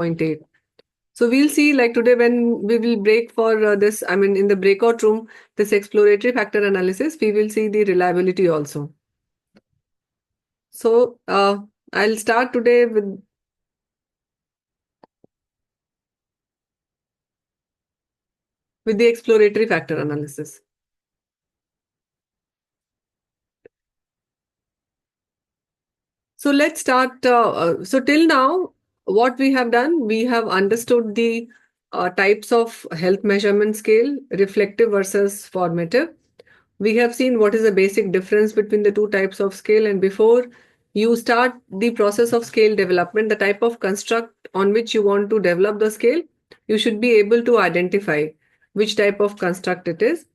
0.8. So we'll see like today when we will break for this, I mean in the breakout room, this exploratory factor analysis, we will see the reliability also. So I'll start today with the exploratory factor analysis. So let's start. So till now, what we have done, we have understood the types of health measurement scale, reflective versus formative. We have seen what is the basic difference between the two types of scale. And before you start the process of scale development, the type of construct on which you want to develop the scale, you should be able to identify which type of construct it is,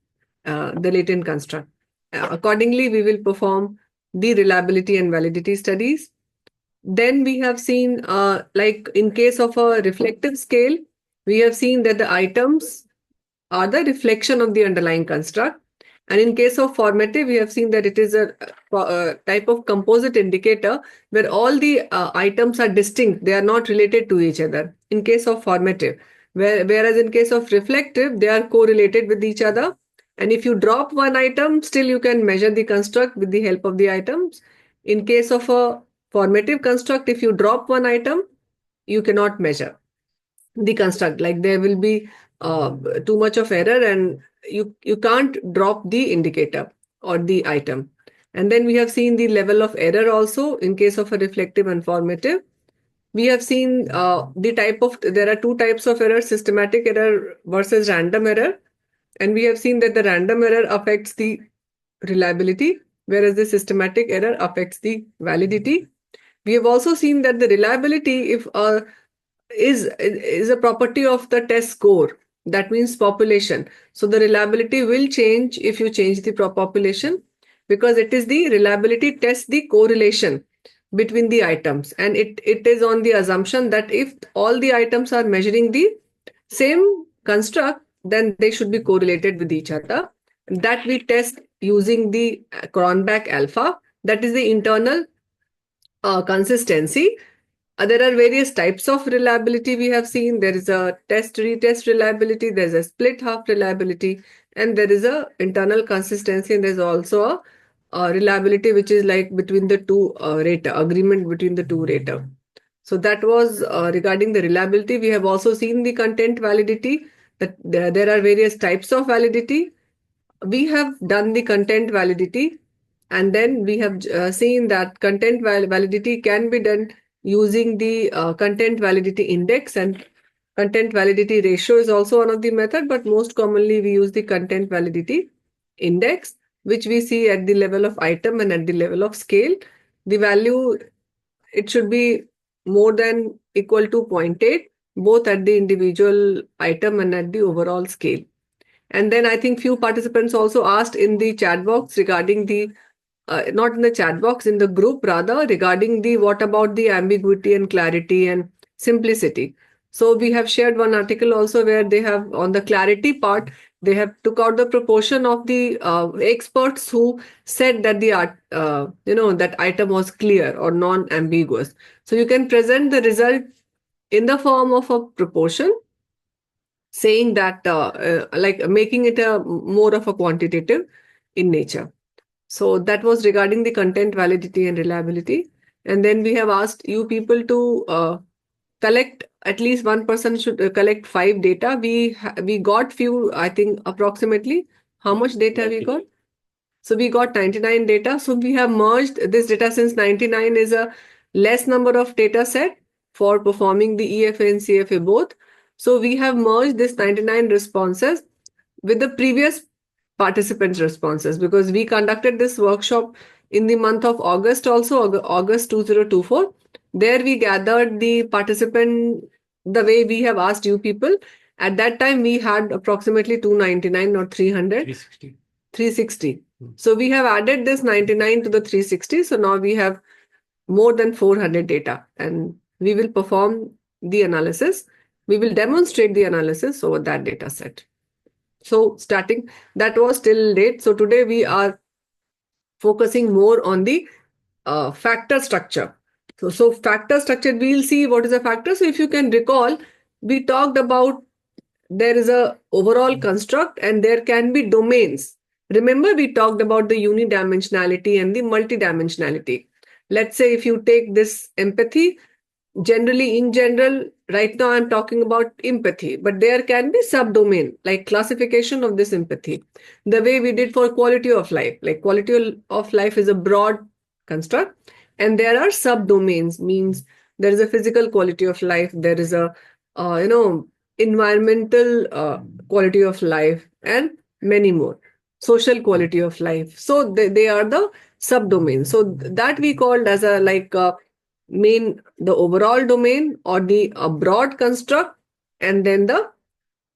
the latent construct. Accordingly, we will perform the reliability and validity studies. Then we have seen, like in case of a reflective scale, we have seen that the items are the reflection of the underlying construct. And in case of formative, we have seen that it is a type of composite indicator where all the items are distinct. They are not related to each other. In case of formative, whereas in case of reflective, they are correlated with each other. And if you drop one item, still you can measure the construct with the help of the items. In case of a formative construct, if you drop one item, you cannot measure the construct. Like there will be too much of error and you can't drop the indicator or the item. And then we have seen the level of error also in case of a reflective and formative. We have seen there are two types of error, systematic error versus random error. And we have seen that the random error affects the reliability, whereas the systematic error affects the validity. We have also seen that the reliability, if is a property of the test score. That means population. So the reliability will change if you change the population, because it is the reliability test the correlation between the items, and it is on the assumption that if all the items are measuring the same construct, then they should be correlated with each other. That we test using the Cronbach alpha. That is the internal consistency. There are various types of reliability we have seen. There is a test-retest reliability, there's a split half reliability, and there is a internal consistency, and there's also a reliability which is like between the two rater, agreement between the two rater. So that was regarding the reliability. We have also seen the content validity, that there are various types of validity. We have done the content validity, and then we have seen that content validity can be done using the content validity index, and content validity ratio is also one of the method, but most commonly we use the content validity index, which we see at the level of item and at the level of scale. The value, it should be more than equal to 0.8, both at the individual item and at the overall scale. And then I think few participants also asked in the chat box regarding the, not in the chat box, in the group rather, regarding the what about the ambiguity and clarity and simplicity. So we have shared one article also where they have, on the clarity part, they have took out the proportion of the experts who said that the that item was clear or non-ambiguous. So you can present the result in the form of a proportion, saying that like making it a more of a quantitative in nature. So that was regarding the content validity and reliability. And then we have asked you people to collect, at least one person should collect 5 data. We got few, I think approximately how much data we got? So we got 99 data. So we have merged this data, since 99 is a less number of data set for performing the EFA and CFA both. So we have merged this 99 responses with the previous participants' responses, because we conducted this workshop in the month of August also, August 2024. There we gathered the participant the way we have asked you people. At that time, we had approximately 299 or 300. 360. 360. So we have added this 99 to the 360. So now we have more than 400 data, and we will perform the analysis. We will demonstrate the analysis over that data set. So starting, that was till date. So today we are focusing more on the factor structure. So factor structure, we'll see what is a factor. So if you can recall, we talked about there is a overall construct and there can be domains. Remember, we talked about the unidimensionality and the multidimensionality. Let's say if you take this empathy, generally in general, right now I'm talking about empathy, but there can be subdomain like classification of this empathy, the way we did for quality of life. Like quality of life is a broad construct and there are subdomains, means there is a physical quality of life, there is a environmental quality of life, and many more, social quality of life. So they are the subdomains. So that we called as a main, the overall domain or the broad construct, and then the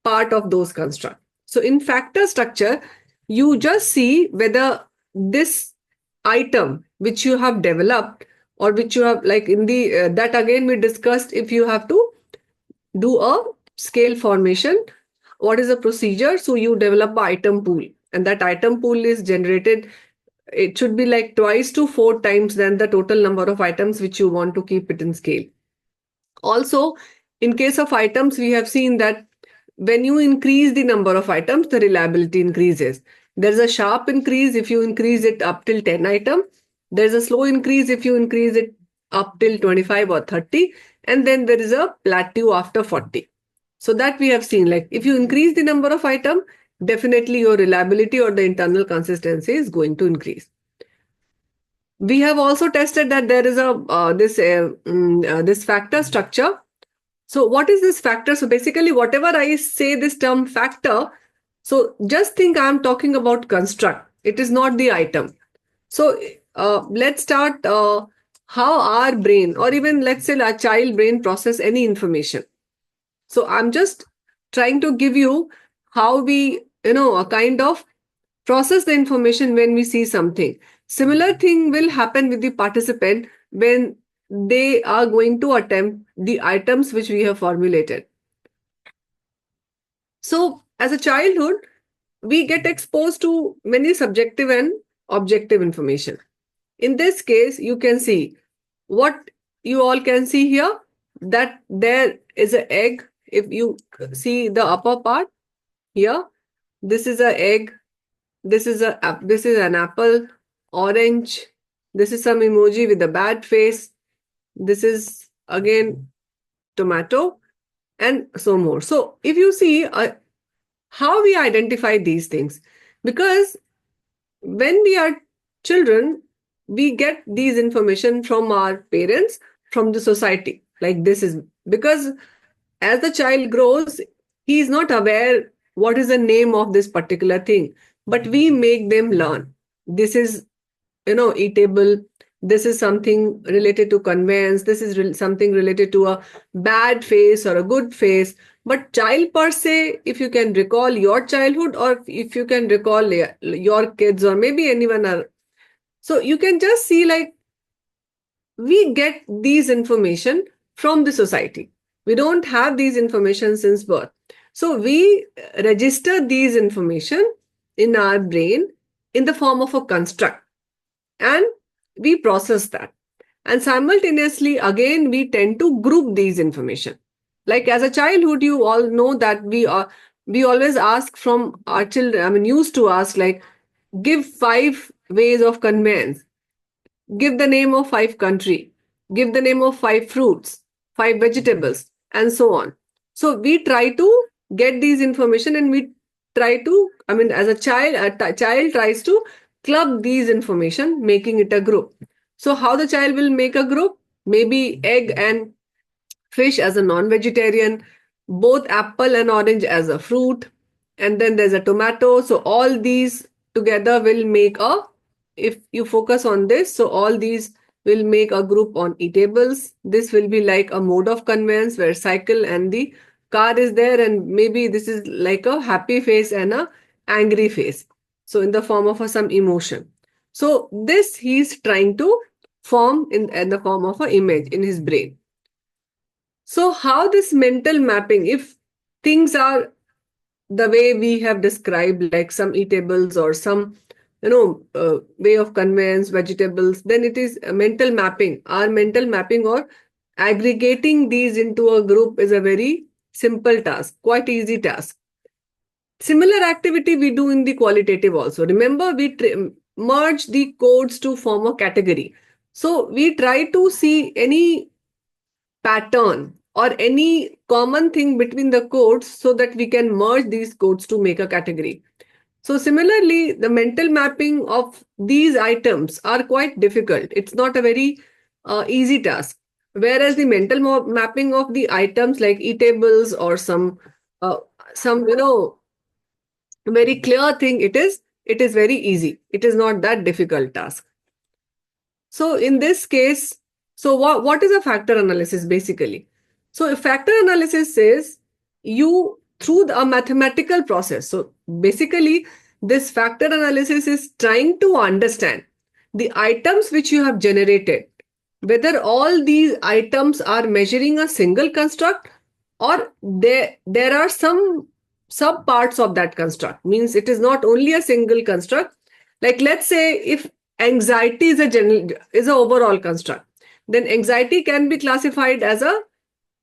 part of those construct. So in factor structure, you just see whether this item which you have developed or which you have, like in the that again we discussed, if you have to do a scale formation, what is the procedure? So you develop an item pool, and that item pool is generated, it should be like twice to four times than the total number of items which you want to keep it in scale. Also, in case of items, we have seen that when you increase the number of items, the reliability increases. There's a sharp increase if you increase it up till 10 items. There's a slow increase if you increase it up till 25 or 30. And then there is a plateau after 40. So that we have seen, like if you increase the number of items, definitely your reliability or the internal consistency is going to increase. We have also tested that there is a this factor structure. So what is this factor? So basically, whatever I say this term factor, so just think I'm talking about construct. It is not the item. So let's start how our brain, or even let's say a child brain, process any information. So I'm just trying to give you how we, a kind of process the information when we see something. Similar thing will happen with the participant when they are going to attempt the items which we have formulated. So as a childhood, we get exposed to many subjective and objective information. In this case, you can see what you all can see here, that there is an egg. If you see the upper part here, this is an egg. This is an apple, orange. This is some emoji with a bad face. This is again tomato, and so more. So if you see how we identify these things, because when we are children, we get these information from our parents, from the society. Like this is because as the child grows, he is not aware what is the name of this particular thing, but we make them learn. This is, eatable. This is something related to conveyance. This is something related to a bad face or a good face. But child per se, if you can recall your childhood, or if you can recall your kids, or maybe anyone else, so you can just see like we get these information from the society. We don't have these information since birth. So we register these information in our brain in the form of a construct, and we process that. And simultaneously, again, we tend to group these information. Like as a childhood, you all know that we always ask from our children, I mean, used to ask like, give 5 ways of conveyance, give the name of 5 country, give the name of 5 fruits, 5 vegetables, and so on. So we try to get these information, and we try to, I mean, as a child tries to club these information, making it a group. So how the child will make a group? Maybe egg and fish as a non-vegetarian, both apple and orange as a fruit, and then there's a tomato. So all these together will make a, if you focus on this, so all these will make a group on eatables. This will be like a mode of conveyance where cycle and the car is there, and maybe this is like a happy face and a angry face. So in the form of some emotion. So this he's trying to form in the form of an image in his brain. So how this mental mapping, if things are the way we have described, like some eatables or some way of conveyance, vegetables, then it is a mental mapping. Our mental mapping or aggregating these into a group is a very simple task, quite easy task. Similar activity we do in the qualitative also. Remember, we merge the codes to form a category. So we try to see any pattern or any common thing between the codes so that we can merge these codes to make a category. So similarly, the mental mapping of these items are quite difficult. It's not a very easy task. Whereas the mental mapping of the items like eatables or uh, some very clear thing, it is very easy. It is not that difficult task. So in this case, so what is a factor analysis basically? So a factor analysis says you through a mathematical process. So basically, this factor analysis is trying to understand the items which you have generated, whether all these items are measuring a single construct or there are some sub parts of that construct. Means it is not only a single construct. Like let's say if anxiety is a overall construct, then anxiety can be classified as a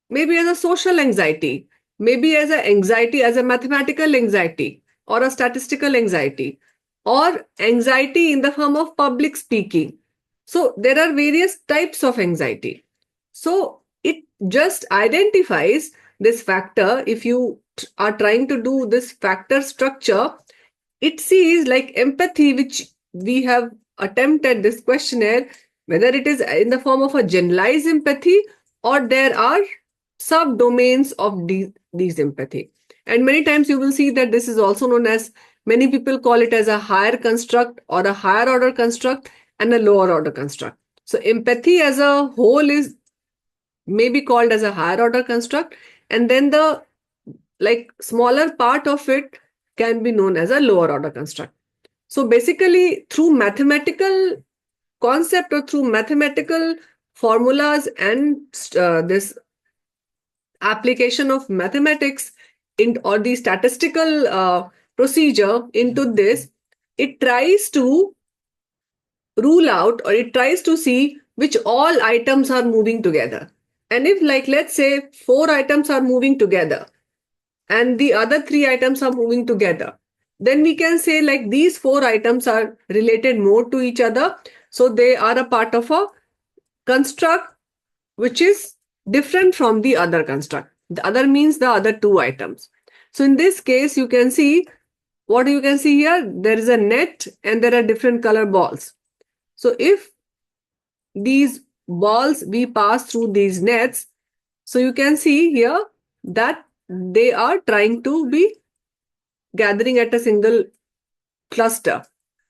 maybe as a social anxiety, maybe as a anxiety as a mathematical anxiety or a statistical anxiety or anxiety in the form of public speaking. So there are various types of anxiety. So it just identifies this factor. If you are trying to do this factor structure, it sees like empathy, which we have attempted this questionnaire, whether it is in the form of a generalized empathy or there are subdomains of these empathy. And many times you will see that this is also known as, many people call it as a higher construct or a higher order construct and a lower order construct. So empathy as a whole is maybe called as a higher order construct, and then the like smaller part of it can be known as a lower order construct. So basically, through mathematical concept or through mathematical formulas and this application of mathematics in or the statistical procedure into this, it tries to rule out or it tries to see which all items are moving together. And if like let's say 4 items are moving together and the other 3 items are moving together, then we can say like these 4 items are related more to each other. So they are a part of a construct which is different from the other construct. The other means the other 2 items. So in this case, you can see what you can see here. There is a net and there are different color balls. So if these balls we pass through these nets, so you can see here that they are trying to be gathering at a single cluster.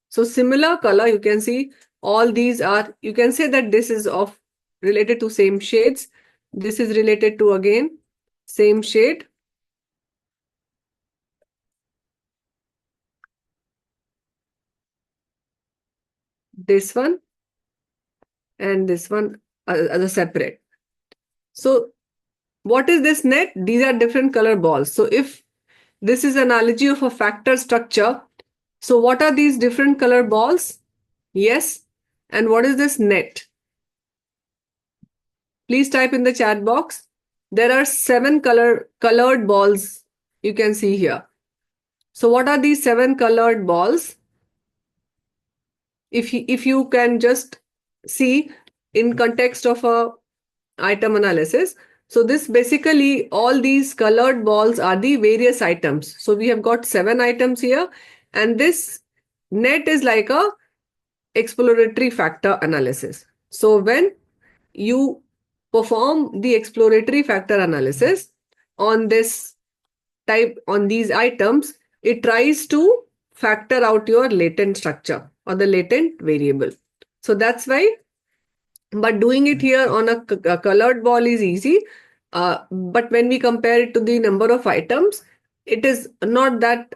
So similar color, you can see all these are, you can say that this is of related to same shades. This is related to again same shade. This one and this one as a separate. So what is this net? These are different color balls. So if this is analogy of a factor structure, so what are these different color balls? Yes. And what is this net? Please type in the chat box. There are 7 colored balls you can see here. So what are these 7 colored balls? If you can just see in context of a item analysis. So this basically all these colored balls are the various items. So we have got 7 items here, and this net is like a exploratory factor analysis. So when you perform the exploratory factor analysis on this type, on these items, it tries to factor out your latent structure or the latent variable. So that's why, but doing it here on a colored ball is easy. But when we compare it to the number of items, it is not that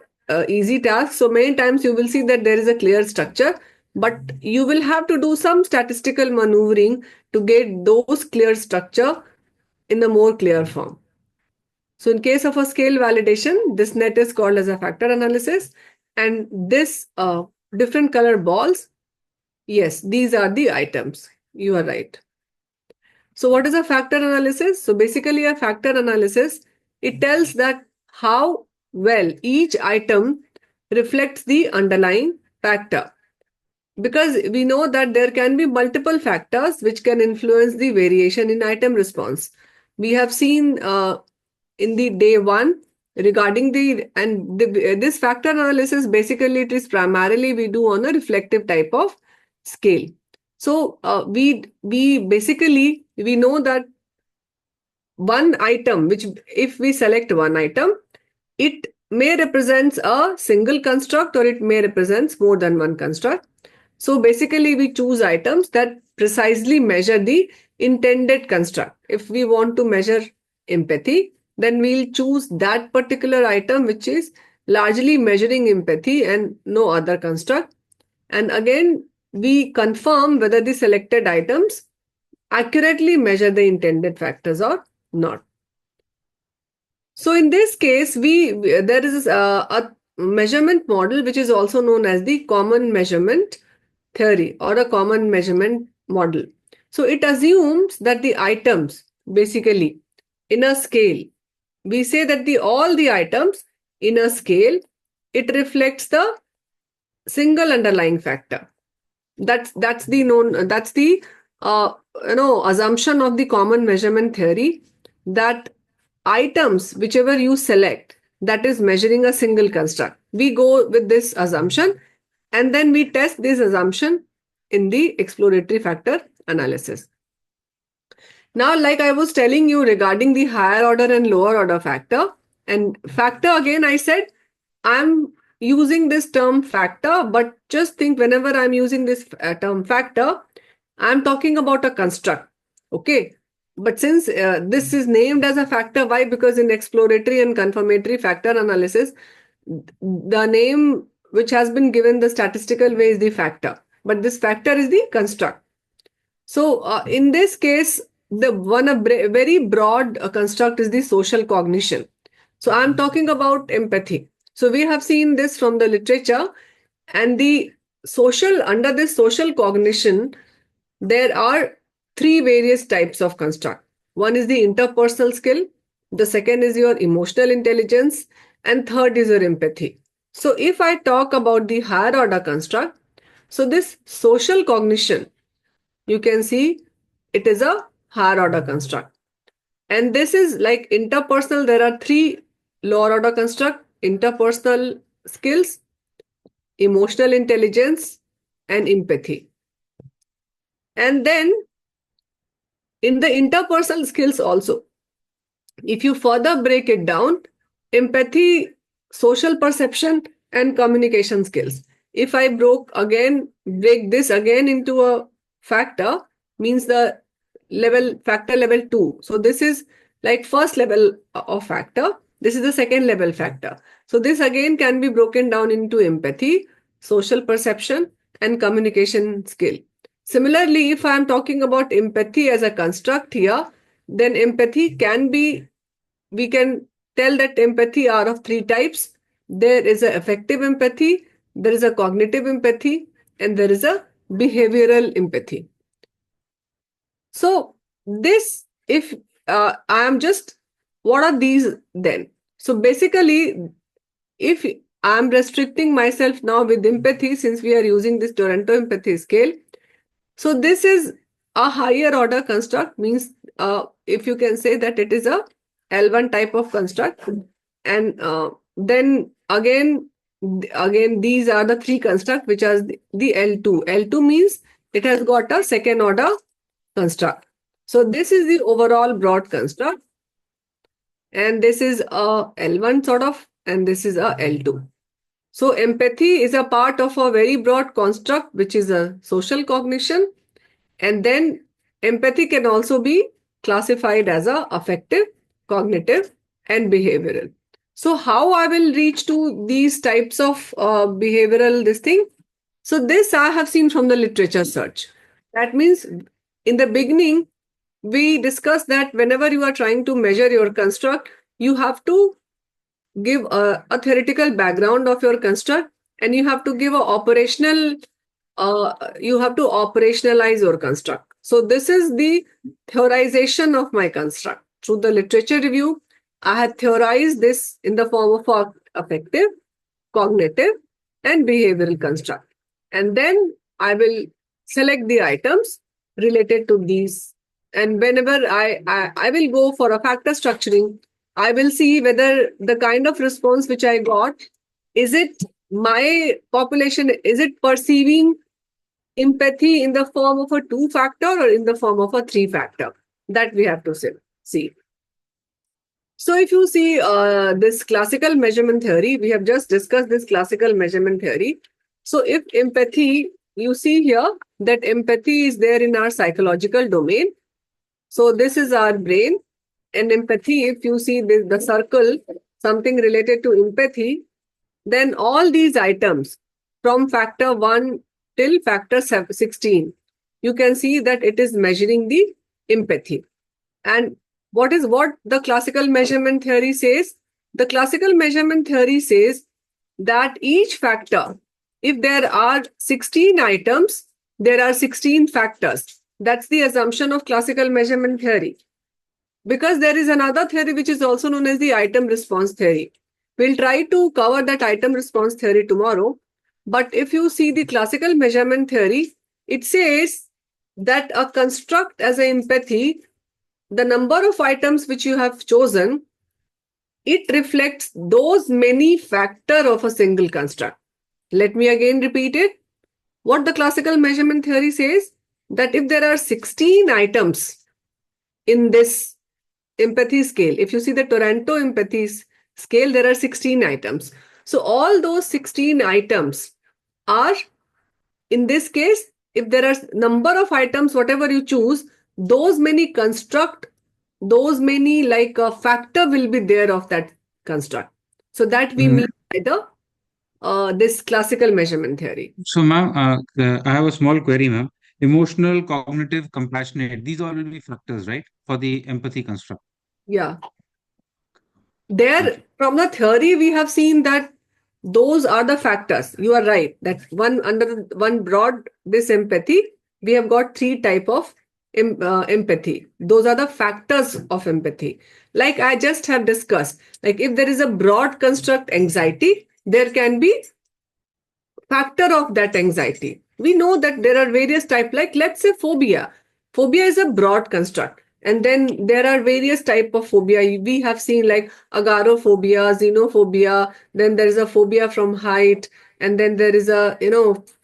easy task. So many times you will see that there is a clear structure, but you will have to do some statistical maneuvering to get those clear structure in a more clear form. So in case of a scale validation, this net is called as a factor analysis, and this different color balls. Yes, these are the items. You are right. So what is a factor analysis? So basically a factor analysis, it tells that how well each item reflects the underlying factor. Because we know that there can be multiple factors which can influence the variation in item response. We have seen in the day one regarding this factor analysis, basically it is primarily we do on a reflective type of scale. So we basically we know that one item, which if we select one item, it may represents a single construct or it may represents more than one construct. So basically we choose items that precisely measure the intended construct. If we want to measure empathy, then we'll choose that particular item which is largely measuring empathy and no other construct. And again, we confirm whether the selected items accurately measure the intended factors or not. So in this case, there is a measurement model which is also known as the common measurement theory or a common measurement model. So it assumes that the items basically in a scale, we say that all the items in a scale, it reflects the single underlying factor. That's the assumption of the common measurement theory, that items whichever you select, that is measuring a single construct. We go with this assumption and then we test this assumption in the exploratory factor analysis. Now, like I was telling you regarding the higher order and lower order factor, and factor again, I said I'm using this term factor, but just think whenever I'm using this term factor, I'm talking about a construct. Okay. But since this is named as a factor, why? Because in exploratory and confirmatory factor analysis, the name which has been given the statistical way is the factor, but this factor is the construct. So in this case, a very broad construct is the social cognition. So I'm talking about empathy. So we have seen this from the literature, and under this social cognition, there are three various types of construct. One is the interpersonal skill, the second is your emotional intelligence, and third is your empathy. So if I talk about the higher order construct, so this social cognition, you can see it is a higher order construct. And this is like interpersonal, there are three lower order construct: interpersonal skills, emotional intelligence, and empathy. And then in the interpersonal skills also, if you further break it down, empathy, social perception, and communication skills. If I break this again into a factor, means the factor level 2. So this is like first level of factor. This is the second level factor. So this again can be broken down into empathy, social perception, and communication skill. Similarly, if I am talking about empathy as a construct here, then we can tell that empathy are of three types. There is a affective empathy, there is a cognitive empathy, and there is a behavioral empathy. So what are these then? So basically, if I am restricting myself now with empathy, since we are using this Toronto empathy scale, so this is a higher order construct, means if you can say that it is a L1 type of construct. And then again, these are the three constructs which are the L2. L2 means it has got a second order construct. So this is the overall broad construct. And this is a L1 sort of, and this is a L2. So empathy is a part of a very broad construct, which is a social cognition. And then empathy can also be classified as a affective, cognitive, and behavioral. So how I will reach to these types of behavioral this thing? So this I have seen from the literature search. That means in the beginning, we discussed that whenever you are trying to measure your construct, you have to give a theoretical background of your construct and you have to give a operational, you have to operationalize your construct. So this is the theorization of my construct. Through the literature review, I had theorized this in the form of affective, cognitive, and behavioral construct. And then I will select the items related to these. And whenever I will go for a factor structuring, I will see whether the kind of response which I got, is it my population, is it perceiving empathy in the form of a 2-factor or in the form of a 3-factor? That we have to see. So if you see this classical measurement theory, we have just discussed this classical measurement theory. So if empathy, you see here that empathy is there in our psychological domain. So this is our brain, and empathy, if you see the circle, something related to empathy, then all these items from factor 1 till factor 16, you can see that it is measuring the empathy. And what the classical measurement theory says? The classical measurement theory says that each factor, if there are 16 items, there are 16 factors. That's the assumption of classical measurement theory. Because there is another theory which is also known as the item response theory. We'll try to cover that item response theory tomorrow. But if you see the classical measurement theory, it says that a construct as an empathy, the number of items which you have chosen, it reflects those many factors of a single construct. Let me again repeat it. What the classical measurement theory says, that if there are 16 items in this empathy scale, if you see the Toronto empathy scale, there are 16 items. So all those 16 items are, in this case, if there are number of items, whatever you choose, those many construct, those many like a factor will be there of that construct. So that we mean by the this classical measurement theory. So, ma'am, I have a small query, ma'am. Emotional, cognitive, compassionate, these all will be factors, right? For the empathy construct. Yeah. There, Okay. from the theory, we have seen that those are the factors. You are right. That one under one broad this empathy, we have got 3 type of empathy. Those are the factors of empathy. Like I just have discussed, like if there is a broad construct anxiety, there can be factor of that anxiety. We know that there are various types, like let's say phobia. Phobia is a broad construct. And then there are various type of phobia. We have seen like agoraphobia, xenophobia, then there is a phobia from height, and then there is a,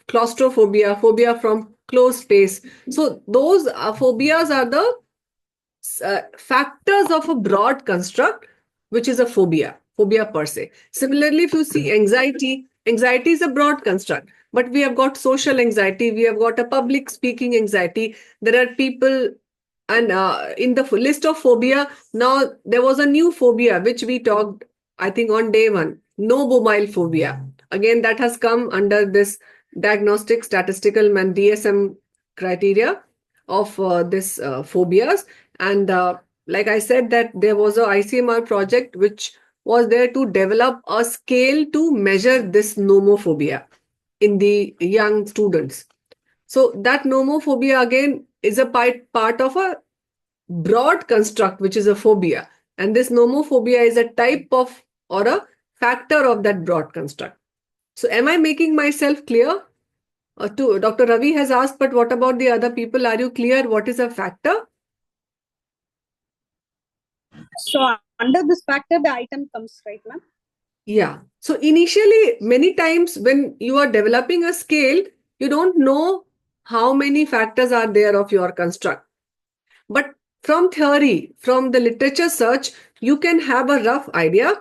claustrophobia, phobia from closed space. So those phobias are the factors of a broad construct, which is a phobia per se. Similarly, if you see anxiety is a broad construct, but we have got social anxiety, we have got a public speaking anxiety. There are people, and in the list of phobia, now there was a new phobia which we talked, I think, on day 1, no phobia. Again, that has come under this diagnostic statistical and DSM criteria of this phobias. And like I said, that there was a ICMR project which was there to develop a scale to measure this nomophobia in the young students. So that nomophobia again is a part of a broad construct, which is a phobia. And this nomophobia is a type of or a factor of that broad construct. So am I making myself clear? To Dr. Ravi has asked, but what about the other people? Are you clear what is a factor? So under this factor, the item comes, right, ma'am? Yeah. So initially, many times when you are developing a scale, you don't know how many factors are there of your construct. But from theory, from the literature search, you can have a rough idea.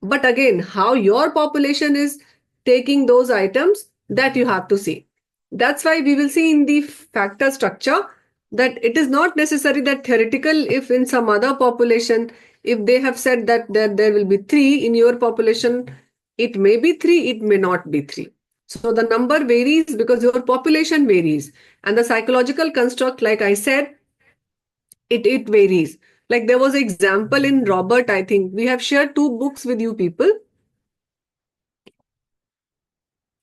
But again, how your population is taking those items, that you have to see. That's why we will see in the factor structure that it is not necessary that theoretical, if in some other population, if they have said that there will be 3 in your population, it may be 3, it may not be 3. So the number varies because your population varies. And the psychological construct, like I said, it varies. Like there was an example in Robert, I think. We have shared 2 books with you people.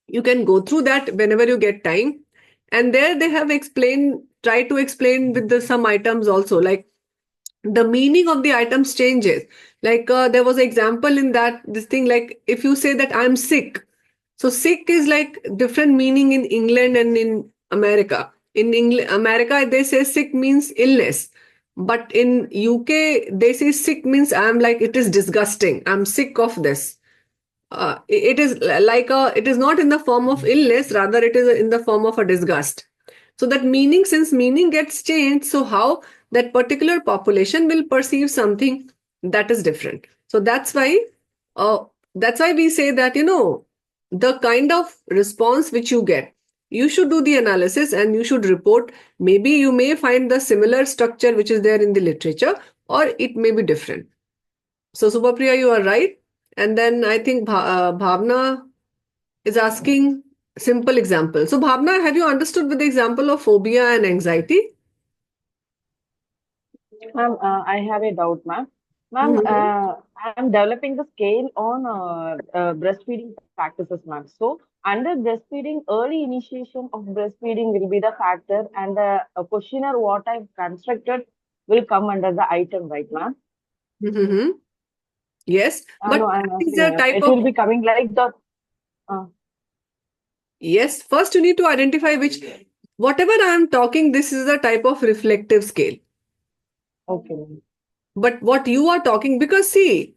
You can go through that whenever you get time. And there they have try to explain with some items also, like the meaning of the items changes. Like there was an example in that, this thing, like if you say that I'm sick, so sick is like different meaning in England and in America. In England, America, they say sick means illness. But in UK, they say sick means I'm like, it is disgusting. I'm sick of this. It is like it is not in the form of illness, rather it is in the form of a disgust. So that meaning, since meaning gets changed, so how that particular population will perceive something, that is different. So uh, that's why we say that, the kind of response which you get, you should do the analysis and you should report. Maybe you may find the similar structure which is there in the literature, or it may be different. So Subhapriya, you are right. And then I think Bhavna is asking simple example. So Bhavna, have you understood with the example of phobia and anxiety? Ma'am, I have a doubt, ma'am. Ma'am, Mhm. I'm developing the scale on breastfeeding practices, ma'am. So, under breastfeeding, early initiation of breastfeeding will be the factor, and the questionnaire what I've constructed will come under the item, right, ma'am? Mhm. Yes, but No, I'm that is asking, a ma'am. type It of, will be coming like the. Uh, yes, first you need to identify which, whatever I am talking, this is a type of reflective scale. okay, ma'am. But what you are talking, because see,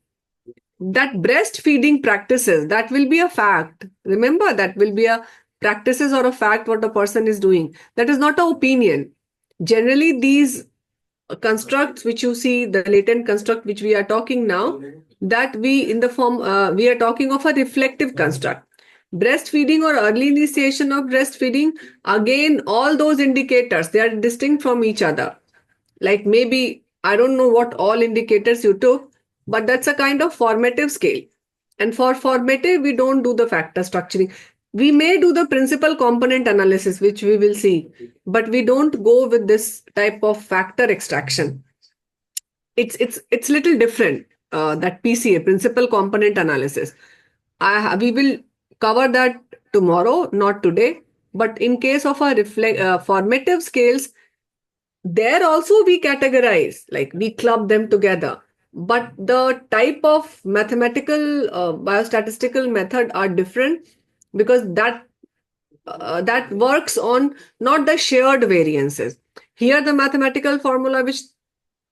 that breastfeeding practices, that will be a fact. Remember, that will be a practices or a fact what a person is doing. That is not an opinion. Generally, these constructs which you see, the latent construct which we are talking now, that we in the form, we are talking of a reflective construct. Breastfeeding or early initiation of breastfeeding, again, all those indicators, they are distinct from each other. Like maybe, I don't know what all indicators you took, but that's a kind of formative scale. And for formative, we don't do the factor structuring. We may do the principal component analysis, which we will see, but we don't go with this type of factor extraction. It's little different. That PCA, principal component analysis. We will cover that tomorrow, not today. But in case of our formative scales, there also we categorize, like we club them together. But the type of mathematical biostatistical method are different, because that works on not the shared variances. Here the mathematical formula which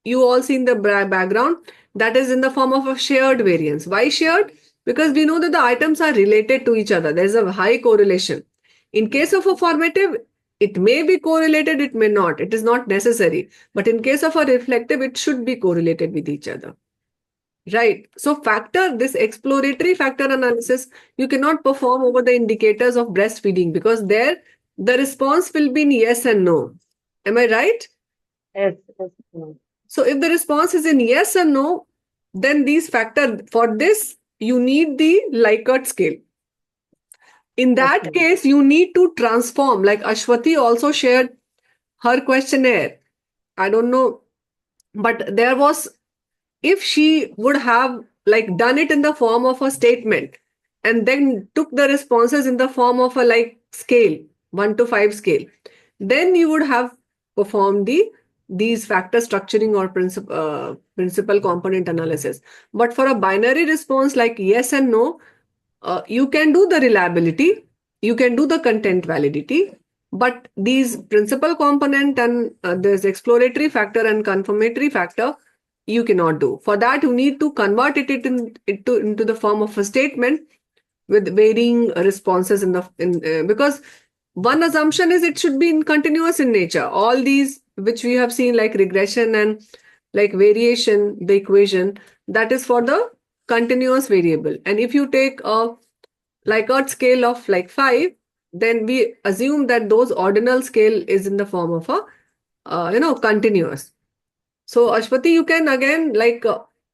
you all see in the background, that is in the form of a shared variance. Why shared? Because we know that the items are related to each other. There is a high correlation. In case of a formative, it may be correlated, it may not. It is not necessary. But in case of a reflective, it should be correlated with each other. Right. So this exploratory factor analysis, you cannot perform over the indicators of breastfeeding, because there the response will be in yes and no. Am I right? Yes, yes, ma'am. So if the response is in yes and no, then these factor, for this, you need the Likert scale. In Okay, that ma'am. case, you need to transform, like Ashwati also shared her questionnaire. I don't know, but there was, if she would have like done it in the form of a statement and then took the responses in the form of a like scale, 1 to 5 scale, then you would have performed these factor structuring or principal component analysis. But for a binary response like yes and no, you can do the reliability, you can do the content validity, but these principal component and this exploratory factor and confirmatory factor, you cannot do. For that, you need to convert into the form of a statement with varying responses because one assumption is it should be in continuous in nature. All these which we have seen, like regression and like variation, the equation, that is for the continuous variable. And if you take a Likert scale of like 5, then we assume that those ordinal scale is in the form of a continuous. So Ashwati, you can again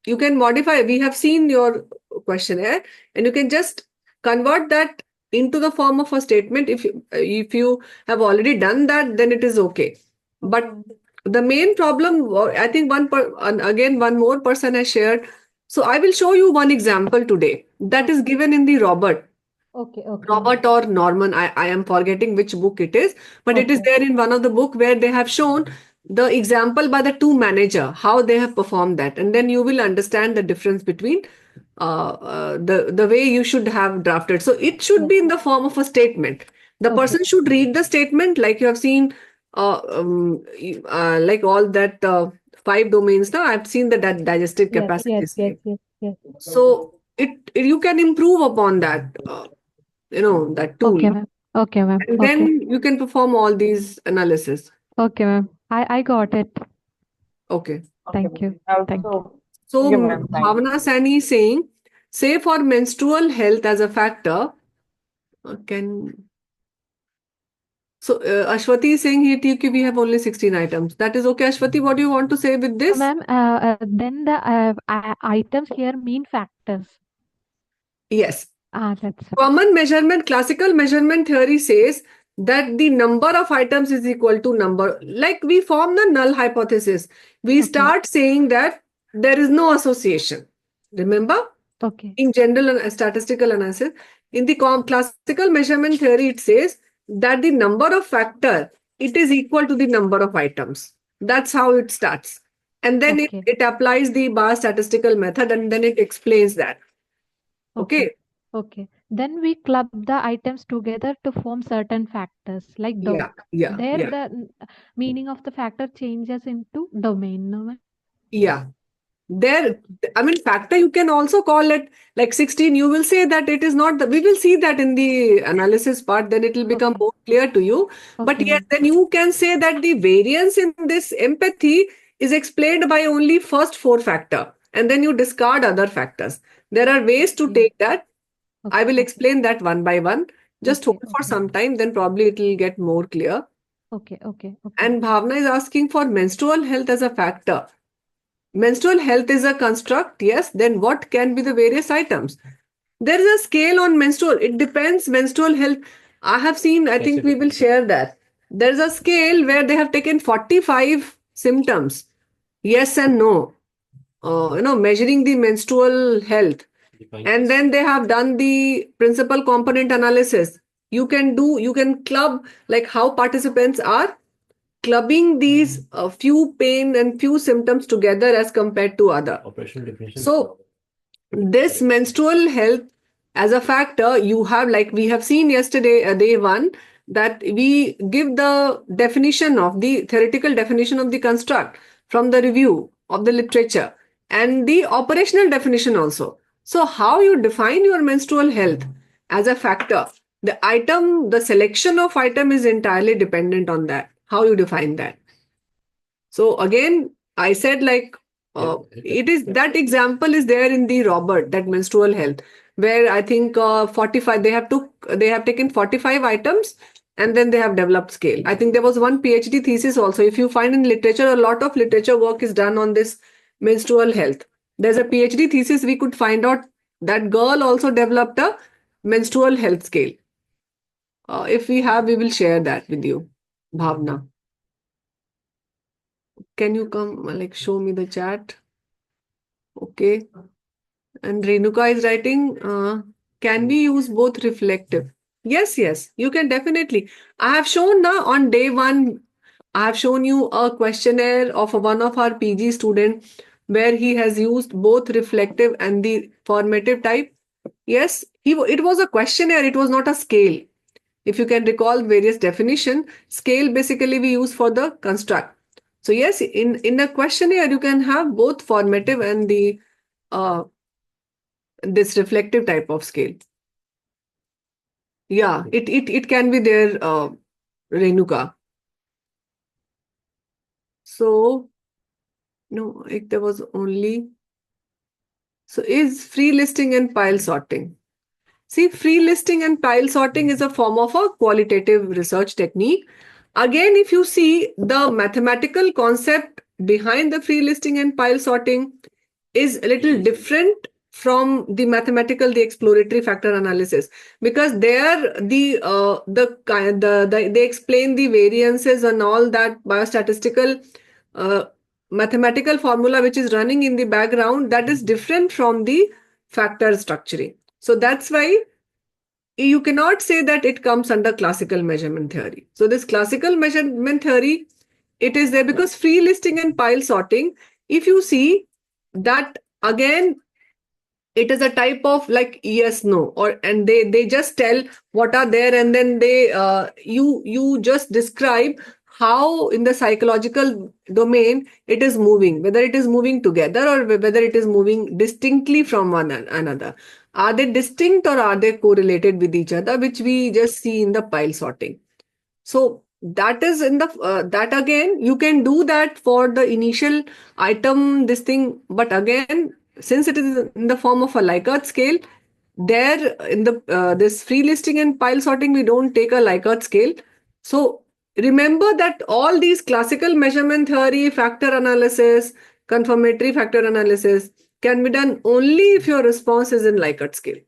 you can modify. We have seen your questionnaire, and you can just convert that into the form of a statement. If you have already done that, then it is okay. But the main problem, I think again one more person has shared. So I will show you one example today that is given in the Robert. Okay. Robert or Norman, I am forgetting which book it is, but it is Okay. there in one of the book where they have shown the example by the two manager, how they have performed that. And then you will understand the difference between the way you should have drafted. So it should be in the form of a statement. The Okay. person should read the statement like you have seen, like all that 5 domains. Now I've seen the digestive Yes. capacity scale. Yes. So you can improve upon that, that tool. Okay, ma'am. Okay, ma'am. And Okay. then you can perform all these analysis. Okay, ma'am. I got it. Okay. Thank you. Thank you. Also, So okay, ma'am. Thank you. Bhavana Sani is saying, say for menstrual health as a factor, can so Ashwati is saying here TQ we have only 16 items. That is okay. Ashwati, what do you want to say with this? Ma'am, then the items here mean factors. Yes. That's Common measurement, classical measurement theory says that the number of items is equal to number. Like we form the null hypothesis. We Okay. start saying that there is no association. Remember? okay. In general and statistical analysis, in the classical measurement theory, it says that the number of factor, it is equal to the number of items. That's how it starts. And then Okay. it applies the bar statistical method and then it explains that. Okay. Okay. Then we club the items together to form certain factors like Yeah. Yeah. there Yeah. the meaning of the factor changes into domain. No, ma'am? Yeah. There, I mean, factor, you can also call it like 16. You will say that it is not we will see that in the analysis part, then it will become Okay. more clear to you. But Okay, yes, ma'am. then you can say that the variance in this empathy is explained by only first 4 factor, and then you discard other factors. There are ways to Okay. take that. I Okay. will explain that one by one. Just Okay. hold for some time, then probably it will get more clear. Okay. And Bhavna is asking for menstrual health as a factor. Menstrual health is a construct, yes. Then what can be the various items? There is a scale on menstrual. It depends. Menstrual health. I have seen, I think we will share that. There's a scale where they have taken 45 symptoms. Yes and no. Measuring the menstrual health. And then they have done the principal component analysis. You can club like how participants are clubbing these few pain and few symptoms together as compared to other. So this menstrual health as a factor, you have, like we have seen yesterday, day one, that we give the definition of the theoretical definition of the construct from the review of the literature and the operational definition also. So how you define your menstrual health as a factor, the selection of item is entirely dependent on that, how you define that. So again, I said like it is that example is there in the Robert, that menstrual health, where I think 45 they have taken 45 items and then they have developed scale. I think there was one PhD thesis also. If you find in literature, a lot of literature work is done on this menstrual health. There's a PhD thesis we could find out that girl also developed a menstrual health scale. If we have, we will share that with you, Bhavna. Can you come, like, show me the chat? Okay. And Renuka is writing, can we use both reflective? Yes, you can definitely. I have shown now on day one, I have shown you a questionnaire of one of our PG student where he has used both reflective and the formative type. Yes, it was a questionnaire, it was not a scale. If you can recall various definition, scale basically we use for the construct. So yes, in a questionnaire you can have both formative and the this reflective type of scale. Yeah, it can be there, Renuka. So no, there was only. So is free listing and pile sorting. See, free listing and pile sorting is a form of a qualitative research technique. Again, if you see the mathematical concept behind the free listing and pile sorting is a little different from the mathematical, the exploratory factor analysis, because there they explain the variances and all that biostatistical mathematical formula which is running in the background, that is different from the factor structuring. So that's why you cannot say that it comes under classical measurement theory. So this classical measurement theory, it is there because free listing and pile sorting, if you see that again, it is a type of like yes, no, or and they just tell what are there, and then they you just describe how in the psychological domain it is moving, whether it is moving together or whether it is moving distinctly from one another. Are they distinct or are they correlated with each other, which we just see in the pile sorting. So that is in the that again you can do that for the initial item this thing, but again since it is in the form of a Likert scale, there in the this free listing and pile sorting we don't take a Likert scale. So remember that all these classical measurement theory, factor analysis, confirmatory factor analysis can be done only if your response is in Likert scale,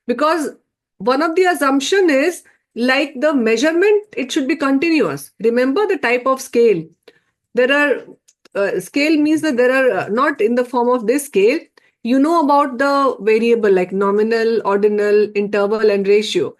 because one of the assumption is like the measurement, it should be continuous. Remember the type of scale. There are scale means that there are not in the form of this scale. You know about the variable like nominal, ordinal, interval, and ratio.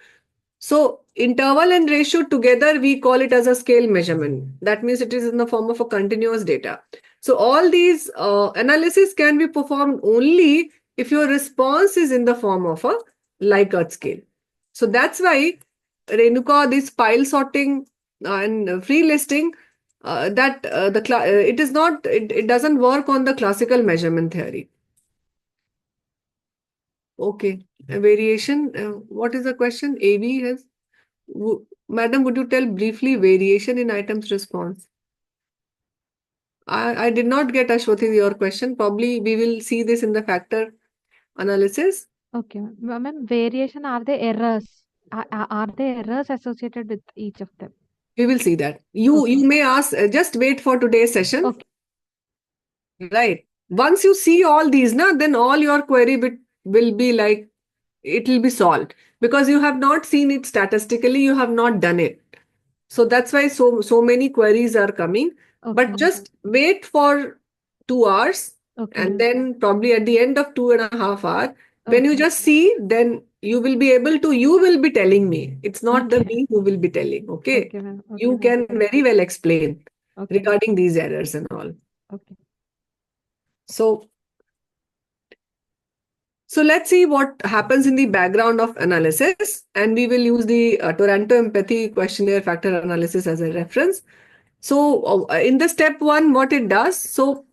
So interval and ratio together, we call it as a scale measurement. That means it is in the form of a continuous data. So all these analysis can be performed only if your response is in the form of a Likert scale. So that's why Renuka, this pile sorting and free listing, it is not, it doesn't work on the classical measurement theory. Okay, a variation. What is the question? AV has. Madam, would you tell briefly variation in items response? I did not get, Ashwathi, your question. Probably we will see this in the factor analysis. Okay, ma'am. Variation, are there errors? Are there errors associated with each of them? We will see that. You Okay. may ask, just wait for today's session. Okay. Right. Once you see all these, then all your query will be like, it will be solved because you have not seen it statistically, you have not done it. So that's why so many queries are coming. Okay. But just wait for 2 hours, Okay. and then probably at the end of 2.5 hours, when you Okay. just see, then you will be able to, you will be telling me. It's not the Okay. me who will be telling. Okay. Okay, ma'am. Okay, You ma'am. can very well explain Okay. regarding these errors and all. Okay. So let's see what happens in the background of analysis, and we will use the Toronto Empathy Questionnaire Factor Analysis as a reference. So in the step 1, what it does, so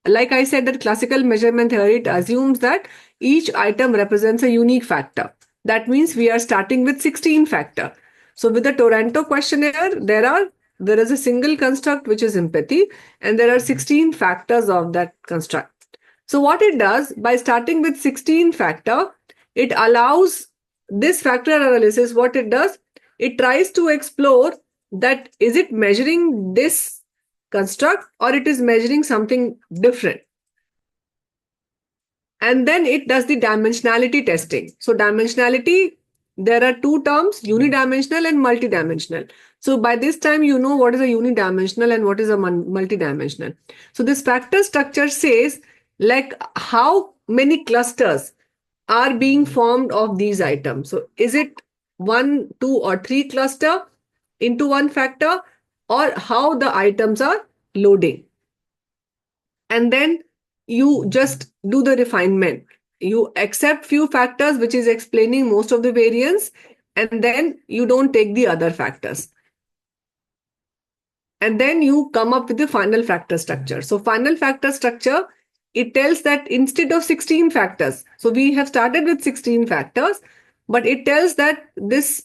like I said, that classical measurement theory, it assumes that each item represents a unique factor. That means we are starting with 16 factor. So with the Toronto questionnaire, there is a single construct which is empathy, and there are 16 factors of that construct. So what it does, by starting with 16 factor, it allows this factor analysis. What it does, it tries to explore that is it measuring this construct or it is measuring something different. And then it does the dimensionality testing. So dimensionality, there are 2 terms, unidimensional and multidimensional. So by this time, you know what is a unidimensional and what is a multidimensional. So this factor structure says like how many clusters are being formed of these items. So is it 1, 2, or 3 cluster into one factor, or how the items are loading? And then you just do the refinement. You accept few factors which is explaining most of the variance, and then you don't take the other factors. And then you come up with the final factor structure. So final factor structure, it tells that instead of 16 factors, so we have started with 16 factors, but it tells that this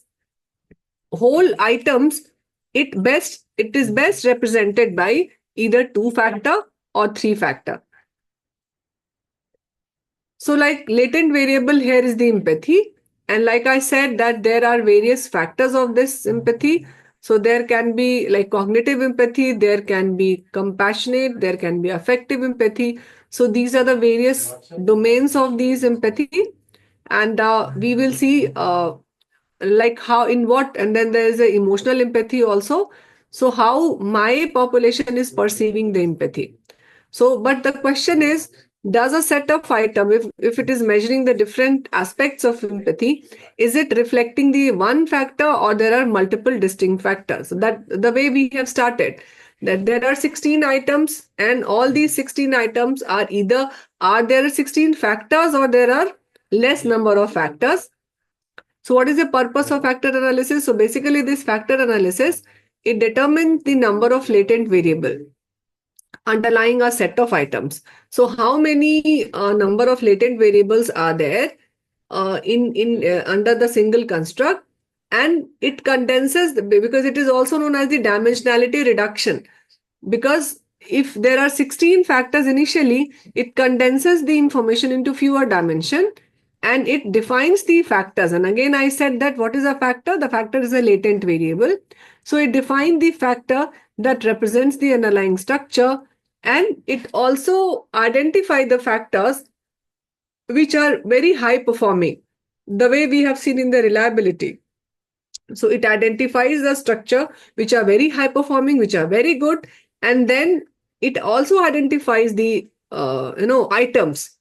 whole items, it is best represented by either 2 factor or 3 factor. So like latent variable here is the empathy. And like I said that there are various factors of this empathy. So there can be like cognitive empathy, there can be compassionate, there can be affective empathy. So these are the various domains of these empathy. And we will see like how in what, and then there is a emotional empathy also. So how my population is perceiving the empathy. So, but the question is, does a set of item, if it is measuring the different aspects of empathy, is it reflecting the one factor or there are multiple distinct factors? So that the way we have started, that there are 16 items and all these 16 items are either are there 16 factors or there are less number of factors. So what is the purpose of factor analysis? So basically this factor analysis, it determines the number of latent variable underlying a set of items. So how many number of latent variables are there in under the single construct, and it condenses because it is also known as the dimensionality reduction, because if there are 16 factors initially, it condenses the information into fewer dimension and it defines the factors. And again, I said that what is a factor? The factor is a latent variable. So it defined the factor that represents the underlying structure, and it also identified the factors which are very high performing, the way we have seen in the reliability. So it identifies the structure which are very high performing, which are very good, and then it also identifies the items.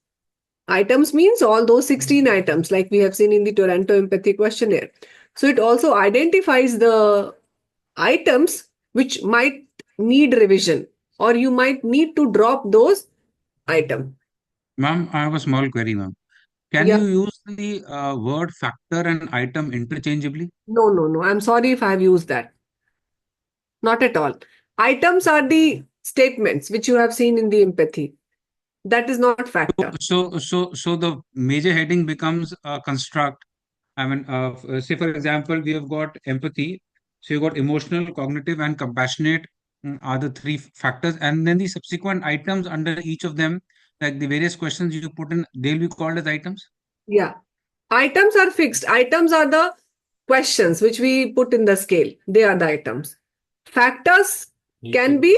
Items means all those 16 items like we have seen in the Toronto empathy questionnaire. So it also identifies the items which might need revision, or you might need to drop those items. Ma'am, I have a small query, ma'am. Can Yeah. you use the word factor and item interchangeably? No. I'm sorry if I have used that. Not at all. Items are the statements which you have seen in the empathy. That is not factor. So the major heading becomes a construct. I mean, say for example, we have got empathy. So you got emotional, cognitive, and compassionate are the three factors, and then the subsequent items under each of them, like the various questions you put in, they'll be called as items. Yeah. Items are fixed. Items are the questions which we put in the scale. They are the items. Factors can be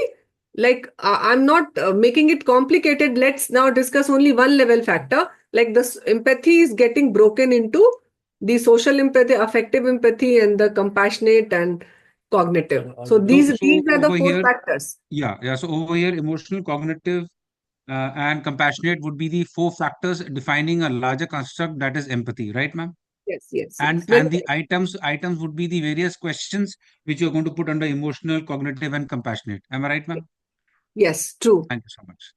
like, I'm not making it complicated. Let's now discuss only one level factor. Like this empathy is getting broken into the social empathy, affective empathy, and the compassionate and cognitive. So these are the over four here, factors. yeah. So over here, emotional, cognitive, and compassionate would be the four factors defining a larger construct that is empathy, right, ma'am? Yes. And Very the items would be the various questions which you're going to put under emotional, cognitive, and compassionate. Am I right, ma'am? Yes, true. Thank you so much.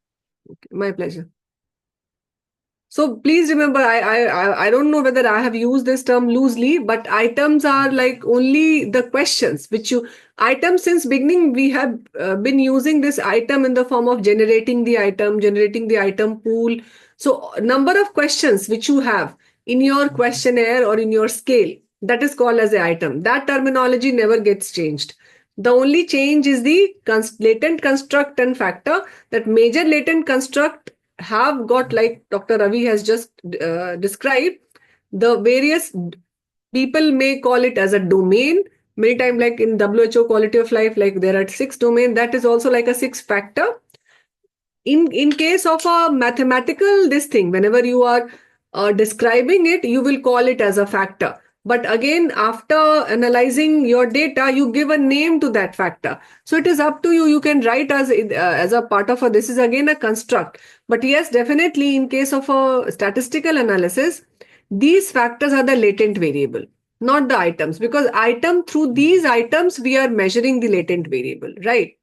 Okay, my pleasure. So please remember, I don't know whether I have used this term loosely, but items are like only the questions which you items since beginning we have been using this item in the form of generating the item pool. So number of questions which you have in your questionnaire or in your scale, that is called as an item. That terminology never gets changed. The only change is the latent construct and factor. That major latent construct have got, like Dr. Ravi has just described, the various people may call it as a domain. Many times, like in WHO quality of life, like there are 6 domain. That is also like a 6 factor. In case of a mathematical this thing, whenever you are describing it, you will call it as a factor. But again, after analyzing your data, you give a name to that factor. So it is up to you. You can write as a part of a, this is again a construct. But yes, definitely in case of a statistical analysis, these factors are the latent variable, not the items, because through these items, we are measuring the latent variable, right?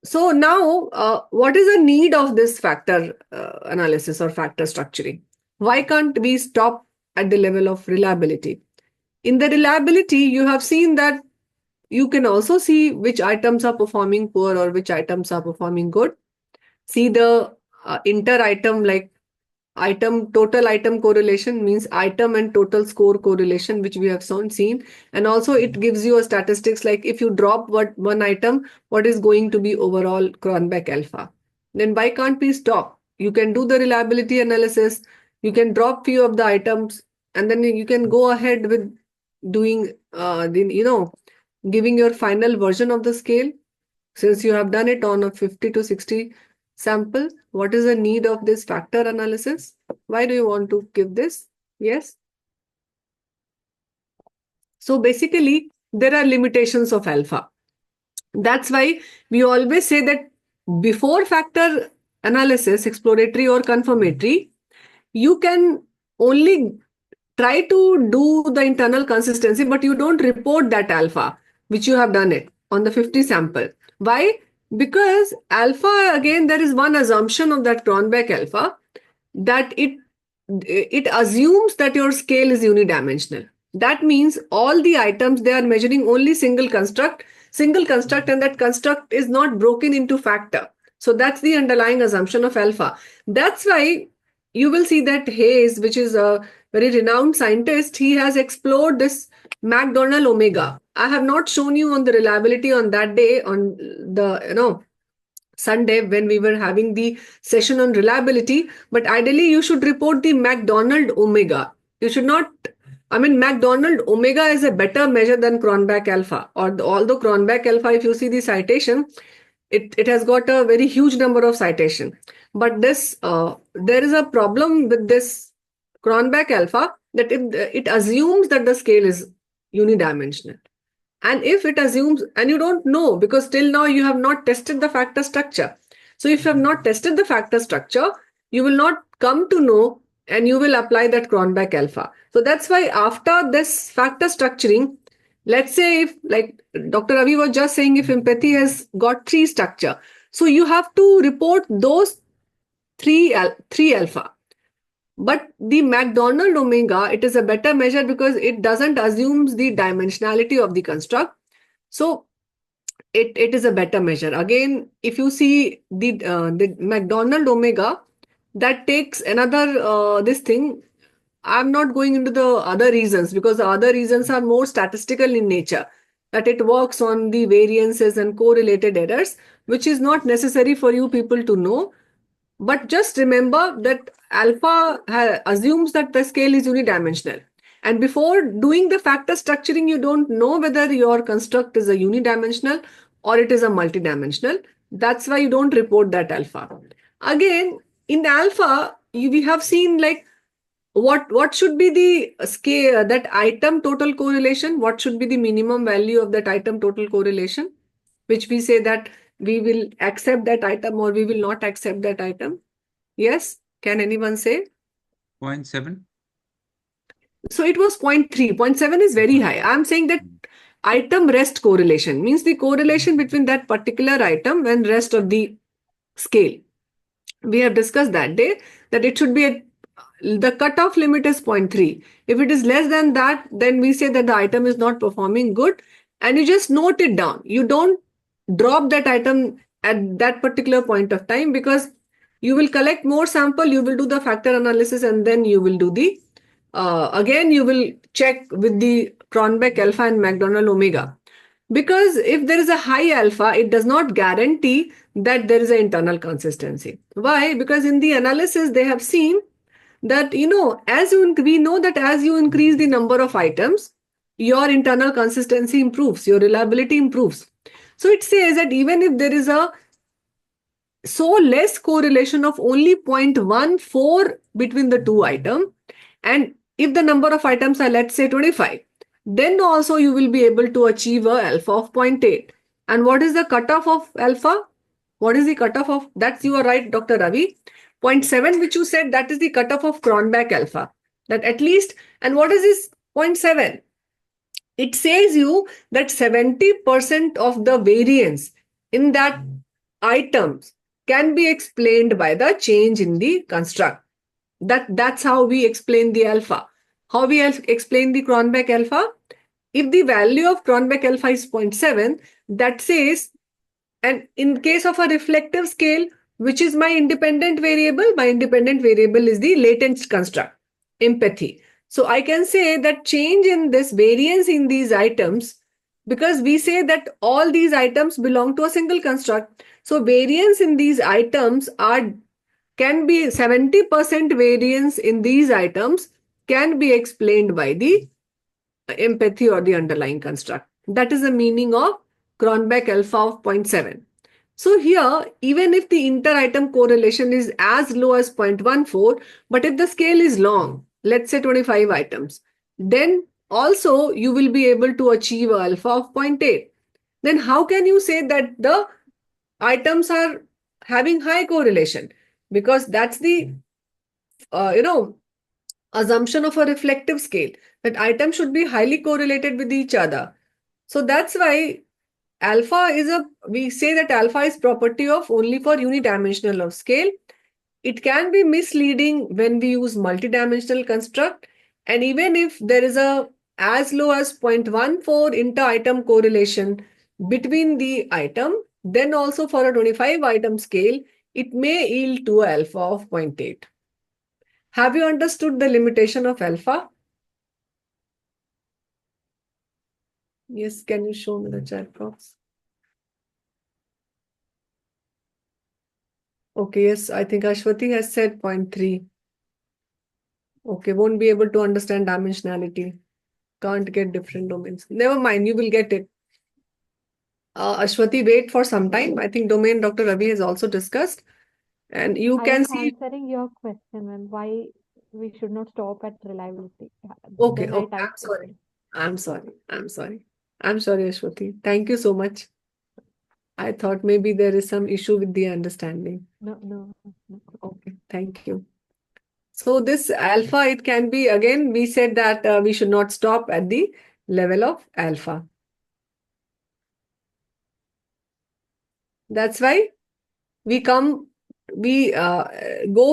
So now, what is the need of this factor analysis or factor structuring? Why can't we stop at the level of reliability? In the reliability, you have seen that you can also see which items are performing poor or which items are performing good. See the inter-item, like total item correlation means item and total score correlation, which we have seen. And also it gives you a statistics like if you drop one item, what is going to be overall Cronbach alpha. Then why can't we stop? You can do the reliability analysis. You can drop few of the items, and then you can go ahead with doing, giving your final version of the scale. Since you have done it on a 50 to 60 sample, what is the need of this factor analysis? Why do you want to give this? Yes. So basically, there are limitations of alpha. That's why we always say that before factor analysis, exploratory or confirmatory, you can only try to do the internal consistency, but you don't report that alpha, which you have done it on the 50 sample. Why? Because alpha, again, there is one assumption of that Cronbach alpha, that it assumes that your scale is unidimensional. That means all the items, they are measuring only single construct, and that construct is not broken into factor. So that's the underlying assumption of alpha. That's why you will see that Hayes, which is a very renowned scientist, he has explored this McDonald omega. I have not shown you on the reliability on that day, on the Sunday, when we were having the session on reliability, but ideally you should report the McDonald omega. You should not, McDonald omega is a better measure than Cronbach alpha, although Cronbach alpha, if you see the citation, it has got a very huge number of citation. But this, there is a problem with this Cronbach alpha, that it assumes that the scale is unidimensional. And if it assumes, and you don't know, because till now you have not tested the factor structure. So if you have not tested the factor structure, you will not come to know, and you will apply that Cronbach alpha. So that's why after this factor structuring, let's say if, like Dr. Ravi was just saying, if empathy has got 3 structure, so you have to report those 3 alpha. But the McDonald omega, it is a better measure because it doesn't assume the dimensionality of the construct. So it is a better measure. Again, if you see the McDonald omega, that takes another this thing. I'm not going into the other reasons, because the other reasons are more statistical in nature, that it works on the variances and correlated errors, which is not necessary for you people to know. But just remember that alpha assumes that the scale is unidimensional. And before doing the factor structuring, you don't know whether your construct is a unidimensional or it is a multidimensional. That's why you don't report that alpha. Again, in alpha, we have seen like what should be the scale, that item total correlation, what should be the minimum value of that item total correlation, which we say that we will accept that item or we will not accept that item. Yes, can anyone say? 0.7. So it was 0.3. 0.7 is very high. I'm saying that item rest correlation means the correlation between that particular item and rest of the scale. We have discussed that day that it should be the cutoff limit is 0.3. If it is less than that, then we say that the item is not performing good, and you just note it down. You don't drop that item at that particular point of time, because you will collect more sample, you will do the factor analysis, and then you will do the again you will check with the Cronbach alpha and McDonald omega. Because if there is a high alpha, it does not guarantee that there is an internal consistency. Why? Because in the analysis they have seen that, we know that as you increase the number of items, your internal consistency improves, your reliability improves. So it says that even if there is a less correlation of only 0.14 between the two items, and if the number of items are, let's say, 25, then also you will be able to achieve a alpha of 0.8. And what is the cutoff of alpha? What is the cutoff of? That's, you are right, Dr. Ravi. 0.7, which you said, that is the cutoff of Cronbach alpha. That at least, and what is this 0.7? It says you that 70% of the variance in that items can be explained by the change in the construct. That's how we explain the alpha. How we explain the Cronbach alpha? If the value of Cronbach alpha is 0.7, that says, and in case of a reflective scale, which is my independent variable? My independent variable is the latent construct, empathy. So I can say that change in this variance in these items, because we say that all these items belong to a single construct. So variance in these items can be 70% variance in these items can be explained by the empathy or the underlying construct. That is the meaning of Cronbach alpha of 0.7. So here, even if the inter-item correlation is as low as 0.14, but if the scale is long, let's say 25 items, then also you will be able to achieve alpha of 0.8. Then how can you say that the items are having high correlation? because that's the assumption of a reflective scale, that items should be highly correlated with each other. So that's why we say that alpha is property of only for unidimensional of scale. It can be misleading when we use multidimensional construct, and even if there is a as low as 0.14 inter-item correlation between the item, then also for a 25 item scale, it may yield to alpha of 0.8. Have you understood the limitation of alpha? Yes, can you show me the chat box? Okay, yes, I think Ashwati has said 0.3. Okay, won't be able to understand dimensionality. Can't get different domains. Never mind, you will get it. Ashwati, wait for some time. I think domain Dr. Ravi has also discussed. And you I can was see. answering your question, ma'am, why we should not stop at reliability. Okay, Then I okay. I'm typed sorry. it. I'm sorry. I'm sorry. I'm sorry, Ashwati. Thank you so much. I thought maybe there is some issue with the understanding. No. Okay, thank you. So this alpha, it can be, again, we said that we should not stop at the level of alpha. That's why we go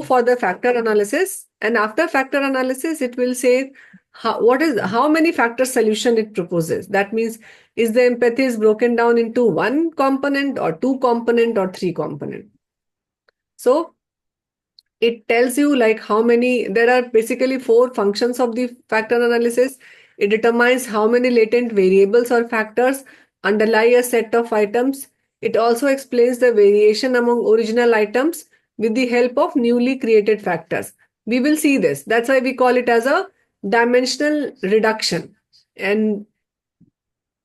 for the factor analysis, and after factor analysis, it will say how many factor solution it proposes. That means, is the empathy is broken down into one component or two component or three component. So it tells you like how many, there are basically 4 functions of the factor analysis. It determines how many latent variables or factors underlie a set of items. It also explains the variation among original items with the help of newly created factors. We will see this. That's why we call it as a dimensional reduction. And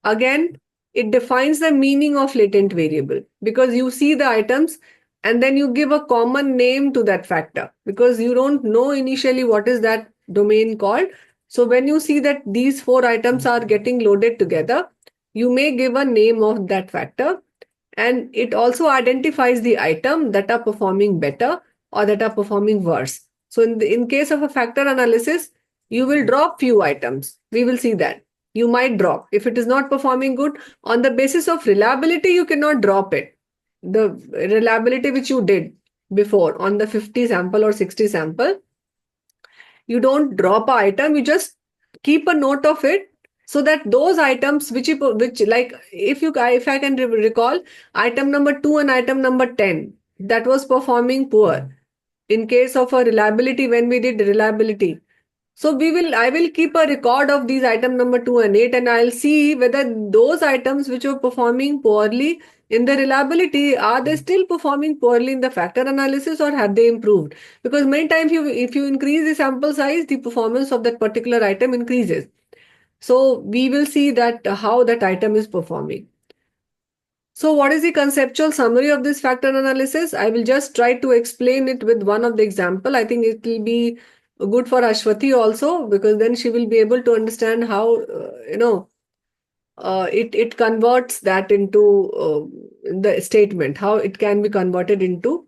again, it defines the meaning of latent variable, because you see the items and then you give a common name to that factor, because you don't know initially what is that domain called. So when you see that these 4 items are getting loaded together, you may give a name of that factor, and it also identifies the item that are performing better or that are performing worse. So in case of a factor analysis, you will drop few items. We will see that. You might drop. If it is not performing good, on the basis of reliability, you cannot drop it. The reliability which you did before on the 50 sample or 60 sample, you don't drop an item, you just keep a note of it, so that those items which like if I can recall, item number 2 and item number 10 that was performing poor in case of a reliability, when we did reliability. So I will keep a record of these item number 2 and 8, and I'll see whether those items which were performing poorly in the reliability, are they still performing poorly in the factor analysis, or have they improved? Because many times if you increase the sample size, the performance of that particular item increases. So we will see that how that item is performing. So what is the conceptual summary of this factor analysis? I will just try to explain it with one of the example. I think it will be good for Ashwati also, because then she will be able to understand how, it converts that into the statement, how it can be converted into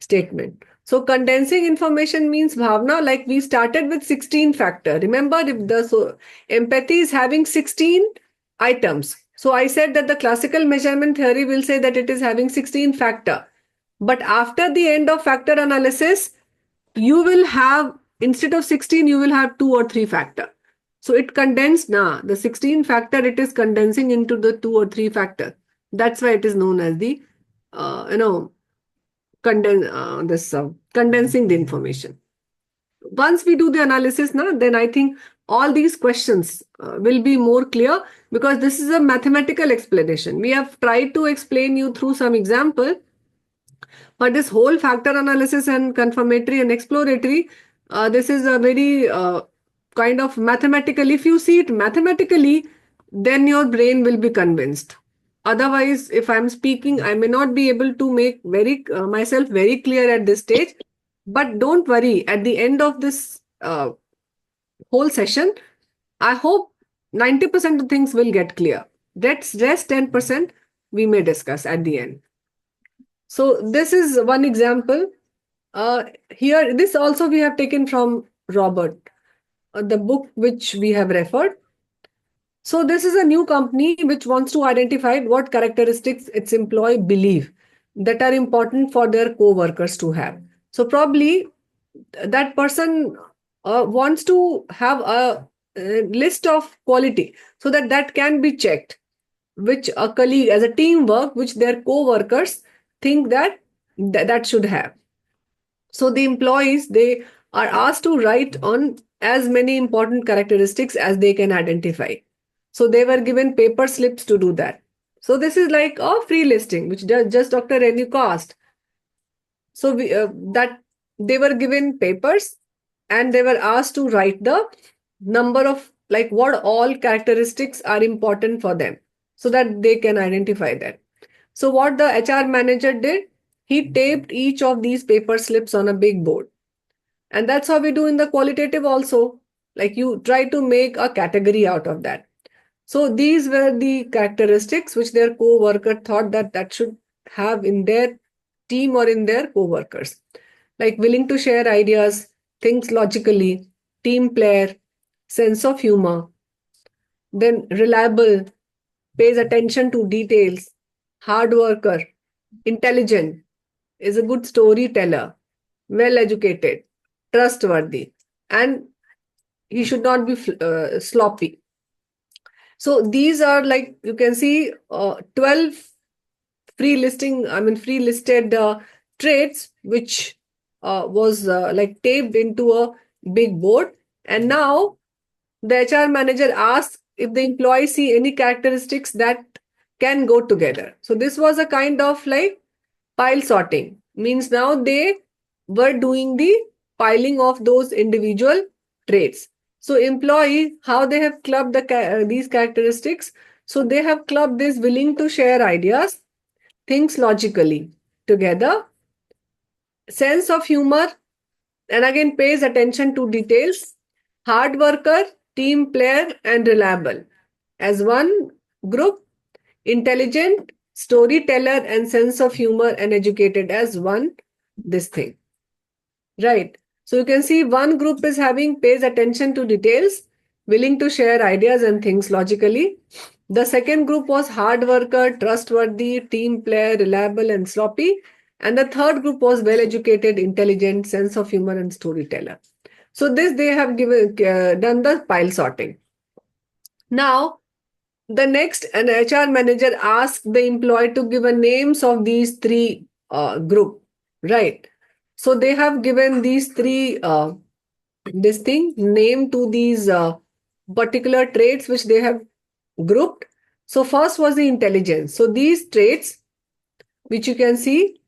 statement. So condensing information means, Bhavna, like we started with 16 factor. Remember, if the empathy is having 16 items. So I said that the classical measurement theory will say that it is having 16 factor. But after the end of factor analysis, you will have, instead of 16, you will have 2 or 3 factor. So it condensed now. The 16 factor, it is condensing into the 2 or 3 factor. That's why it is known as the, condensing the information. Once we do the analysis now, then I think all these questions will be more clear, because this is a mathematical explanation. We have tried to explain you through some example, but this whole factor analysis and confirmatory and exploratory, this is a very kind of mathematical. If you see it mathematically, then your brain will be convinced. Otherwise, if I'm speaking, I may not be able to make myself very clear at this stage. But don't worry, at the end of this whole session, I hope 90% of things will get clear. Rest 10% we may discuss at the end. So this is one example. here, this also we have taken from Robert, the book which we have referred. So this is a new company which wants to identify what characteristics its employee believe that are important for their co-workers to have. So probably that person wants to have a list of quality so that that can be checked, which a colleague as a teamwork, which their co-workers think that that should have. So the employees, they are asked to write on as many important characteristics as they can identify. So they were given paper slips to do that. So this is like a free listing, which just Dr. Renu asked. So that they were given papers and they were asked to write the number of like what all characteristics are important for them so that they can identify that. So what the HR manager did, he taped each of these paper slips on a big board. And that's how we do in the qualitative also. Like you try to make a category out of that. So these were the characteristics which their co-worker thought that that should have in their team or in their co-workers. Like willing to share ideas, thinks logically, team player, sense of humor, then reliable, pays attention to details, hard worker, intelligent, is a good storyteller, well educated, trustworthy, and he should not be sloppy. So these are like you can see 12 free listed traits which was like taped into a big board. And now the HR manager asks if the employee see any characteristics that can go together. So this was a kind of like pile sorting. Means now they were doing the piling of those individual traits. So employee, how they have clubbed these characteristics. So they have clubbed this willing to share ideas, thinks logically together, sense of humor, and again pays attention to details, hard worker, team player, and reliable. As one group, intelligent, storyteller, and sense of humor and educated as one, this thing. Right. So you can see one group is having pays attention to details, willing to share ideas and things logically. The second group was hard worker, trustworthy, team player, reliable and sloppy. And the third group was well educated, intelligent, sense of humor and storyteller. So this they have given done the pile sorting. Now the next, an HR manager asked the employee to give a names of these three group, right? So they have given these three this thing name to these particular traits which they have grouped. So first was the intelligence. So these traits which you can see,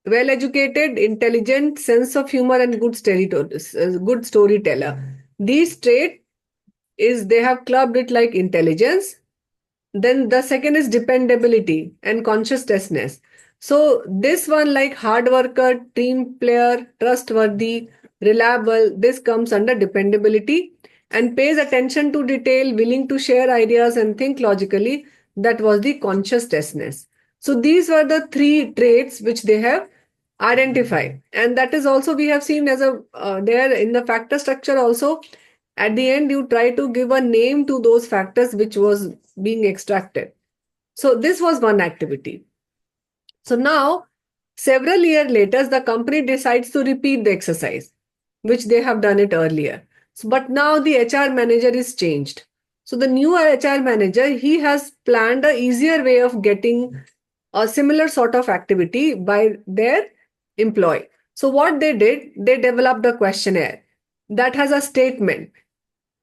well educated, intelligent, sense of humor and good storyteller. These trait is they have clubbed it like intelligence. Then the second is dependability and conscientiousness. So this one like hard worker, team player, trustworthy, reliable, this comes under dependability and pays attention to detail, willing to share ideas and think logically. That was the conscientiousness. So these were the three traits which they have identified. And that is also we have seen as a there in the factor structure also. At the end, you try to give a name to those factors which was being extracted. So this was one activity. So now, several years later, the company decides to repeat the exercise, which they have done it earlier. So, but now the HR manager is changed. So the new HR manager, he has planned a easier way of getting a similar sort of activity by their employee. So what they did, they developed a questionnaire that has a statement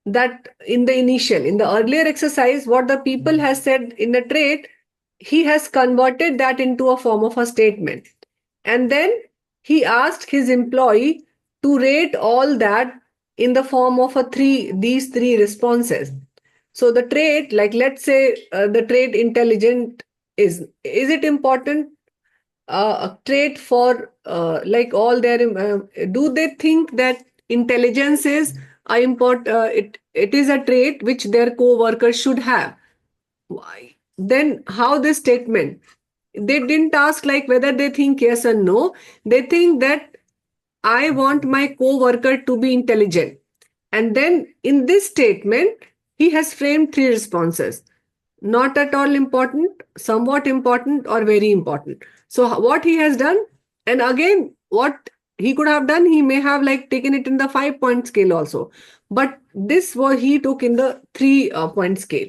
that in the earlier exercise, what the people has said in a trait, he has converted that into a form of a statement. And then he asked his employee to rate all that in the form of these three responses. So the trait, like let's say the trait intelligent is it important a trait for like all their do they think that intelligence is it is a trait which their co-workers should have? Why then how this statement, they didn't ask like whether they think yes or no, they think that I want my co-worker to be intelligent. And then in this statement, he has framed three responses: not at all important, somewhat important, or very important. So what he has done, and again, what he could have done, he may have like taken it in the 5-point scale also, but this was he took in the 3-point scale.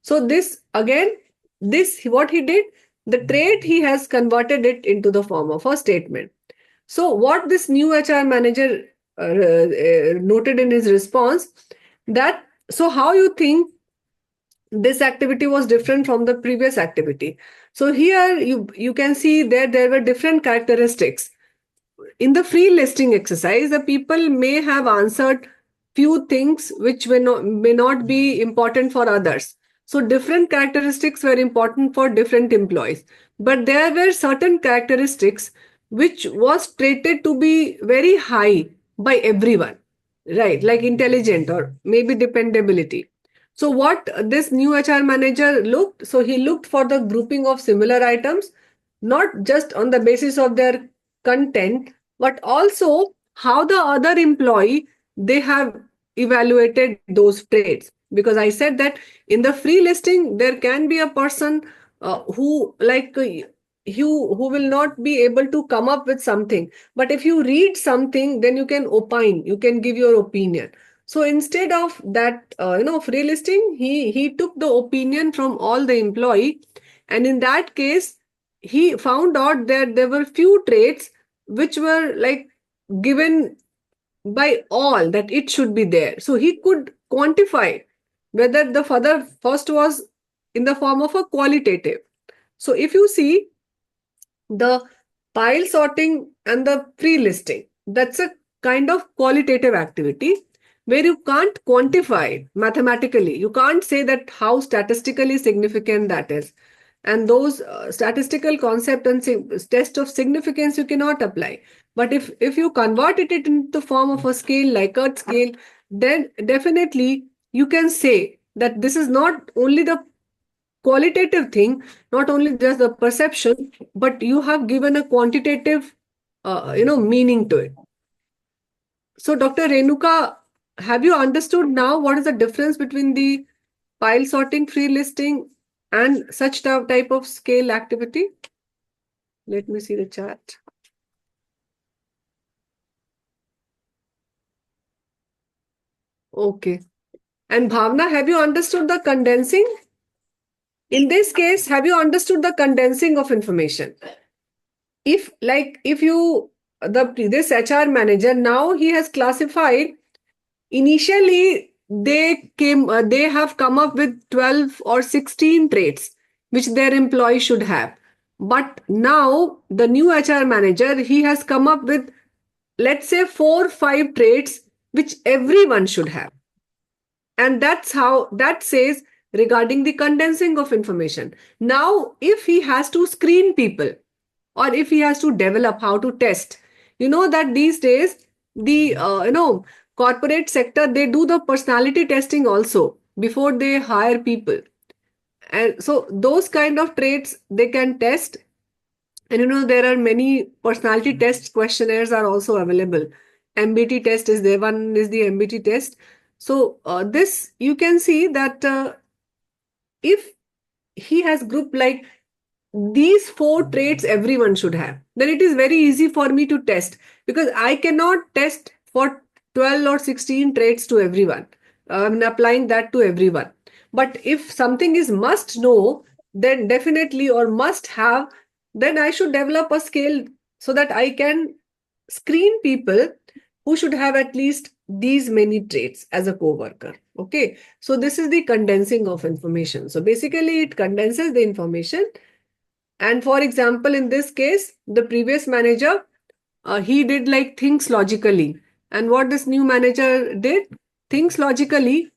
So this again, this what he did, the trait he has converted it into the form of a statement. So what this new HR manager noted in his response, that so how you think this activity was different from the previous activity. So here you can see that there were different characteristics. In the free listing exercise, the people may have answered few things which may not be important for others. So different characteristics were important for different employees. But there were certain characteristics which was treated to be very high by everyone, right? Like intelligent or maybe dependability. So what this new HR manager looked, so he looked for the grouping of similar items, not just on the basis of their content, but also how the other employee, they have evaluated those traits. Because I said that in the free listing, there can be a person who like who will not be able to come up with something. But if you read something, then you can opine, you can give your opinion. So instead of that, free listing, he took the opinion from all the employee, and in that case, he found out that there were few traits which were like given by all that it should be there. So he could quantify whether the first was in the form of a qualitative. So if you see the pile sorting and the pre-listing, that's a kind of qualitative activity where you can't quantify mathematically. You can't say that how statistically significant that is. And those statistical concept and test of significance you cannot apply. But if you convert it into the form of a scale, Likert scale, then definitely you can say that this is not only the qualitative thing, not only just the perception, but you have given a quantitative, meaning to it. So, Dr. Renuka, have you understood now what is the difference between the pile sorting, free listing, and such type of scale activity? Let me see the chat. Okay. And Bhavna, have you understood the condensing? In this case, have you understood the condensing of information? If this HR manager, now he has classified, initially they have come up with 12 or 16 traits which their employee should have. But now the new HR manager, he has come up with, let's say, 4 or 5 traits which everyone should have. And that's how that says regarding the condensing of information. Now, if he has to screen people, or if he has to develop how to test, you know that these days the corporate sector, they do the personality testing also before they hire people. And so those kind of traits they can test. And there are many personality test questionnaires are also available. MBT test is there, one is the MBT test. So this you can see that if he has grouped like these 4 traits everyone should have, then it is very easy for me to test, because I cannot test for 12 or 16 traits to everyone. I'm applying that to everyone. But if something is must know, then definitely, or must have, then I should develop a scale so that I can screen people who should have at least these many traits as a co-worker. Okay. So this is the condensing of information. So basically it condenses the information. And for example, in this case, the previous manager, he did like things logically. And what this new manager did, things logically,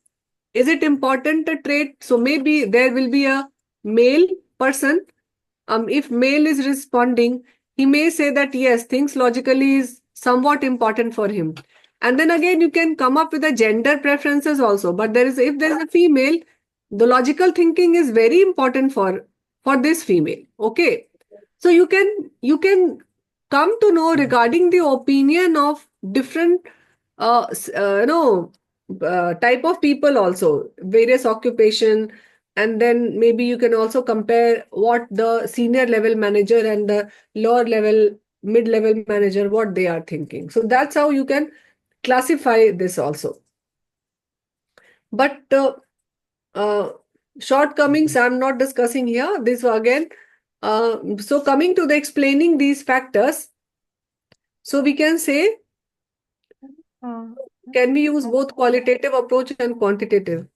is it important a trait? So maybe there will be a male person. If male is responding, he may say that yes, things logically is somewhat important for him. And then again, you can come up with the gender preferences also. But if there is a female, the logical thinking is very important for this female. Okay. So you can come to know regarding the opinion of different type of people also, various occupation, and then maybe you can also compare what the senior level manager and the lower level, mid level manager, what they are thinking. So that's how you can classify this also. But uh, shortcomings I'm not discussing here. This again. So coming to the explaining these factors, so we can say, can we use both qualitative approach and quantitative?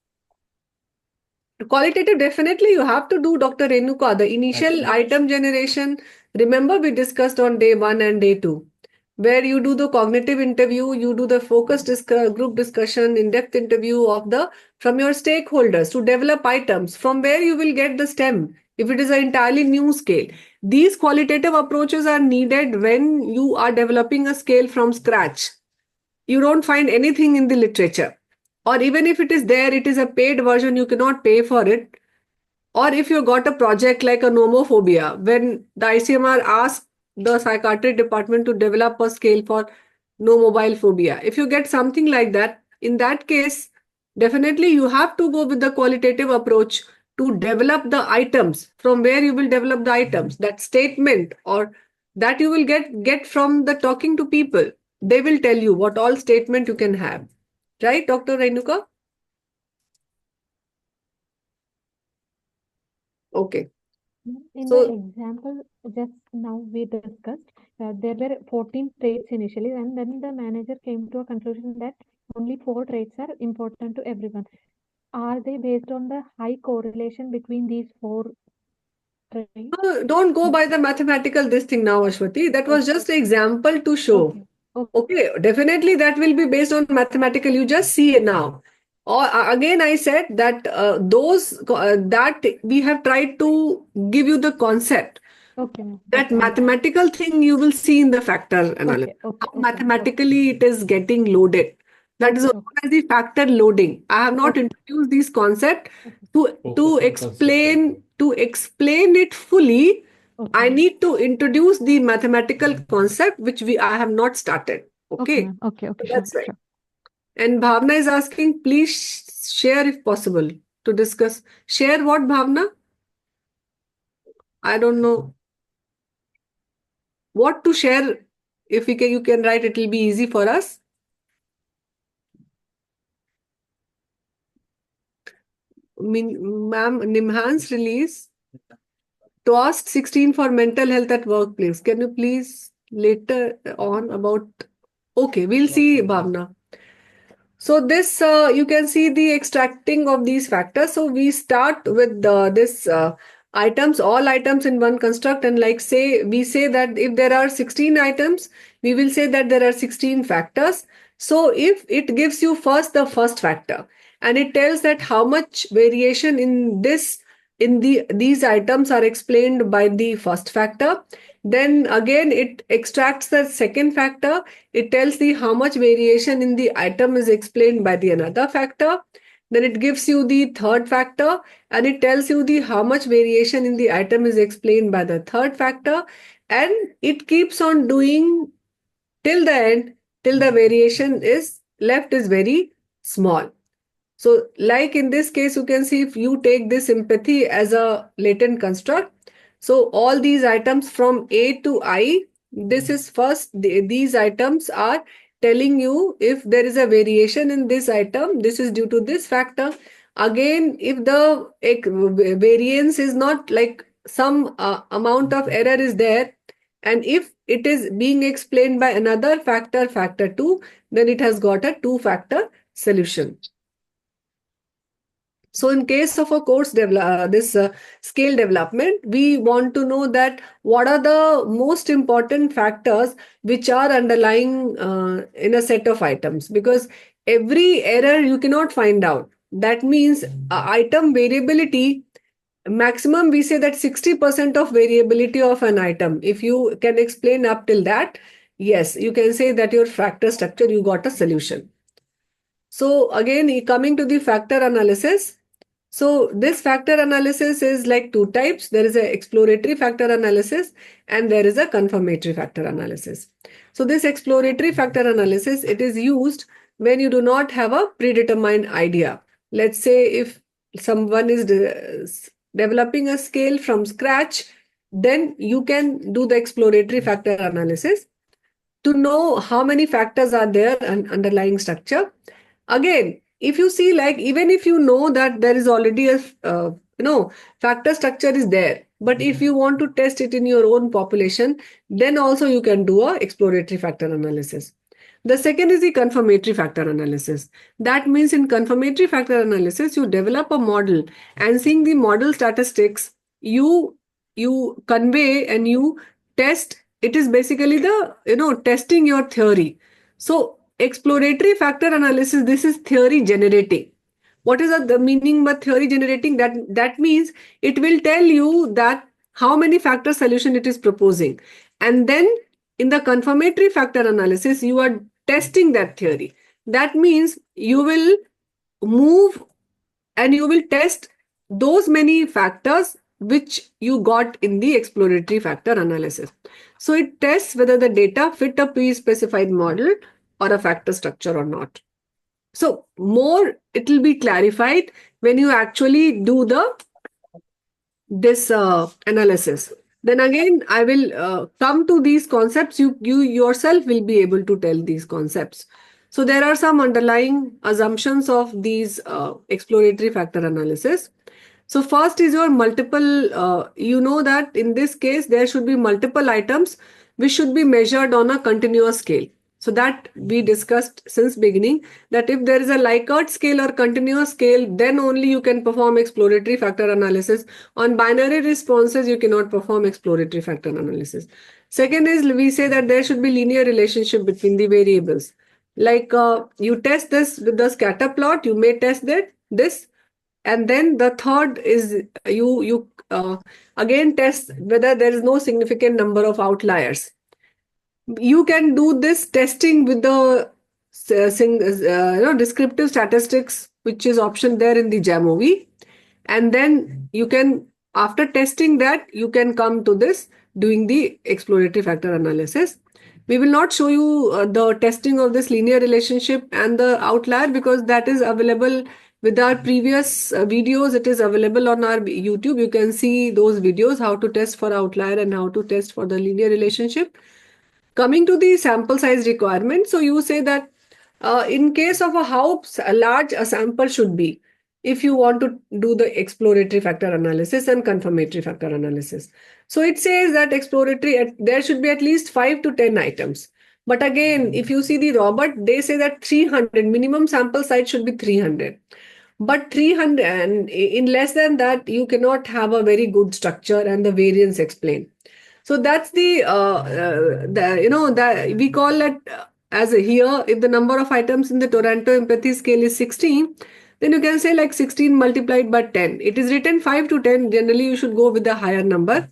Qualitative, definitely you have to do, Dr. Renuka. The initial item generation, remember we discussed on day 1 and day 2, where you do the cognitive interview, you do the focus group discussion, in-depth interview of the from your stakeholders to develop items from where you will get the stem. If it is an entirely new scale, these qualitative approaches are needed when you are developing a scale from scratch. You don't find anything in the literature, or even if it is there, it is a paid version, you cannot pay for it. Or if you got a project like a nomophobia, when the ICMR asks the psychiatry department to develop a scale for no mobile phobia, if you get something like that, in that case, definitely you have to go with the qualitative approach to develop the items from where you will develop the items, that statement or that you will get from the talking to people. They will tell you what all statement you can have. Right, Dr. Renuka? Okay. In So- the example just now we discussed, there were 14 traits initially, and then the manager came to a conclusion that only 4 traits are important to everyone. Are they based on the high correlation between these 4 traits? Don't go by the mathematical this thing now, Ashwati. That was just an example to show. Okay. Okay. Okay, definitely that will be based on mathematical. You just see it now. Or again, I said that that we have tried to give you the concept. Okay, ma'am. That mathematical thing you will see in the factor analysis. Okay. How mathematically it is getting loaded. That is known as the factor loading. I have not introduced this concept to explain it fully. Okay. I need to introduce the mathematical concept which I have not started. Okay. ma'am. Okay. So Sure. that's right. And Bhavna is asking, please share if possible to discuss. Share what, Bhavna? I don't know what to share. If you can write, it will be easy for us. Ma'am, Nimhan's release task 16 for mental health at workplace. Can you please later on about? Okay, we'll see, Bhavna. So this, you can see the extracting of these factors. So we start with this items, all items in one construct, and like we say that if there are 16 items, we will say that there are 16 factors. So if it gives you first the first factor, and it tells that how much variation in these items are explained by the first factor, then again it extracts the second factor. It tells the how much variation in the item is explained by the another factor. Then it gives you the third factor, and it tells you the how much variation in the item is explained by the third factor, and it keeps on doing till the end, till the variation is left is very small. So like in this case, you can see if you take this empathy as a latent construct. So all these items from A to I, this is first, these items are telling you if there is a variation in this item, this is due to this factor. Again, if the variance is not like some amount of error is there, and if it is being explained by another factor, factor 2, then it has got a 2-factor solution. So in case of a scale development, we want to know that what are the most important factors which are underlying in a set of items, because every error you cannot find out. That means item variability, maximum we say that 60% of variability of an item. If you can explain up till that, yes, you can say that your factor structure, you got a solution. So again, coming to the factor analysis, So this factor analysis is like two types. There is a exploratory factor analysis and there is a confirmatory factor analysis. So this exploratory factor analysis, it is used when you do not have a predetermined idea. Let's say if someone is developing a scale from scratch, then you can do the exploratory factor analysis to know how many factors are there and underlying structure. Again, if you see, like, even if you know that there is already a factor structure is there, but if you want to test it in your own population, then also you can do a exploratory factor analysis. The second is the confirmatory factor analysis. That means in confirmatory factor analysis, you develop a model, and seeing the model statistics, you convey and you test. It is basically the testing your theory. So exploratory factor analysis, this is theory generating. What is the meaning by theory generating? That means it will tell you that how many factor solution it is proposing, and then in the confirmatory factor analysis, you are testing that theory. That means you will move and you will test those many factors which you got in the exploratory factor analysis. So it tests whether the data fit a pre-specified model or a factor structure or not. So more it will be clarified when you actually do this analysis. Then again, I will come to these concepts. You yourself will be able to tell these concepts. So there are some underlying assumptions of these exploratory factor analysis. So first is your multiple, you know that in this case, there should be multiple items which should be measured on a continuous scale. So that we discussed since beginning, that if there is a Likert scale or continuous scale, then only you can perform exploratory factor analysis. On binary responses, you cannot perform exploratory factor analysis. Second is, we say that there should be linear relationship between the variables. Like you test this with the scatter plot, you may test this. And then the third is you again test whether there is no significant number of outliers. You can do this testing with the descriptive statistics, which is option there in the JAMOV. And then you can, after testing that, you can come to this doing the exploratory factor analysis. We will not show you the testing of this linear relationship and the outlier because that is available with our previous videos. It is available on our YouTube. You can see those videos, how to test for outlier and how to test for the linear relationship. Coming to the sample size requirement, so you say that in case of how large a sample should be, if you want to do the exploratory factor analysis and confirmatory factor analysis. So it says that exploratory, there should be at least 5 to 10 items. But again, if you see the Robert, they say that 300, minimum sample size should be 300. But 300, and in less than that, you cannot have a very good structure and the variance explained. So that's the that we call it as here, if the number of items in the Toronto empathy scale is 16, then you can say like 16 multiplied by 10. It is written 5 to 10. Generally, you should go with the higher number.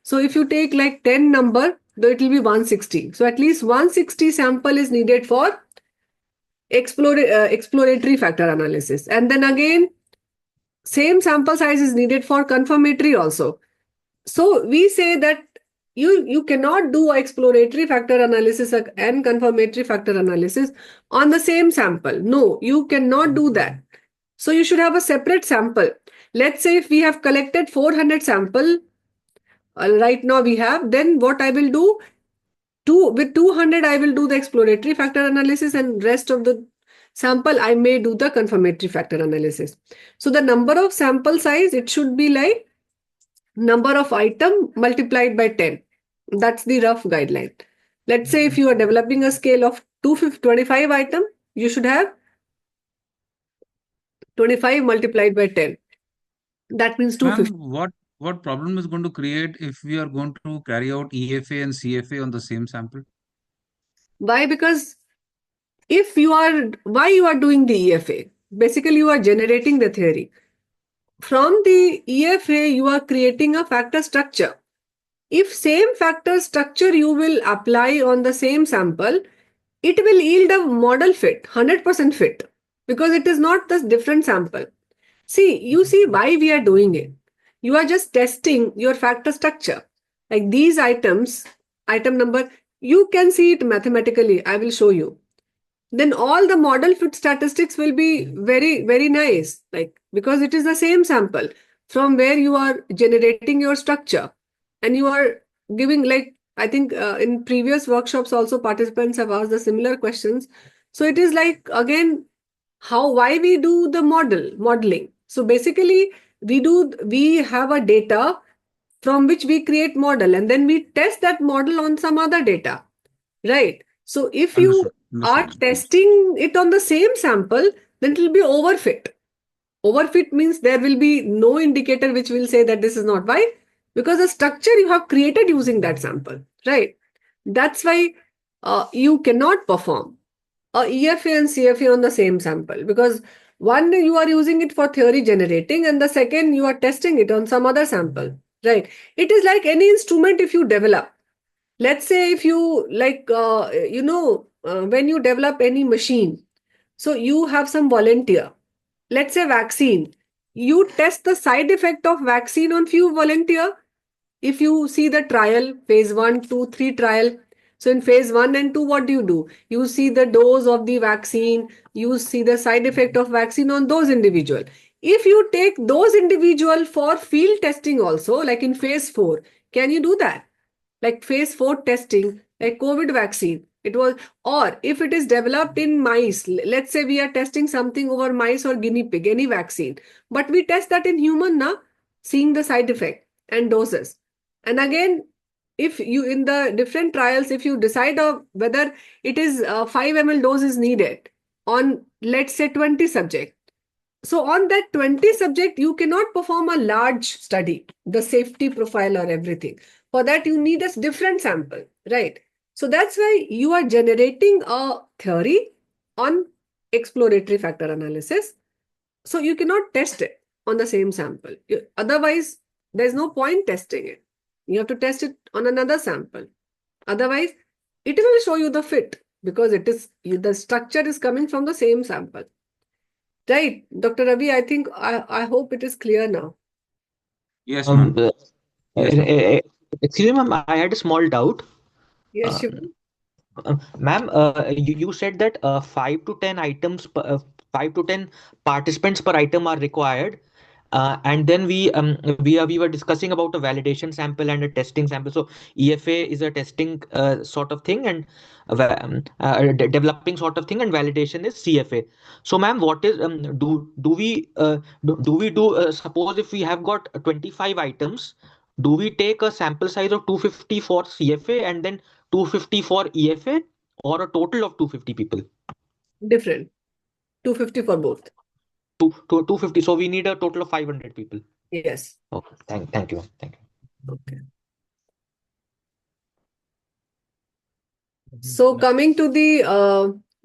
So if you take like 10 number, though it will be 160. So at least 160 sample is needed for exploratory factor analysis. And then again, same sample size is needed for confirmatory also. So we say that you cannot do exploratory factor analysis and confirmatory factor analysis on the same sample. No, you cannot do that. So you should have a separate sample. Let's say if we have collected 400 sample, right now we have, then what I will do, with 200 I will do the exploratory factor analysis and rest of the sample I may do the confirmatory factor analysis. So the number of sample size, it should be like number of item multiplied by 10. That's the rough guideline. Let's say if you are developing a scale of 25 item, you should have 25 multiplied by 10. That means 250. Ma'am, what problem is going to create if we are going to carry out EFA and CFA on the same sample? Why? Because why you are doing the EFA? Basically, you are generating the theory. From the EFA, you are creating a factor structure. If same factor structure you will apply on the same sample, it will yield a model fit, 100% fit, because it is not this different sample. See, you see why we are doing it. You are just testing your factor structure. Like these items, item number, you can see it mathematically. I will show you. Then all the model fit statistics will be very, very nice. Like, because it is the same sample from where you are generating your structure and you are giving, like, I think in previous workshops also participants have asked the similar questions. So it is like, again, why we do the modeling. So basically we have a data from which we create model and then we test that model on some other data, right? So if you are Understood. testing it on the same sample, then it will be overfit. Overfit means there will be no indicator which will say that this is not. Why? Because the structure you have created using that sample, right? That's why you cannot perform a EFA and CFA on the same sample, because one you are using it for theory generating and the second you are testing it on some other sample, right? It is like any instrument if you develop. Let's say if you like, when you develop any machine, so you have some volunteer. Let's say vaccine. You test the side effect of vaccine on few volunteer. If you see the trial, phase 1, 2, 3 trial. So in phase 1 and 2, what do? You see the dose of the vaccine, you see the side effect of vaccine on those individual. If you take those individual for field testing also, like in phase 4, can you do that? Like phase 4 testing, like COVID vaccine. It was, or if it is developed in mice, let's say we are testing something over mice or guinea pig, any vaccine, but we test that in human now, seeing the side effect and doses. And again, if you in the different trials, if you decide of whether it is 5 ml dose is needed on, let's say, 20 subject. So on that 20 subject, you cannot perform a large study, the safety profile or everything. For that, you need a different sample, right? So that's why you are generating a theory on exploratory factor analysis. So you cannot test it on the same sample. Otherwise, there's no point testing it. You have to test it on another sample. Otherwise, it will show you the fit because it is the structure is coming from the same sample. Right, Dr. Ravi, I think I hope it is clear now. Yes, ma'am. Yes, ma'am. Excuse me, ma'am, I had a small doubt. Yes, Uh, Shivam. Ma'am, you said that 5 to 10 participants per item are required. And then we were discussing about a validation sample and a testing sample. So EFA is a testing sort of thing, and developing sort of thing, and validation is CFA. So, ma'am, what is do we do suppose if we have got 25 items, do we take a sample size of 250 for CFA and then 250 for EFA, or a total of 250 people? Different. 250 for both. 250. So we need a total of 500 people. Yes. Okay. Thank you. Thank you. Okay. So coming to the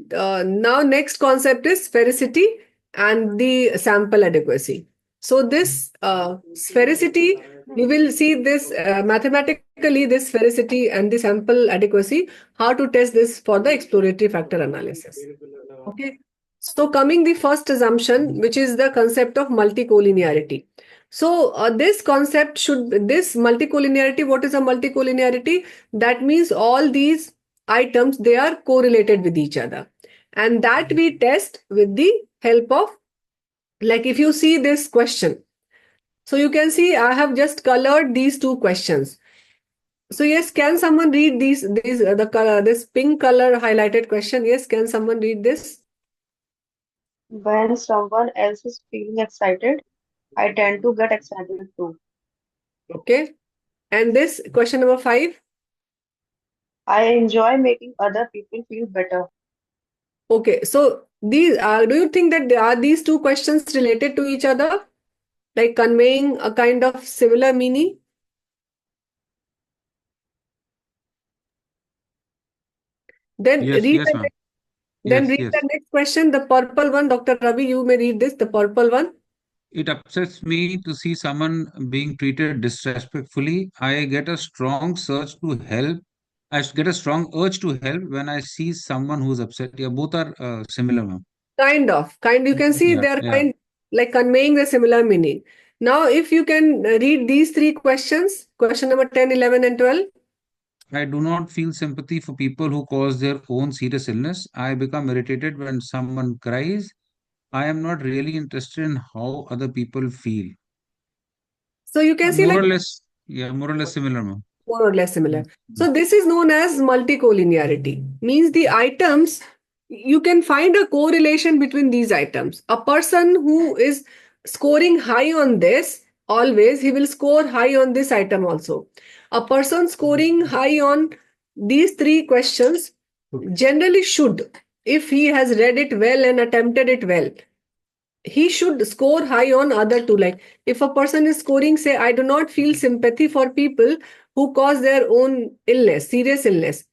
now next concept is sphericity and the sample adequacy. So this sphericity, we will see this mathematically, this sphericity and the sample adequacy, how to test this for the exploratory factor analysis. Okay. So coming the first assumption, which is the concept of multicollinearity. So this concept this multicollinearity, what is a multicollinearity? That means all these items, they are correlated with each other. And that we test with the help of, like if you see this question. So you can see I have just colored these two questions. So yes, can someone read the color, this pink color highlighted question? Yes, can someone read this? When someone else is feeling excited, I tend to get excited too. Okay. And this question number 5. I enjoy making other people feel better. Okay. So these do you think that are these two questions related to each other? Like conveying a kind of similar meaning? Then Yes, read yes, the ma'am. then Yes, read yes. the next question, the purple one. Dr. Ravi, you may read this, the purple one. It upsets me to see someone being treated disrespectfully. I get a strong surge to help. Get a strong urge to help when I see someone who's upset. Yeah, both are similar, ma'am. Kind of. You can see Yeah, they are yeah. like conveying the similar meaning. Now, if you can read these three questions, question number 10, 11, and 12. I do not feel sympathy for people who cause their own serious illness. I become irritated when someone cries. I am not really interested in how other people feel. So you can see More like or less, yeah, more or less similar, ma'am. more or less similar. Mm. So this is known as multicollinearity. Means the items, you can find a correlation between these items. A person who is scoring high on this, always he will score high on this item also. A person scoring high on these three questions generally should, if he has read it well and attempted it well, he should score high on other two. Like if a person is scoring, say, I do not feel sympathy for people who cause their own illness, serious illness.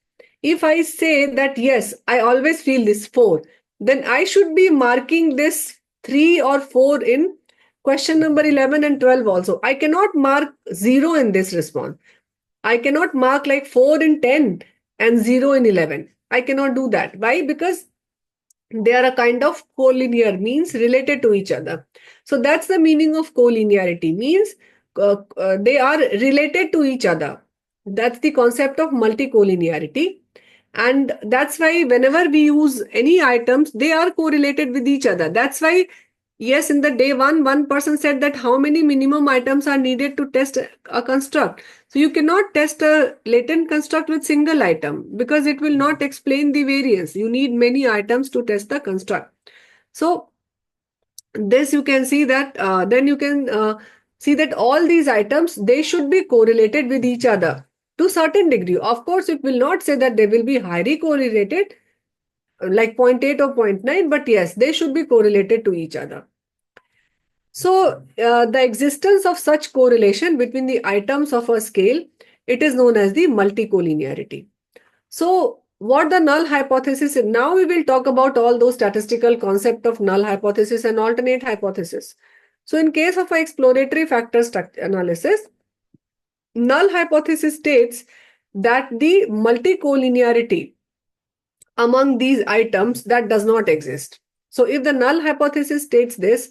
If I say that, yes, I always feel this 4, then I should be marking this 3 or 4 in question number 11 and 12 also. I cannot mark 0 in this response. I cannot mark like 4 in 10 and 0 in 11. I cannot do that. Why? Because they are a kind of collinear, means related to each other. So that's the meaning of collinearity, means they are related to each other. That's the concept of multicollinearity. And that's why whenever we use any items, they are correlated with each other. That's why, yes, in the day one person said that how many minimum items are needed to test a construct. So you cannot test a latent construct with single item because it will not explain the variance. You need many items to test the construct. So this you can see that then you can see that all these items, they should be correlated with each other to certain degree. Of course, it will not say that they will be highly correlated like 0.8 or 0.9, but yes, they should be correlated to each other. So the existence of such correlation between the items of a scale, it is known as the multicollinearity. So what the null hypothesis is, now we will talk about all those statistical concept of null hypothesis and alternate hypothesis. So in case of an exploratory factor analysis, null hypothesis states that the multicollinearity among these items, that does not exist. So if the null hypothesis states this,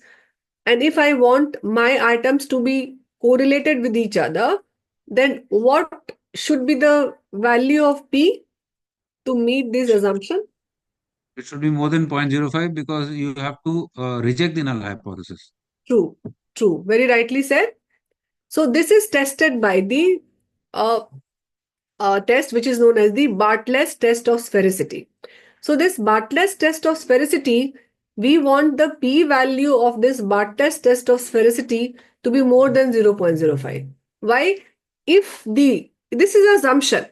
and if I want my items to be correlated with each other, then what should be the value of P to meet this assumption? It should be more than 0.05 because you have to reject the null hypothesis. True, true. Very rightly said. So this is tested by the test which is known as the Bartlett's test of sphericity. So this Bartlett's test of sphericity, we want the p-value of this Bartlett's test of sphericity to be more than 0.05. Why? If this is assumption,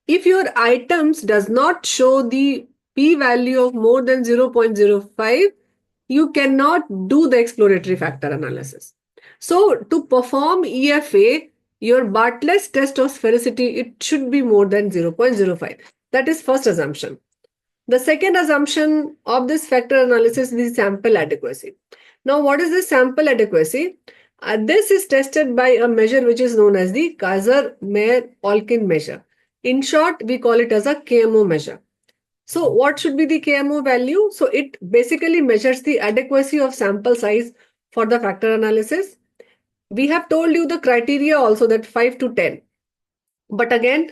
if your items does not show the p-value of more than 0.05, you cannot do the exploratory factor analysis. So to perform EFA, your Bartlett's test of sphericity, it should be more than 0.05. That is first assumption. The second assumption of this factor analysis is sample adequacy. Now, what is this sample adequacy? This is tested by a measure which is known as the Kaiser-Meyer-Olkin measure. In short, we call it as a KMO measure. So what should be the KMO value? So it basically measures the adequacy of sample size for the factor analysis. We have told you the criteria also, that 5 to 10. But again,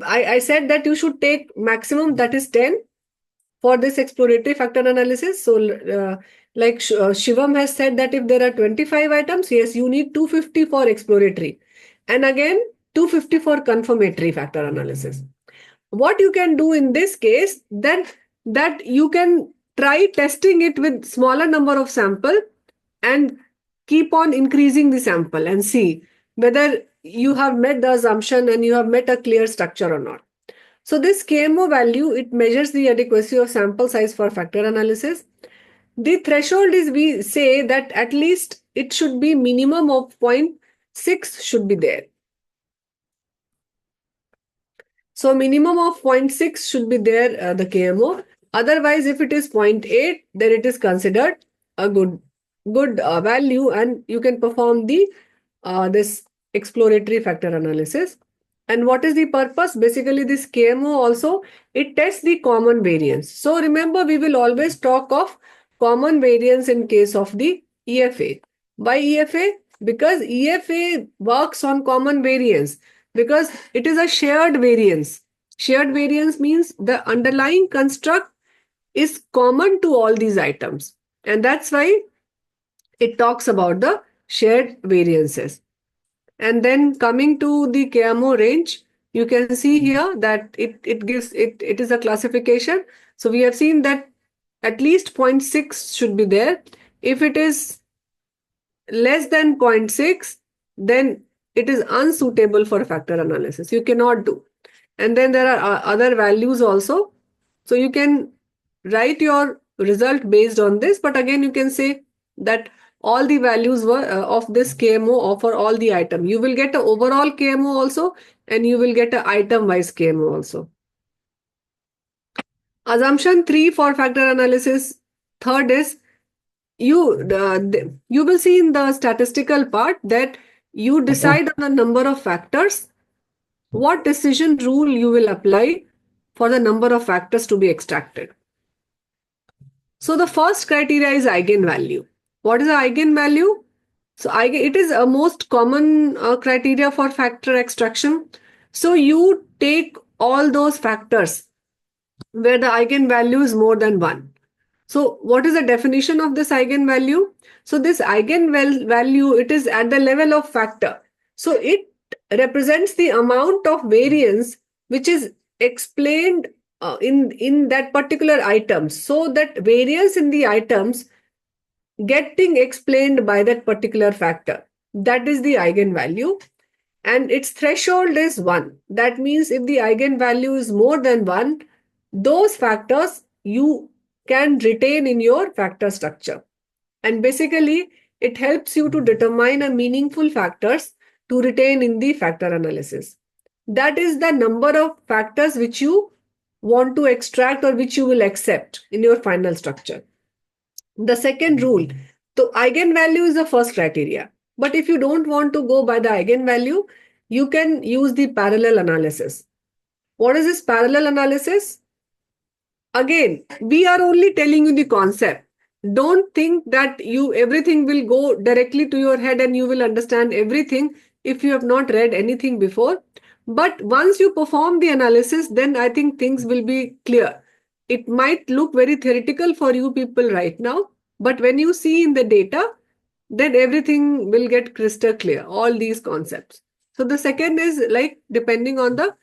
I said that you should take maximum, that is 10 for this exploratory factor analysis. So like Shivam has said that if there are 25 items, yes, you need 250 for exploratory. And again, 250 for confirmatory factor analysis. What you can do in this case, then that you can try testing it with smaller number of sample and keep on increasing the sample and see whether you have met the assumption and you have met a clear structure or not. So this KMO value, it measures the adequacy of sample size for factor analysis. The threshold is, we say that at least it should be minimum of 0.6 should be there. So minimum of 0.6 should be there, the KMO. Otherwise, if it is 0.8, then it is considered a good value, and you can perform the this exploratory factor analysis. And what is the purpose? Basically, this KMO also, it tests the common variance. So remember, we will always talk of common variance in case of the EFA. Why EFA? Because EFA works on common variance, because it is a shared variance. Shared variance means the underlying construct is common to all these items. And that's why it talks about the shared variances. And then coming to the KMO range, you can see here that it is a classification. So we have seen that at least 0.6 should be there. If it is less than 0.6, then it is unsuitable for factor analysis. You cannot do. And then there are other values also. So you can write your result based on this, but again you can say that all the values were of this KMO or for all the item. You will get an overall KMO also, and you will get an item wise KMO also. Assumption 3 for factor analysis. Third is you will see in the statistical part that you decide on a number of factors what decision rule you will apply for the number of factors to be extracted. So the first criteria is eigenvalue. What is the eigenvalue? So it is a most common criteria for factor extraction. So you take all those factors where the eigenvalue is more than 1. So what is the definition of this eigenvalue? So this eigenvalue, it is at the level of factor. So it represents the amount of variance which is explained in that particular item. So that variance in the items getting explained by that particular factor. That is the eigenvalue. And its threshold is 1. That means if the eigenvalue is more than 1, those factors you can retain in your factor structure. And basically, it helps you to determine a meaningful factors to retain in the factor analysis. That is the number of factors which you want to extract or which you will accept in your final structure. The second rule, so eigenvalue is the first criteria. But if you don't want to go by the eigenvalue, you can use the parallel analysis. What is this parallel analysis? Again, we are only telling you the concept. Don't think that everything will go directly to your head and you will understand everything if you have not read anything before. But once you perform the analysis, then I think things will be clear. It might look very theoretical for you people right now, but when you see in the data, then everything will get crystal clear, all these concepts. So the second is like depending on the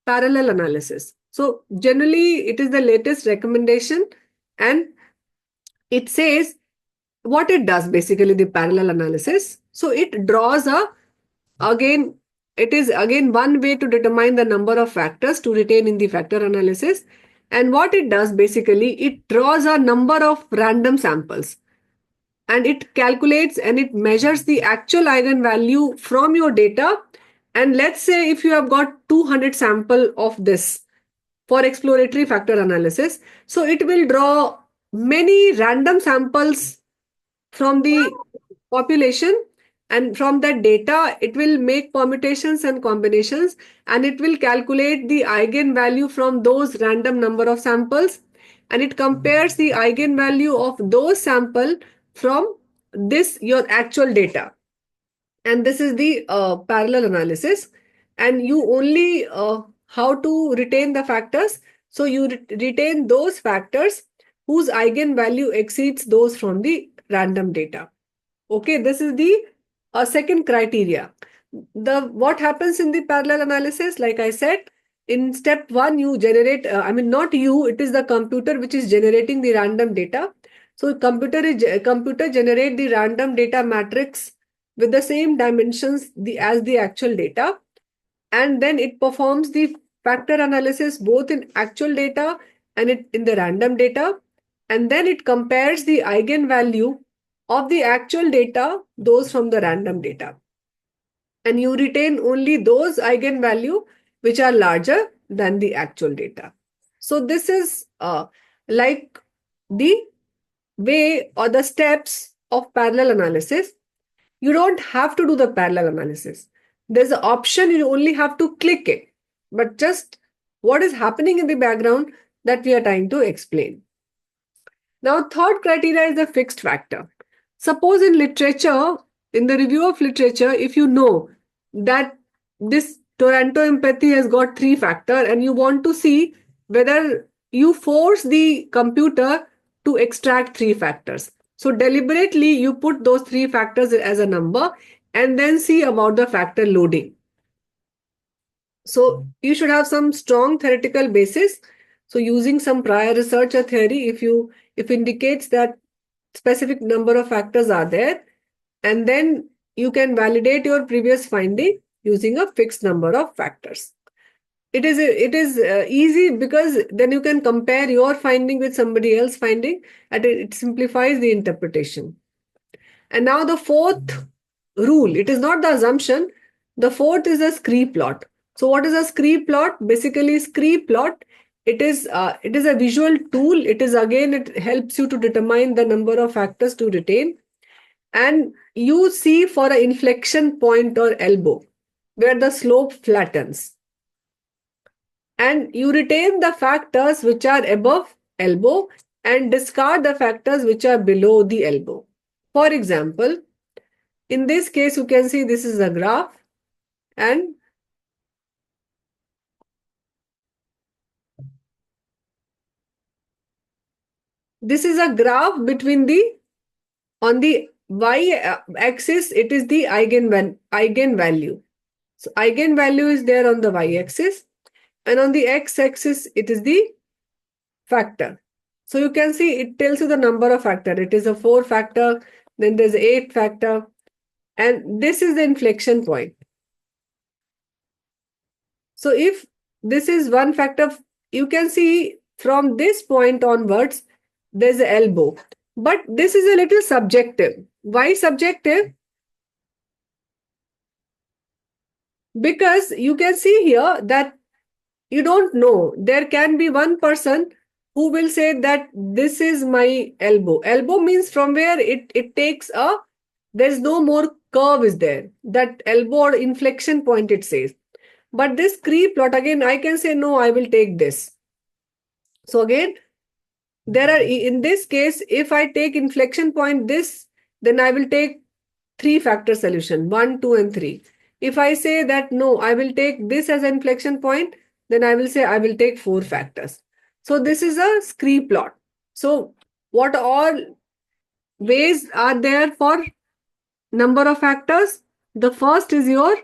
parallel analysis. So generally it is the latest recommendation, and it says what it does basically, the parallel analysis. So it draws it is again one way to determine the number of factors to retain in the factor analysis. And what it does basically, it draws a number of random samples and it calculates and it measures the actual eigenvalue from your data. And let's say if you have got 200 sample of this for exploratory factor analysis, so it will draw many random samples from the population, and from that data it will make permutations and combinations, and it will calculate the eigenvalue from those random number of samples, and it compares the eigenvalue of those sample from this your actual data. And this is the parallel analysis. And you only how to retain the factors. So you retain those factors whose eigenvalue exceeds those from the random data. Okay, this is the second criteria. What happens in the parallel analysis? Like I said, in step 1, you generate, not you, it is the computer which is generating the random data. So computer generate the random data matrix with the same dimensions as the actual data. And then it performs the factor analysis both in actual data and in the random data. And then it compares the eigenvalue of the actual data, those from the random data. And you retain only those eigenvalue which are larger than the actual data. So this is like the way or the steps of parallel analysis. You don't have to do the parallel analysis. There's an option, you only have to click it. But just what is happening in the background that we are trying to explain. Now, third criteria is the fixed factor. Suppose in literature, in the review of literature, if you know that this Toronto empathy has got 3 factor and you want to see whether you force the computer to extract 3 factors. So deliberately you put those 3 factors as a number and then see about the factor loading. So you should have some strong theoretical basis. So using some prior research or theory, if indicates that specific number of factors are there, and then you can validate your previous finding using a fixed number of factors. It is easy because then you can compare your finding with somebody else's finding, and it simplifies the interpretation. And now the fourth rule, it is not the assumption. The fourth is a scree plot. So what is a scree plot? Basically, scree plot, it is a visual tool. It helps you to determine the number of factors to retain. And you see for an inflection point or elbow where the slope flattens. And you retain the factors which are above elbow and discard the factors which are below the elbow. For example, in this case, you can see this is a graph and this is a graph between on the y-axis, it is the eigenvalue. So eigenvalue is there on the y-axis and on the x-axis, it is the factor. So you can see it tells you the number of factor. It is a 4-factor, then there's 8-factor, and this is the inflection point. So if this is 1-factor, you can see from this point onwards, there's an elbow. But this is a little subjective. Why subjective? Because you can see here that you don't know. There can be one person who will say that this is my elbow. Elbow means from where it takes there's no more curve is there. That elbow or inflection point it says. But this scree plot, again, I can say, no, I will take this. So again, in this case, if I take inflection point this, then I will take 3-factor solution, 1, 2, and 3. If I say that, no, I will take this as an inflection point, then I will say I will take 4 factors. So this is a scree plot. So what all ways are there for number of factors? The first is your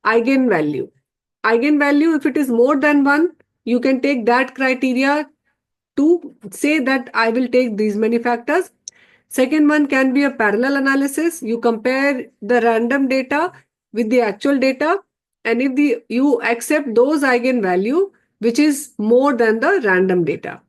eigenvalue. Eigenvalue, if it is more than 1, you can take that criteria to say that I will take these many factors. Second one can be a parallel analysis. You compare the random data with the actual data, and if you accept those eigenvalue, which is more than the random data.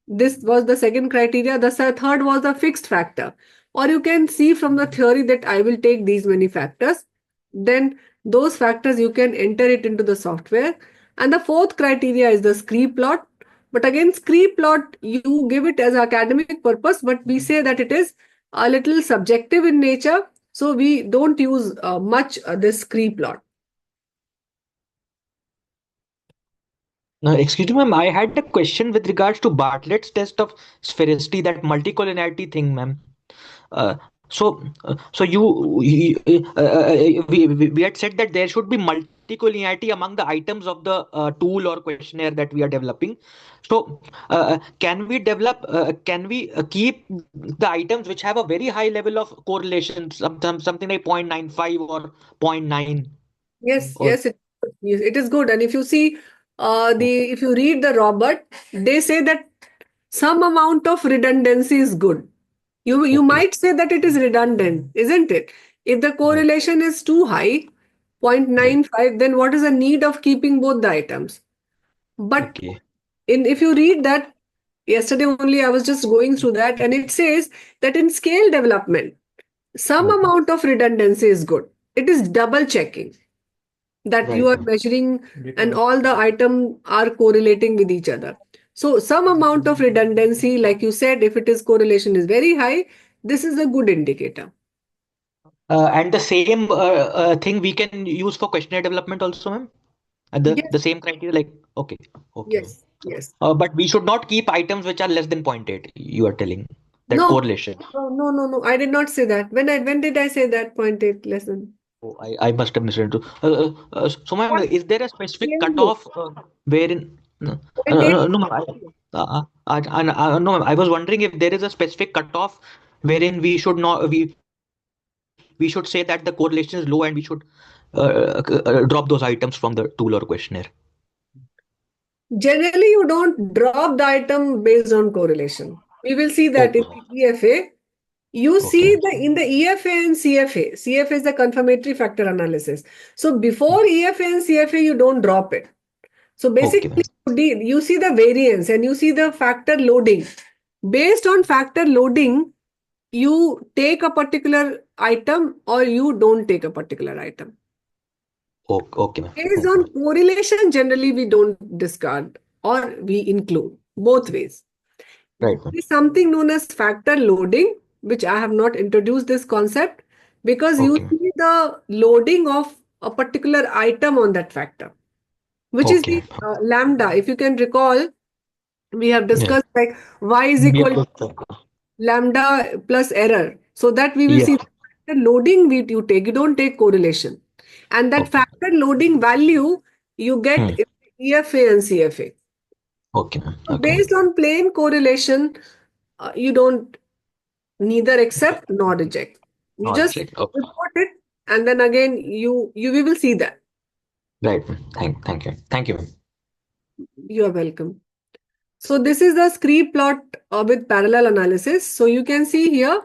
This was the second criteria. The third was the fixed factor. Or you can see from the theory that I will take these many factors. Then those factors you can enter it into the software. And the fourth criteria is the scree plot. But again, scree plot, you give it as academic purpose, but we say that it is a little subjective in nature. So we don't use much this scree plot. Now, excuse me, ma'am, I had a question with regards to Bartlett's test of sphericity, that multicollinearity thing, ma'am. Uh, so we had said that there should be multicollinearity among the items of the tool or questionnaire that we are developing. So can we keep the items which have a very high level of correlation, something like 0.95 or 0.9? Yes, Or yes, it is good. And if you see if you read the Robert, they say that some amount of redundancy is good. You okay, might say that it is redundant, isn't it? If the right, correlation is too high, right, 0.95, then what is the need of keeping both the items? But okay, if you read that, yesterday only I was just going through that, and it says that in scale development, some right, amount of redundancy is good. It is double checking that you right, are measuring and all the items are correlating with each other. So some amount of redundancy, like you said, if it is correlation is very high, this is a good indicator. and the same thing we can use for questionnaire development also, ma'am? The Yes, same criteria, like, okay, okay, ma'am. yes, yes. But we should not keep items which are less than 0.8, you are telling. that No, correlation. no. I did not say that. When did I say that 0.8 lesson? Oh, I must have misread. So, ma'am, What is there a specific clearly? cutoff wherein? No, 0.8. no, ma'am. No, ma'am. I was wondering if there is a specific cutoff wherein we should say that the correlation is low and we should drop those items from the tool or questionnaire. Generally, you don't drop the item based on correlation. We will see that in Okay. the EFA. You see Okay. in the EFA and CFA. CFA is the confirmatory factor analysis. So before EFA and CFA, you don't drop it. So Okay, basically, ma'am. you see the variance and you see the factor loading. Based on factor loading, you take a particular item or you don't take a particular item. Okay, ma'am. Based Okay, on ma'am. correlation, generally we don't discard or we include both ways. Right, There ma'am. is something known as factor loading, which I have not introduced this concept because you Okay, ma'am. see the loading of a particular item on that factor, which is Okay, the ma'am. lambda. If you can recall, we have Yeah. discussed like y is We equal have to lambda plus error. So that we will Yeah. see the loading you take, you don't take correlation. And that Okay. factor loading value you get Hmm. in EFA and CFA. Okay, ma'am. So Okay, ma'am. based on plain correlation, you don't neither accept nor reject. You All just right. Okay. report it, and then again you we will see that. Right, ma'am. Thank you. Thank you, ma'am. You are welcome. So this is the scree plot with parallel analysis. So you can see here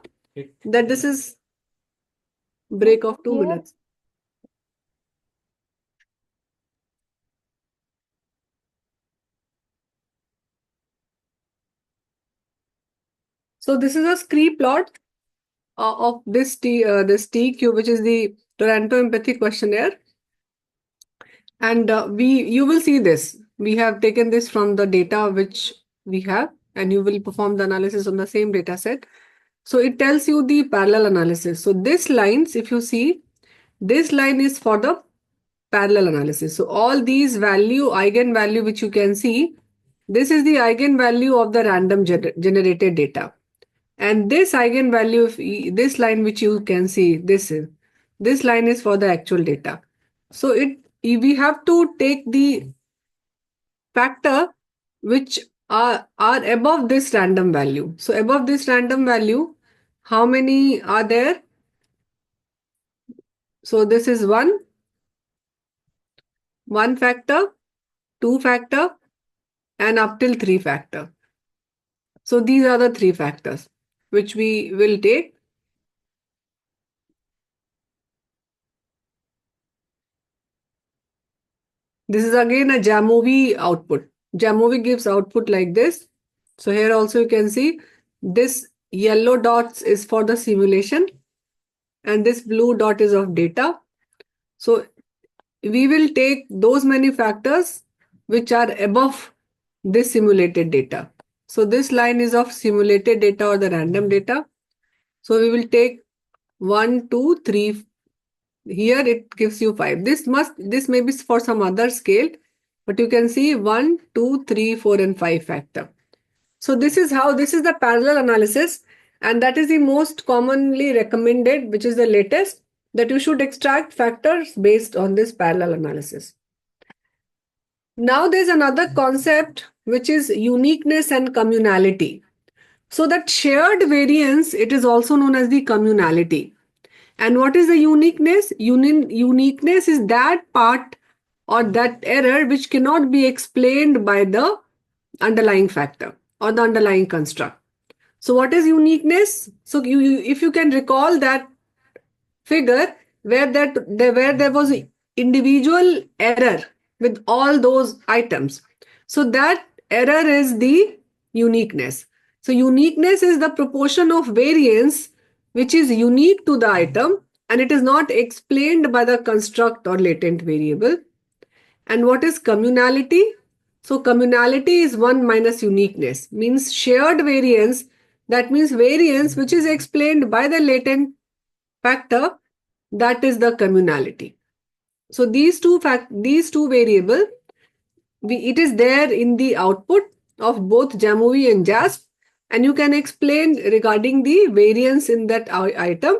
that this is break of 2 minutes. So this is a scree plot of this TQ, which is the Toronto Empathy Questionnaire. And you will see this. We have taken this from the data which we have, and you will perform the analysis on the same data set. So it tells you the parallel analysis. So this lines, if you see, this line is for the parallel analysis. So all these eigenvalue which you can see, this is the eigenvalue of the random generated data. And this eigenvalue, this line which you can see, this line is for the actual data. So we have to take the factor which are above this random value. So above this random value, how many are there? So this is one factor, two factor, and up till three factor. So these are the three factors which we will take. This is again a Jamovi output. Jamovi gives output like this. So here also you can see this yellow dots is for the simulation and this blue dot is of data. So we will take those many factors which are above this simulated data. So this line is of simulated data or the random data. So we will take 1, 2, 3. Here it gives you 5. This may be for some other scale, but you can see 1, 2, 3, 4, and 5 factor. So this is the parallel analysis, and that is the most commonly recommended, which is the latest, that you should extract factors based on this parallel analysis. Now there's another concept which is uniqueness and communality. So that shared variance, it is also known as the communality. And what is the uniqueness? Uniqueness is that part or that error which cannot be explained by the underlying factor or the underlying construct. So what is uniqueness? So if you can recall that figure where there was individual error with all those items. So that error is the uniqueness. So uniqueness is the proportion of variance which is unique to the item and it is not explained by the construct or latent variable. And what is communality? So communality is 1 minus uniqueness, means shared variance. That means variance which is explained by the latent factor, that is the communality. So these two variable, it is there in the output of both Jamovi and JASP. and you can explain regarding the variance in that item.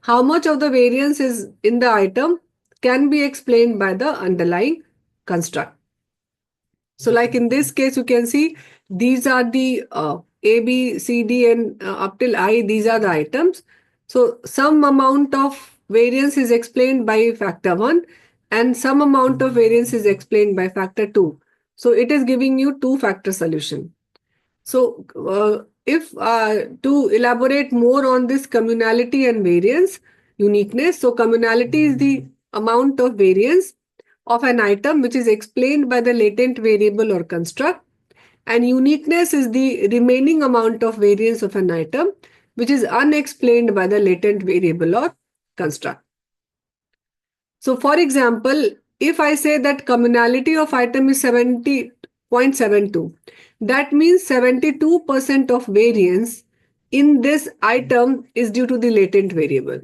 How much of the variance is in the item can be explained by the underlying construct. So like in this case, you can see these are the A, B, C, D and up till I, these are the items. So some amount of variance is explained by factor 1 and some amount of variance is explained by factor 2. So it is giving you two-factor solution. So if to elaborate more on this communality and variance, uniqueness. So communality is the amount of variance of an item which is explained by the latent variable or construct, and uniqueness is the remaining amount of variance of an item which is unexplained by the latent variable or construct. So for example, if I say that communality of item is 70.72, that means 72% of variance in this item is due to the latent variable.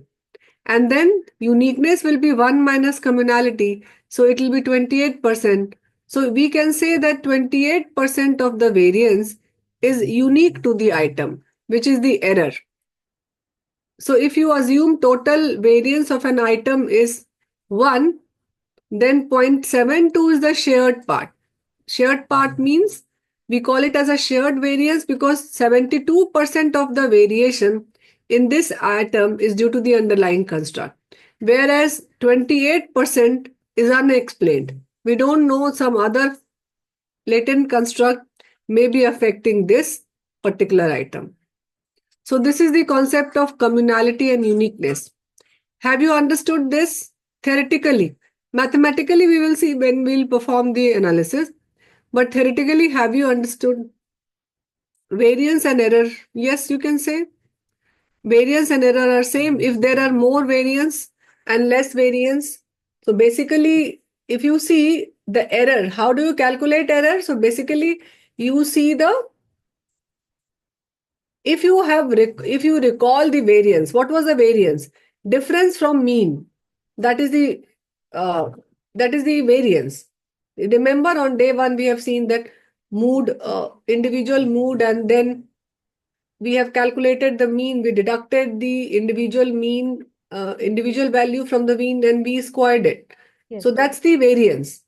And then uniqueness will be 1 minus communality, so it will be 28%. So we can say that 28% of the variance is unique to the item, which is the error. So if you assume total variance of an item is 1, then 0.72 is the shared part. Shared part means we call it as a shared variance because 72% of the variation in this item is due to the underlying construct, whereas 28% is unexplained. We don't know, some other latent construct may be affecting this particular item. So this is the concept of communality and uniqueness. Have you understood this theoretically? Mathematically, we will see when we'll perform the analysis. But theoretically, have you understood variance and error? Yes, you can say. Variance and error are same if there are more variance and less variance. So basically, if you see the error, how do you calculate error? So basically, you see the, if you recall the variance, what was the variance? Difference from mean. That is the variance. Remember on day 1 we have seen that mood, individual mood, and then we have calculated the mean. We deducted the individual mean, individual value from the mean, and we squared it. Yes. So that's the variance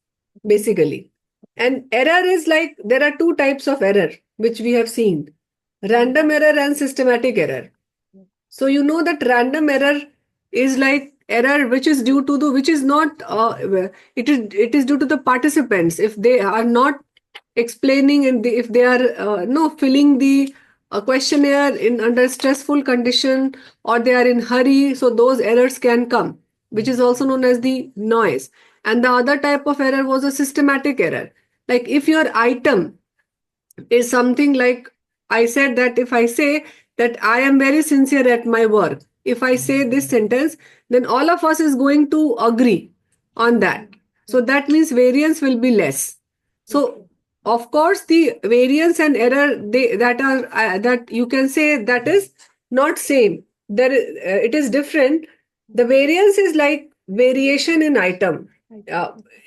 basically. And error is like, there are two types of error which we have seen: random error and systematic error. So you know that random error is like error which is due to the, which is not it is due to the participants if they are not explaining, and if they are no filling the questionnaire in under stressful condition, or they are in hurry, so those errors can come, which is also known as the noise. And the other type of error was a systematic error. Like if your item is something like, I said that if I say that I am very sincere at my work, if I say this sentence, then all of us is going to agree on that. So that means variance will be less. So of course the variance and error, they that are that you can say that is not same. There it is different. The variance is like variation in item.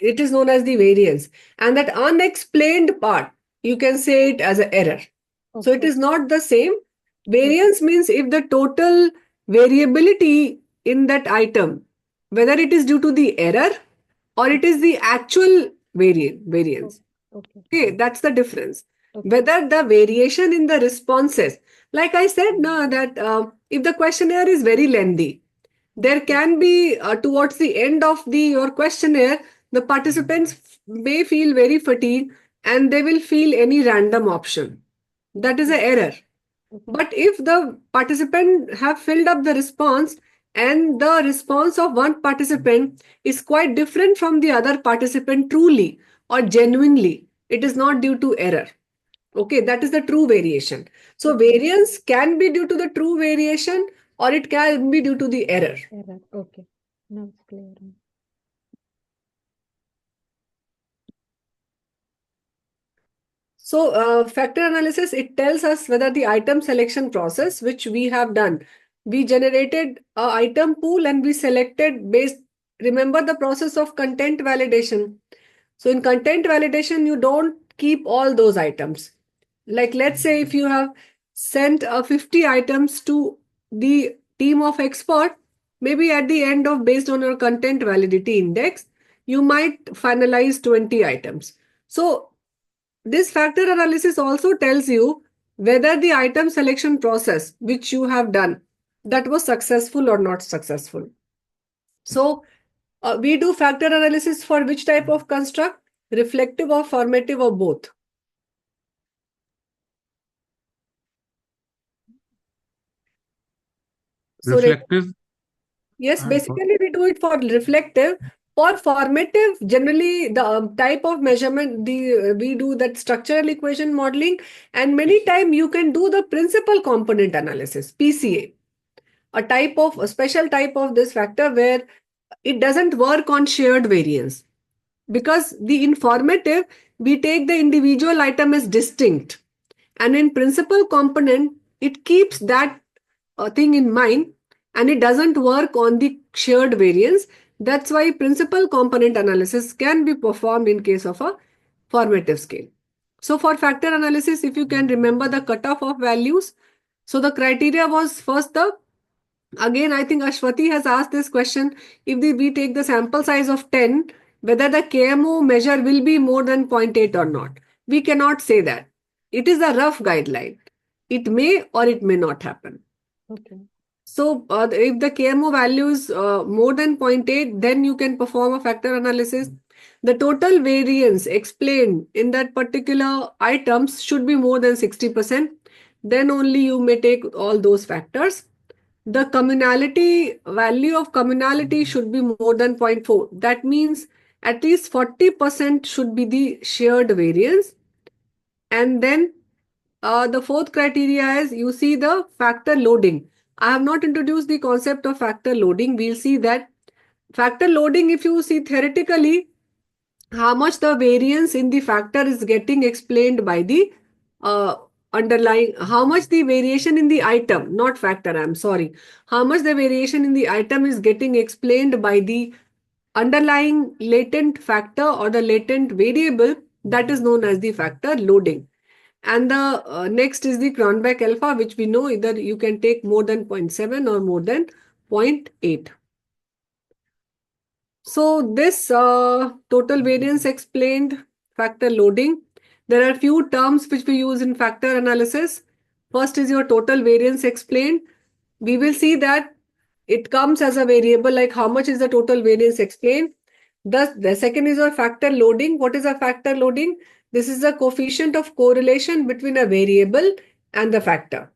It is known as the variance, and that unexplained part, you can say it as an error. So it is not the same. Variance means if the total variability in that item, whether it is due to the error or it is the actual variance. Okay, that's the difference. Whether the variation in the responses, like I said, no, that if the questionnaire is very lengthy, there can be towards the end of your questionnaire, the participants may feel very fatigued and they will fill any random option. That is an error. But if the participant have filled up the response and the response of one participant is quite different from the other participant truly or genuinely, it is not due to error. Okay, that is the true variation. So variance can be due to the true variation or it can be due to the error. Error. Okay. Now it's clear. So factor analysis, it tells us whether the item selection process, which we have done, we generated an item pool and we selected based, remember the process of content validation. So in content validation, you don't keep all those items. Like let's say if you have sent 50 items to the team of expert, maybe at the end of, based on your content validity index, you might finalize 20 items. So this factor analysis also tells you whether the item selection process which you have done, that was successful or not successful. So we do factor analysis for which type of construct? Reflective or formative or both? So Reflective. yes, and basically we do it for reflective. For formative, generally the type of measurement, we do that structural equation modeling, and many time you can do the principal component analysis, PCA, a special type of this factor where it doesn't work on shared variance. Because the informative, we take the individual item as distinct, and in principal component, it keeps that thing in mind, and it doesn't work on the shared variance. That's why principal component analysis can be performed in case of a formative scale. So for factor analysis, if you can remember the cutoff of values, so the criteria was first again, I think Ashwati has asked this question. If we take the sample size of 10, whether the KMO measure will be more than 0.8 or not. We cannot say that. It is a rough guideline. It may or it may not happen. Okay. So if the KMO value is more than 0.8, then you can perform a factor analysis. The total variance explained in that particular items should be more than 60%. Then only you may take all those factors. The communality value of communality should be more than 0.4. That means at least 40% should be the shared variance. And then the fourth criteria is you see the factor loading. I have not introduced the concept of factor loading. We'll see that factor loading, if you see theoretically, how much the variance in the factor is getting explained by the uh, underlying, how much the variation in the item, not factor, I'm sorry, how much the variation in the item is getting explained by the underlying latent factor or the latent variable, that is known as the factor loading. And the next is the Cronbach alpha, which we know either you can take more than 0.7 or more than 0.8. So this total variance explained, factor loading. There are few terms which we use in factor analysis. First is your total variance explained. We will see that it comes as a variable, like how much is the total variance explained. Thus, the second is your factor loading. What is a factor loading? This is the coefficient of correlation between a variable and the factor.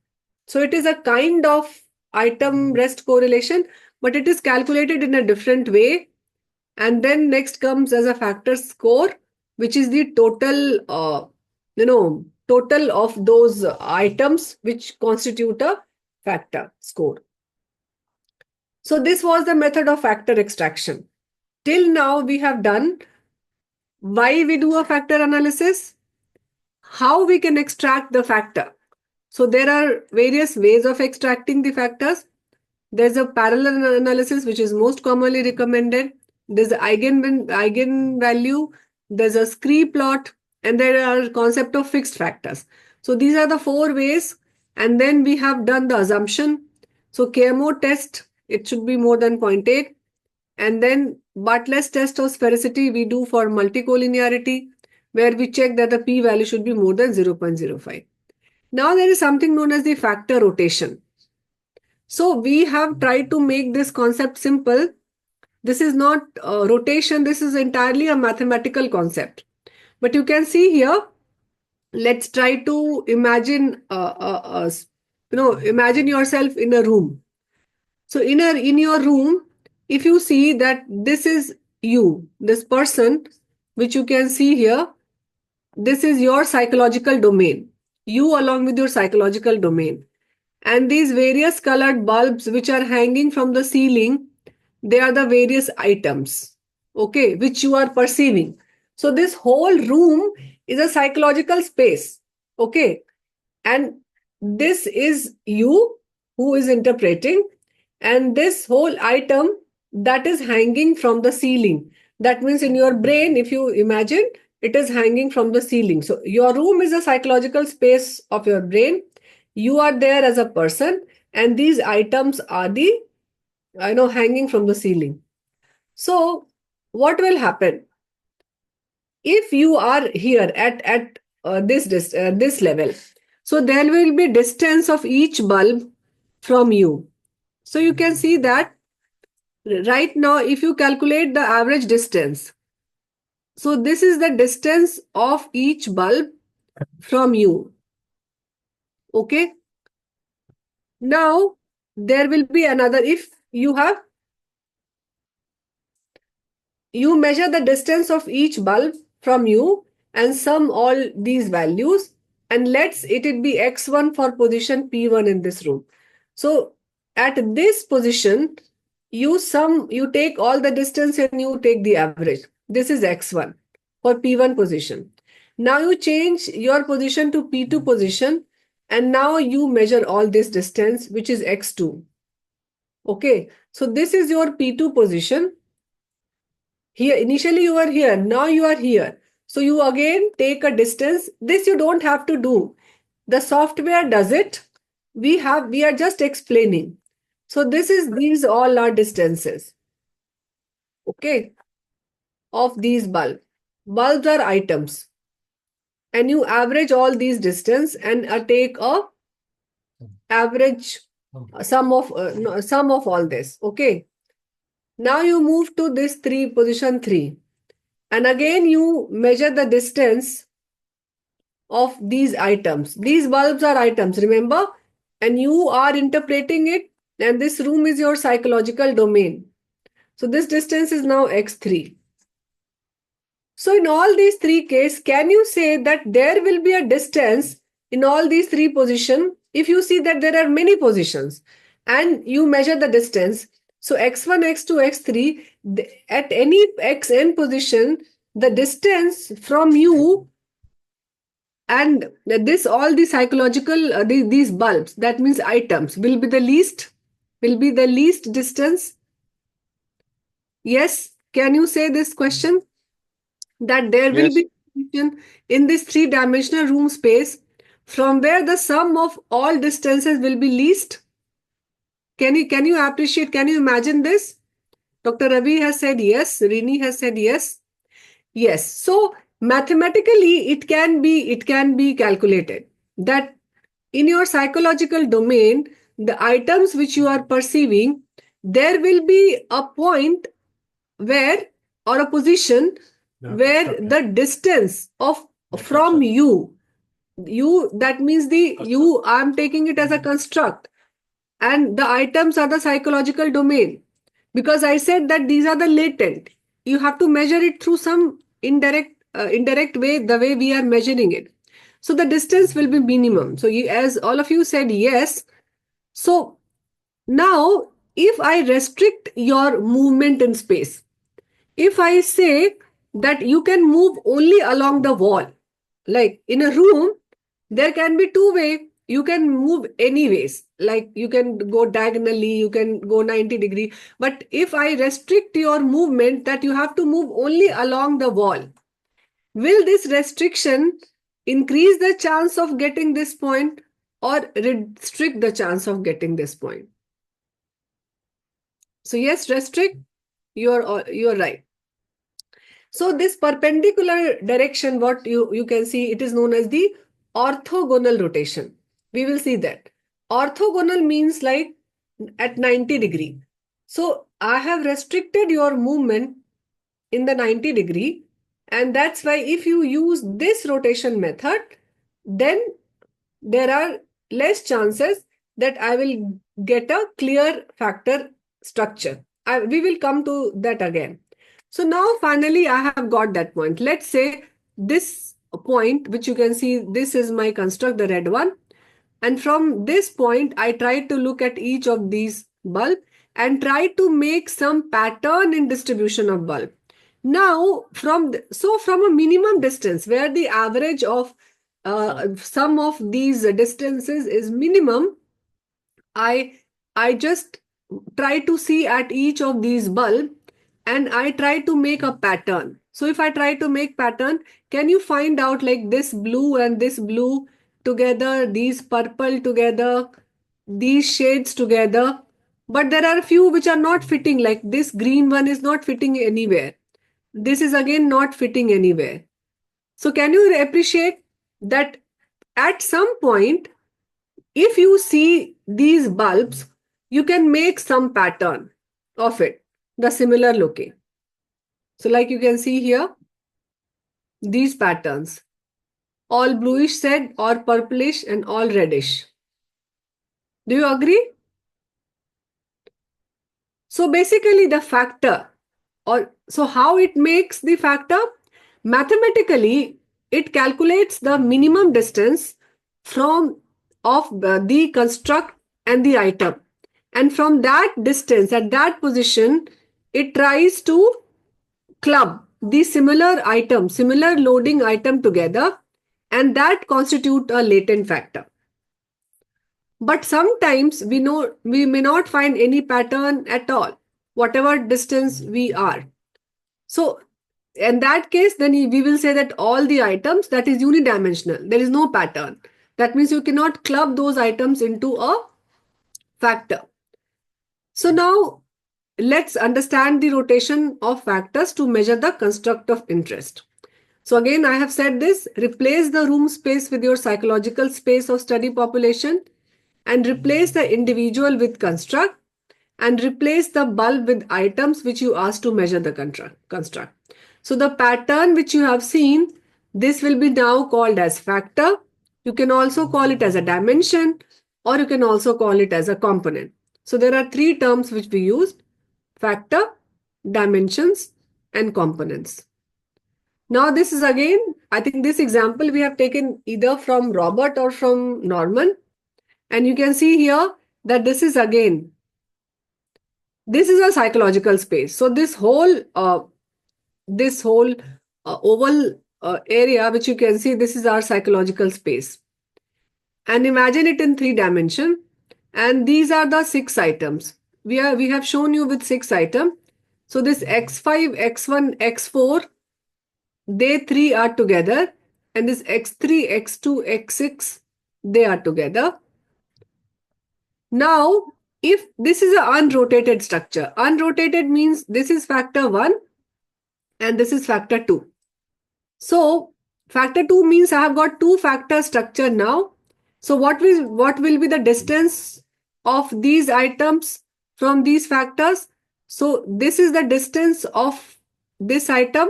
So it is a kind of item rest correlation, but it is calculated in a different way. And then next comes as a factor score, which is the total, total of those items which constitute a factor score. So this was the method of factor extraction. Till now we have done why we do a factor analysis, how we can extract the factor. So there are various ways of extracting the factors. There's a parallel analysis, which is most commonly recommended. There's the eigenvalue, there's a scree plot, and there are concept of fixed factors. So these are the four ways. And then we have done the assumption. So KMO test, it should be more than 0.8. And then Bartlett's test of sphericity we do for multicollinearity, where we check that the p-value should be more than 0.05. Now there is something known as the factor rotation. So we have tried to make this concept simple. This is not rotation. This is entirely a mathematical concept. But you can see here, let's try to imagine, imagine yourself in a room. So in your room, if you see that this is you, this person, which you can see here, this is your psychological domain. You along with your psychological domain. And these various colored bulbs which are hanging from the ceiling, they are the various items, okay, which you are perceiving. So this whole room is a psychological space, okay. And this is you who is interpreting, and this whole item that is hanging from the ceiling. That means in your brain, if you imagine, it is hanging from the ceiling. So your room is a psychological space of your brain. You are there as a person, and these items are the, hanging from the ceiling. So what will happen? If you are here at this level, so there will be distance of each bulb from you. So you can see that right now, if you calculate the average distance, so this is the distance of each bulb from you. Okay. Now there will be another, if you measure the distance of each bulb from you and sum all these values, and let's it be x1 for position p1 in this room. So at this position, you take all the distance and you take the average. This is x1 for p1 position. Now you change your position to p2 position, and now you measure all this distance, which is x2. Okay, so this is your p2 position. Here, initially you were here, now you are here. So you again take a distance. This you don't have to do. The software does it. We are just explaining. So these all are distances. Okay. Of these bulbs. Bulbs are items. And you average all these distance and take a average sum of all this. Okay. Now you move to this position 3. And again, you measure the distance of these items. These bulbs are items, remember? And you are interpreting it. And this room is your psychological domain. So this distance is now x3. So in all these 3 cases, can you say that there will be a distance in all these 3 positions? If you see that there are many positions and you measure the distance, so x1, x2, x3, at any xn position, the distance from you and all the psychological, these bulbs, that means items, will be the least distance. Yes, can you say this question? That there will be in this 3-dimensional room space from where the sum of all distances will be least. Can you appreciate, can you imagine this? Dr. Ravi has said yes, Rini has said yes. Yes, so mathematically it can be calculated that in your psychological domain, the items which you are perceiving, there will be a point where, or a position where the distance of from you, that means I'm taking it as a construct, and the items are the psychological domain, because I said that these are the latent. You have to measure it through some indirect way, the way we are measuring it. So the distance will be minimum. So as all of you said yes. So now if I restrict your movement in space, if I say that you can move only along the wall, like in a room, there can be 2 ways. You can move anyways, like you can go diagonally, you can go 90-degree. But if I restrict your movement that you have to move only along the wall, will this restriction increase the chance of getting this point or restrict the chance of getting this point? So yes, restrict, you're right. So this perpendicular direction, what you can see, it is known as the orthogonal rotation. We will see that. Orthogonal means like at 90-degree. So I have restricted your movement in the 90-degree, and that's why if you use this rotation method, then there are less chances that I will get a clear factor structure. We will come to that again. So now finally I have got that point. Let's say this point, which you can see, this is my construct, the red one. And from this point, I try to look at each of these bulb and try to make some pattern in distribution of bulb. Now, from a minimum distance where the average of some of these distances is minimum, I just try to see at each of these bulb and I try to make a pattern. So if I try to make pattern, can you find out like this blue and this blue together, these purple together, these shades together. But there are a few which are not fitting, like this green one is not fitting anywhere. This is again not fitting anywhere. So can you appreciate that at some point, if you see these bulbs, you can make some pattern of it, the similar looking. So like you can see here, these patterns, all bluish shade or purplish and all reddish. Do you agree? So basically the factor, or so how it makes the factor? Mathematically, it calculates the minimum distance from of the construct and the item. And from that distance, at that position, it tries to club the similar item, similar loading item together, and that constitute a latent factor. But sometimes we may not find any pattern at all, whatever distance we are. So in that case, then we will say that all the items, that is unidimensional. There is no pattern. That means you cannot club those items into a factor. So now let's understand the rotation of factors to measure the construct of interest. So again, I have said this, replace the room space with your psychological space of study population, and replace the individual with construct, and replace the bulb with items which you ask to measure the construct. So the pattern which you have seen, this will be now called as factor. You can also call it as a dimension, or you can also call it as a component. So there are three terms which we used: factor, dimensions, and components. Now this is again, I think this example we have taken either from Robert or from Norman. And you can see here that this is again, this is a psychological space. So this whole oval area which you can see, this is our psychological space. And imagine it in 3 dimensions. And these are the 6 items. We have shown you with 6 items. So this x5, x1, x4, they 3 are together. And this x3, x2, x6, they are together. Now, if this is an unrotated structure, unrotated means this is factor 1 and this is factor 2. So, factor 2 means I have got 2 factor structure now. So, what will be the distance of these items from these factors? So, this is the distance of this item,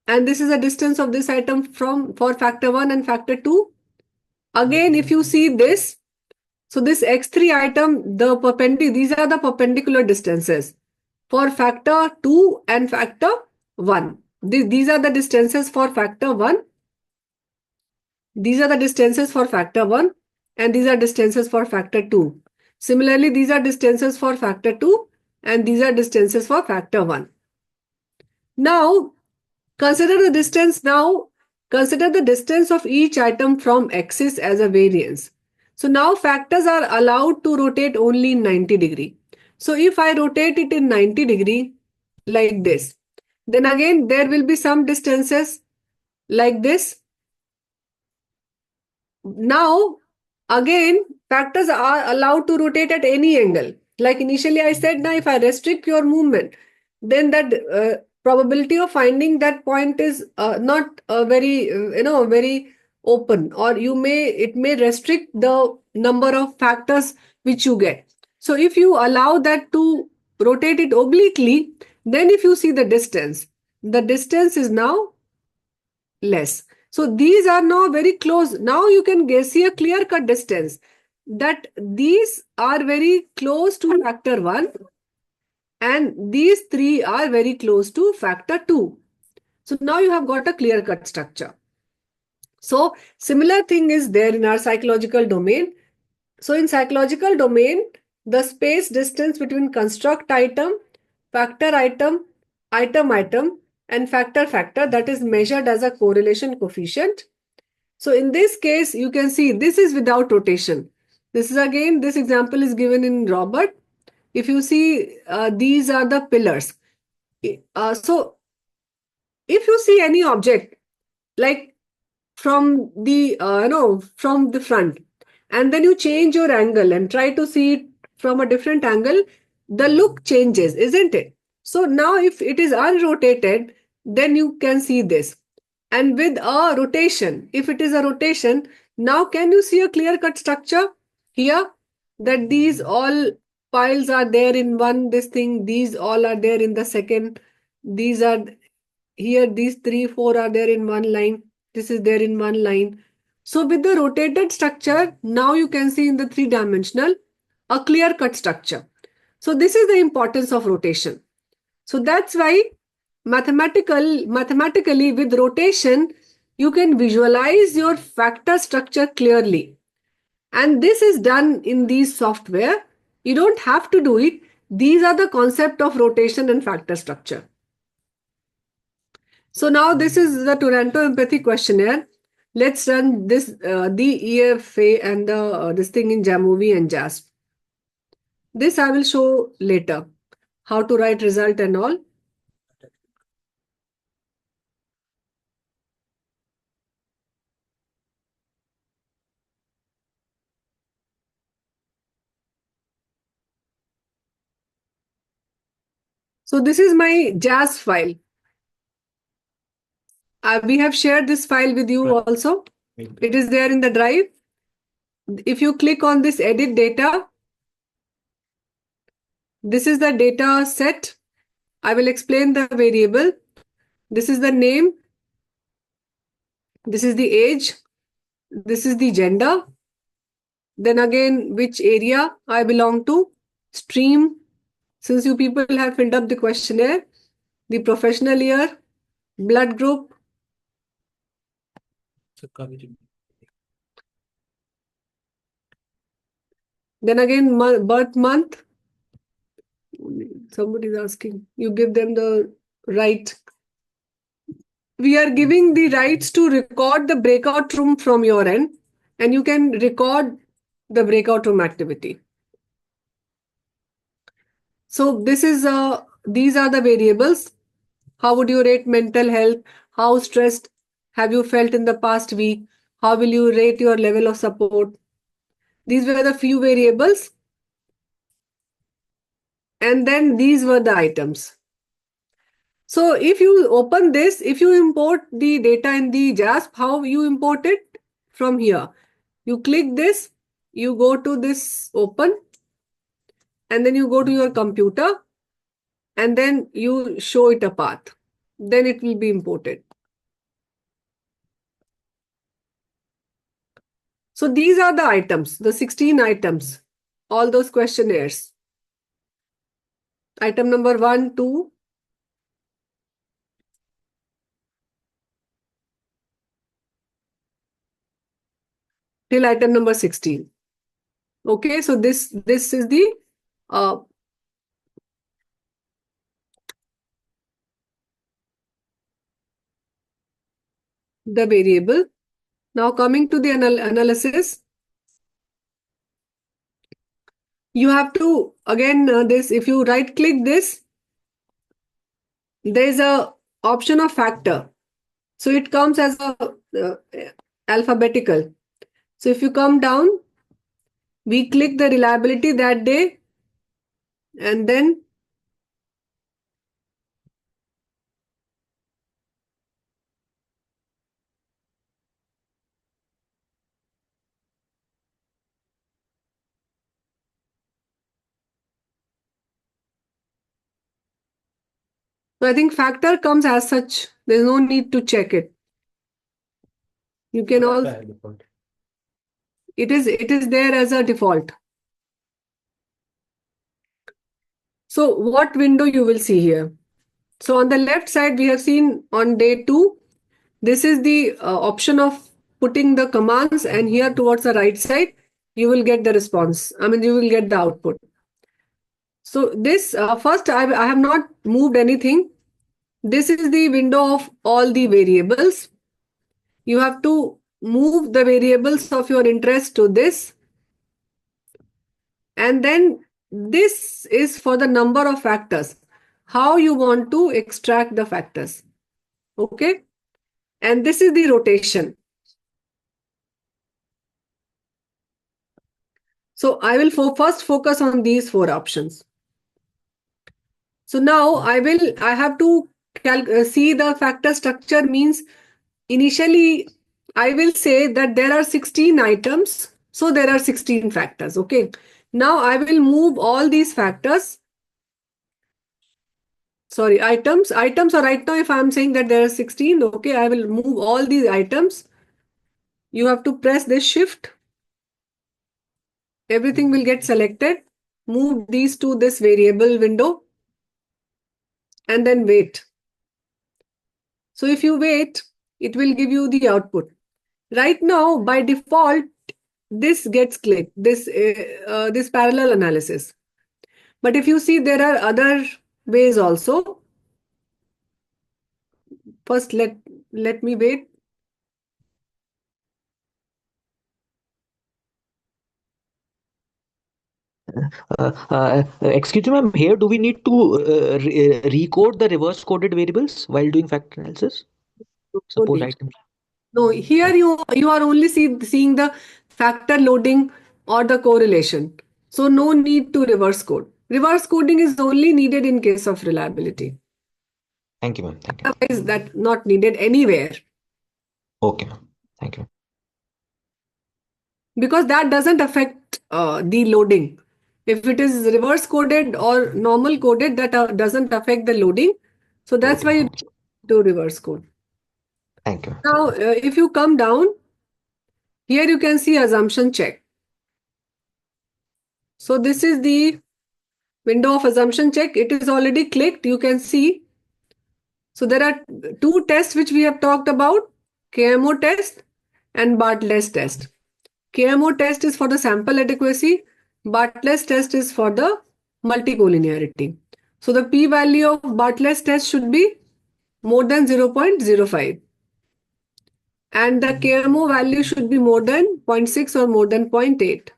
and this is the distance of this item for factor 1 and factor 2. Again, if you see this, so this x3 item, these are the perpendicular distances for factor 2 and factor 1. These are the distances for factor 1. These are the distances for factor 1, and these are distances for factor 2. Similarly, these are distances for factor 2, and these are distances for factor 1. Now, consider the distance of each item from axis as a variance. So now factors are allowed to rotate only in 90 degree. So if I rotate it in 90 degree like this, then again there will be some distances like this. Now again factors are allowed to rotate at any angle. Like initially I said, now if I restrict your movement, then that probability of finding that point is not very very open, or it may restrict the number of factors which you get. So if you allow that to rotate it obliquely, then if you see the distance is now less. So these are now very close. Now you can see a clear-cut distance that these are very close to factor 1 and these 3 are very close to factor 2. So now you have got a clear-cut structure. So similar thing is there in our psychological domain. So in psychological domain, the space distance between construct item, factor item, item, and factor, that is measured as a correlation coefficient. So in this case, you can see this is without rotation. This is again, this example is given in Robert. If you see, these are the pillars. So if you see any object, like from the from the front, and then you change your angle and try to see it from a different angle, the look changes, isn't it? So now if it is unrotated, then you can see this. And with a rotation, if it is a rotation, now can you see a clear cut structure here, that these all piles are there in one, this thing, these all are there in the second, these are here, these 3 4 are there in one line, this is there in one line. So with the rotated structure, now you can see in the 3-dimensional a clear cut structure. So this is the importance of rotation. So that's why mathematically with rotation, you can visualize your factor structure clearly. And this is done in these software. You don't have to do it. These are the concept of rotation and factor structure. So now this is the Toronto Empathy Questionnaire. Let's run this, the EFA and the this thing in Jamovi and JASP. This I will show later, how to write result and all. So this is my JASP file. We have shared this file with you also. It is there in the drive. If you click on this edit data, this is the data set. I will explain the variable. This is the name. This is the age. This is the gender. Then again, which area I belong to. Stream. Since you people have filled up the questionnaire. The professional year. Blood group. Then again, birth month. Somebody is asking. You give them the right. We are giving the rights to record the breakout room from your end, and you can record the breakout room activity. So this is these are the variables. How would you rate mental health? How stressed have you felt in the past week? How will you rate your level of support? These were the few variables. And then these were the items. So if you open this, if you import the data in the JASP, how you import it? From here. You click this, you go to this open, and then you go to your computer, and then you show it a path. Then it will be imported. So these are the items, the 16 items, all those questionnaires. Item number 1, 2. Till item number 16. Okay, so this is the variable. Now coming to the analysis, you have to again this, if you right click this, there is a option of factor. So it comes as a alphabetical. So if you come down, we click the reliability that day, and then so I think factor comes as such. There's no need to check it. You can also, it is there as a default. So what window you will see here? So on the left side, we have seen on day 2, this is the option of putting the commands, and here towards the right side, you will get the response. I mean, you will get the output. So this first, I have not moved anything. This is the window of all the variables. You have to move the variables of your interest to this. And then this is for the number of factors. How you want to extract the factors. Okay. And this is the rotation. So I will first focus on these 4 options. So now I have to see the factor structure. Means initially I will say that there are 16 items, so there are 16 factors. Okay. Now I will move all these factors. Sorry, items. So right now, if I'm saying that there are 16, okay, I will move all these items. You have to press this shift. Everything will get selected. Move these to this variable window and then wait. So if you wait, it will give you the output. Right now, by default, this gets clicked, this parallel analysis. But if you see, there are other ways also. First, let me wait. Excuse me, ma'am. Here, do we need to recode the reverse coded variables while doing factor analysis? Suppose items. No, here you are only seeing the factor loading or the correlation. So no need to reverse code. Reverse coding is only needed in case of reliability. Thank you, ma'am. Thank you. Otherwise, that not needed anywhere. Okay, ma'am. Thank you. Because that doesn't affect the loading. If it is reverse coded or normal coded, that doesn't affect the loading. So that's why you do reverse code. Thank you. Now, if you come down, here you can see assumption check. So this is the window of assumption check. It is already clicked. You can see. So there are 2 tests which we have talked about, KMO test and Bartlett's test. KMO test is for the sample adequacy. Bartlett's test is for the multicollinearity. So the p-value of Bartlett's test should be more than 0.05. And the KMO value should be more than 0.6 or more than 0.8.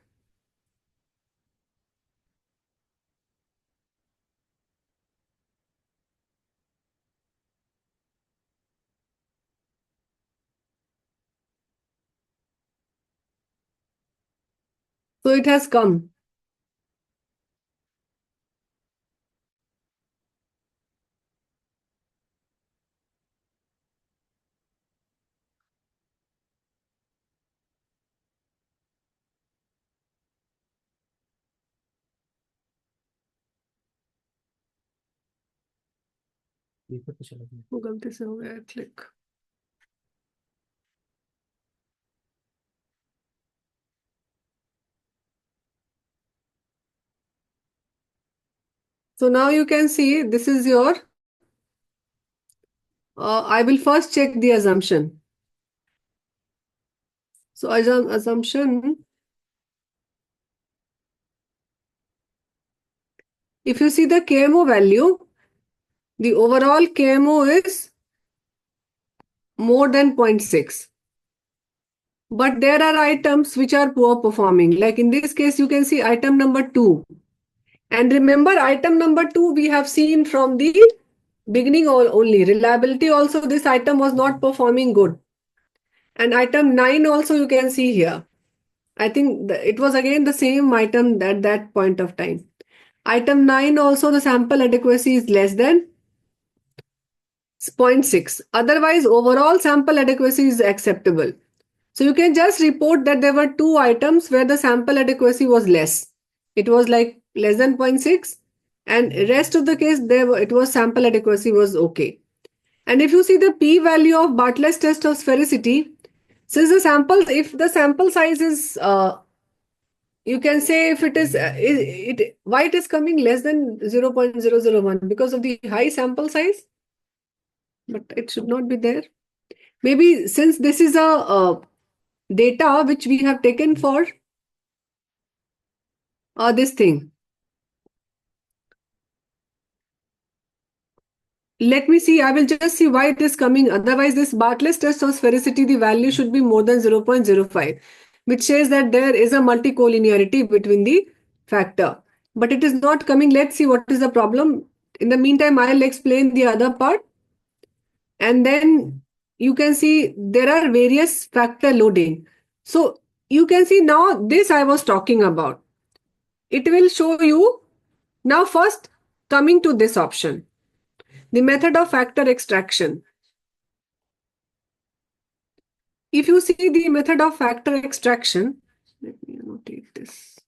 So it has come. वो गलती से हो गया है click. So now you can see this is your, I will first check the assumption. So assumption, if you see the KMO value, the overall KMO is more than 0.6. But there are items which are poor performing. Like in this case, you can see item number 2. And remember, item number 2 we have seen from the beginning only. Reliability also, this item was not performing good. And item 9 also you can see here. I think it was again the same item at that point of time. Item 9 also the sample adequacy is less than 0.6. Otherwise, overall sample adequacy is acceptable. So you can just report that there were 2 items where the sample adequacy was less. It was like less than 0.6, and rest of the case it was sample adequacy was okay. And if you see the p-value of Bartlett's test of sphericity, since if the sample size is you can say if it is why it is coming less than 0.001 because of the high sample size, but it should not be there. Maybe since this is a data which we have taken for this thing. Let me see. I will just see why it is coming. Otherwise, this Bartlett's test of sphericity, the value should be more than 0.05, which says that there is a multicollinearity between the factor. But it is not coming. Let's see what is the problem. In the meantime, I'll explain the other part. And then you can see there are various factor loading. So you can see now this I was talking about. it will show you. Now first, coming to this option, the method of factor extraction. If you see the method of factor extraction, let me annotate this.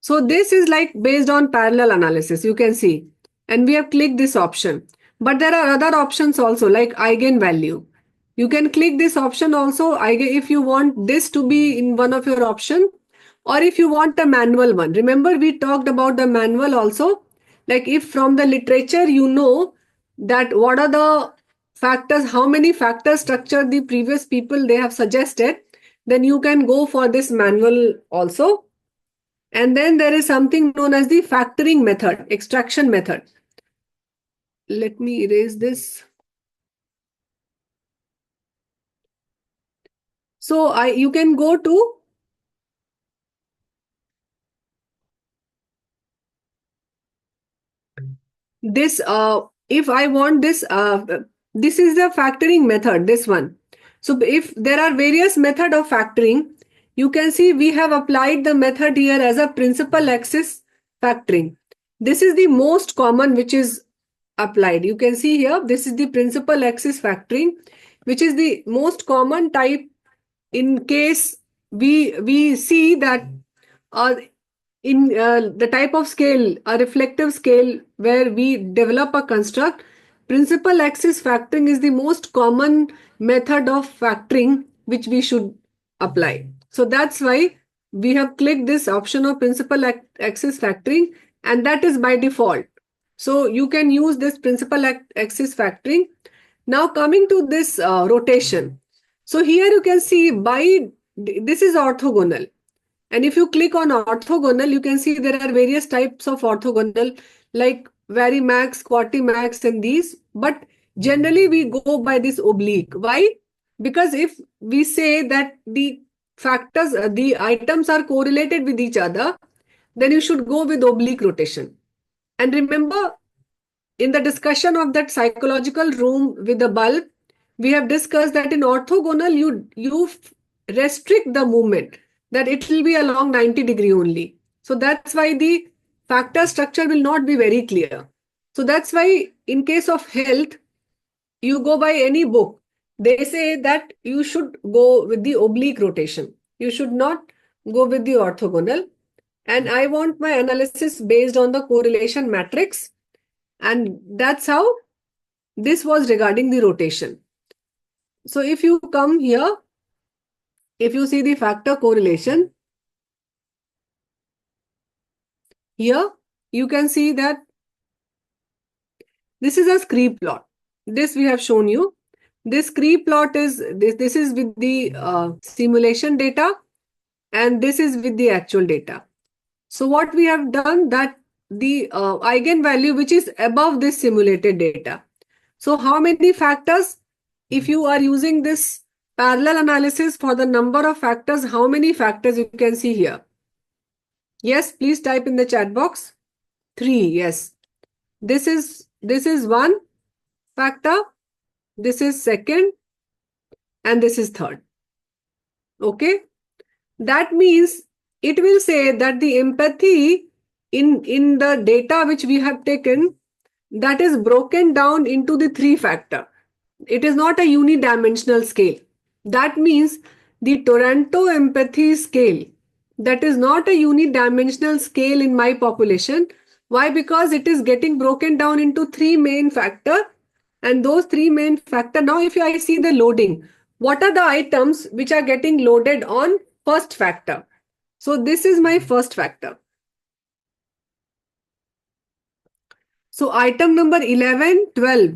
So this is like based on parallel analysis, you can see. And we have clicked this option. But there are other options also like eigenvalue. You can click this option also if you want this to be in one of your option, or if you want a manual one. Remember we talked about the manual also. Like if from the literature you know that what are the factors, how many factor structure the previous people they have suggested, then you can go for this manual also. And then there is something known as the factoring method, extraction method. Let me erase this. So you can go to this. If I want this, this is the factoring method, this one. So if there are various method of factoring, you can see we have applied the method here as a principal axis factoring. This is the most common which is applied. You can see here, this is the principal axis factoring, which is the most common type in case we see that in the type of scale, a reflective scale where we develop a construct, principal axis factoring is the most common method of factoring which we should apply. So that's why we have clicked this option of principal axis factoring, and that is by default. So you can use this principal axis factoring. Now coming to this rotation. So here you can see this is orthogonal. And if you click on orthogonal, you can see there are various types of orthogonal like varimax, quatermax and these. But generally we go by this oblique. Why? Because if we say that the factors, the items are correlated with each other, then you should go with oblique rotation. And remember, in the discussion of that psychological room with the bulb, we have discussed that in orthogonal, you restrict the movement, that it will be along 90-degree only. So that's why the factor structure will not be very clear. So that's why in case of health, you go by any book, they say that you should go with the oblique rotation. You should not go with the orthogonal. And I want my analysis based on the correlation matrix. And that's how this was regarding the rotation. So if you come here, if you see the factor correlation, here you can see that this is a scree plot. This we have shown you. This scree plot is, this is with the simulation data, and this is with the actual data. So what we have done, that the eigenvalue which is above this simulated data. So how many factors, if you are using this parallel analysis for the number of factors, how many factors you can see here? Yes, please type in the chat box. 3, yes. This is one factor, this is second, and this is third. Okay. That means it will say that the empathy in the data which we have taken, that is broken down into the 3 factor. It is not a unidimensional scale. That means the Toronto empathy scale, that is not a unidimensional scale in my population. Why? Because it is getting broken down into 3 main factor, and those 3 main factor. Now if I see the loading, what are the items which are getting loaded on first factor? So this is my first factor. So item number 11, 12,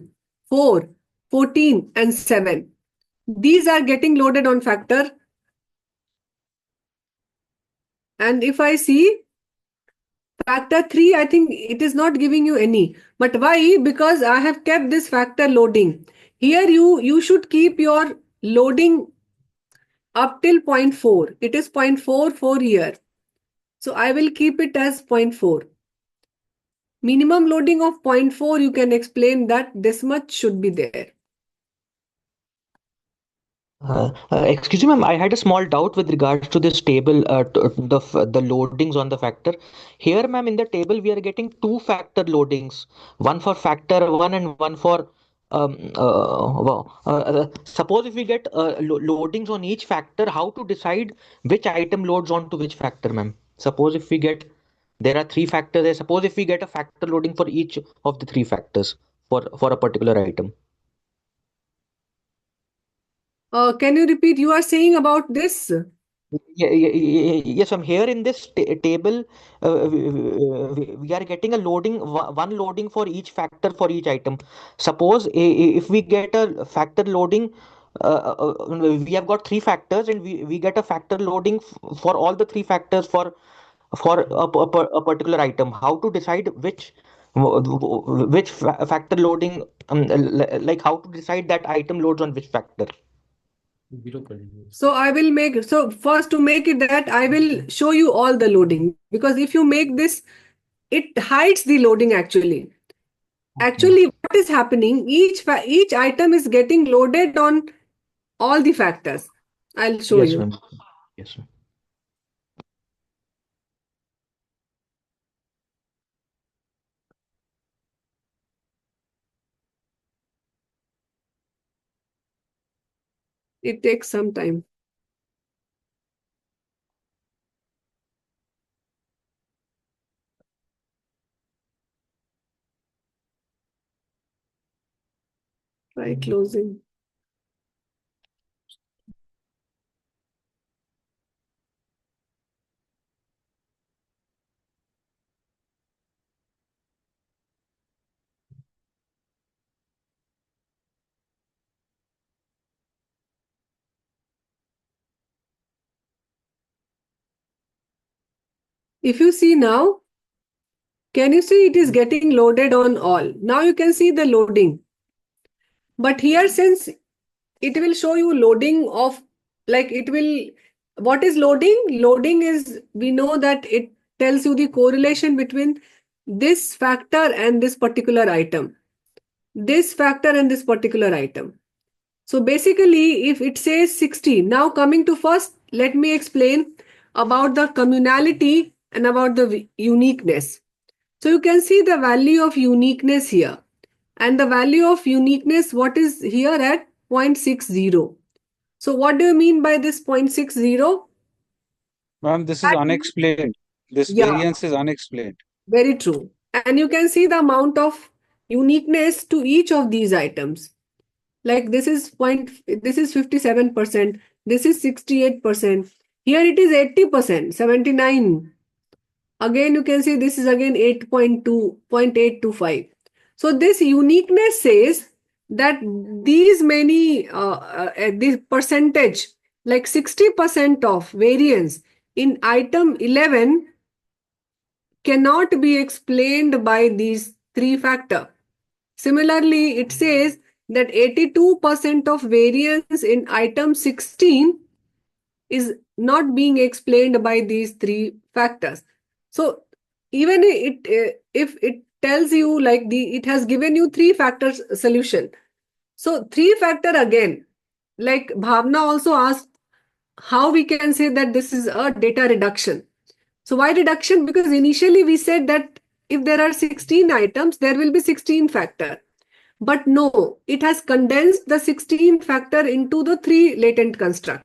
4, 14 and 7. These are getting loaded on factor. And if I see factor 3, I think it is not giving you any. But why? Because I have kept this factor loading. Here you should keep your loading up till 0.4. It is 0.44 here. So I will keep it as 0.4. Minimum loading of 0.4, you can explain that this much should be there. Excuse me, ma'am. I had a small doubt with regards to this table, the loadings on the factor. Here, ma'am, in the table we are getting two factor loadings, one for factor one and one for suppose if we get loadings on each factor, how to decide which item loads onto which factor, ma'am? Suppose if we get there are three factors there. Suppose if we get a factor loading for each of the three factors for a particular item. Can you repeat? You are saying about this? Yes, I'm here in this table. We are getting a loading, one loading for each factor for each item. Suppose if we get a factor loading, we have got three factors, and we get a factor loading for all the three factors for a particular item. How to decide which factor loading, like how to decide that item loads on which factor? So I will make, so first to make it that I will show you all the loading, because if you make this, it hides the loading actually. Actually, what is happening, each item is getting loaded on all the factors. I'll show Yes, you. ma'am. Yes, ma'am. It takes some time. Try closing. If you see now, can you see it is getting loaded on all? Now you can see the loading. But here, since it will show you loading of, like it will, what is loading? Loading is, we know that it tells you the correlation between this factor and this particular item. This factor and this particular item. So basically, if it says 60, now coming to first, let me explain about the communality and about the uniqueness. So you can see the value of uniqueness here. And the value of uniqueness, what is here at 0.60. So what do you mean by this 0.60? Ma'am, this is unexplained. This Yeah, variance is unexplained. very true. And you can see the amount of uniqueness to each of these items. Like this is 57%, this is 68%. Here it is 80%, 79. Again, you can see this is again 8.2, 0.825. So this uniqueness says that these many, this percentage, like 60% of variance in item 11 cannot be explained by these three factors. Similarly, it says that 82% of variance in item 16 is not being explained by these three factors. So even if it tells you like it has given you three factors solution. So three factor again, like Bhavna also asked how we can say that this is a data reduction. So why reduction? Because initially we said that if there are 16 items, there will be 16 factor. But no, it has condensed the 16 factor into the three latent construct.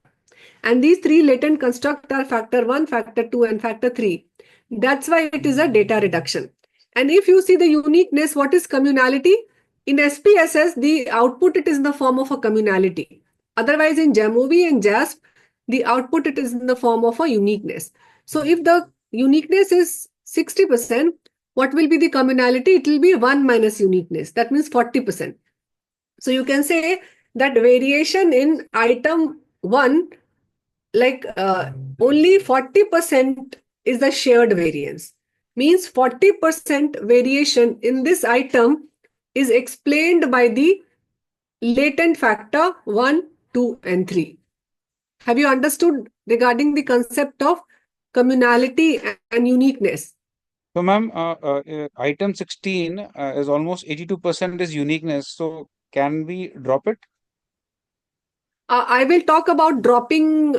And these three latent construct are factor 1, factor 2, and factor 3. That's why it is a data reduction. And if you see the uniqueness, what is communality? In SPSS, the output it is in the form of a communality. Otherwise, in JAMOVI and JASP, the output it is in the form of a uniqueness. So if the uniqueness is 60%, what will be the communality? It will be 1 minus uniqueness. That means 40%. So you can say that variation in item 1, like only 40% is the shared variance. Means 40% variation in this item is explained by the latent factor 1, 2, and 3. Have you understood regarding the concept of communality and uniqueness? So, ma'am, item 16 is almost 82% is uniqueness. So, can we drop it? I will talk about dropping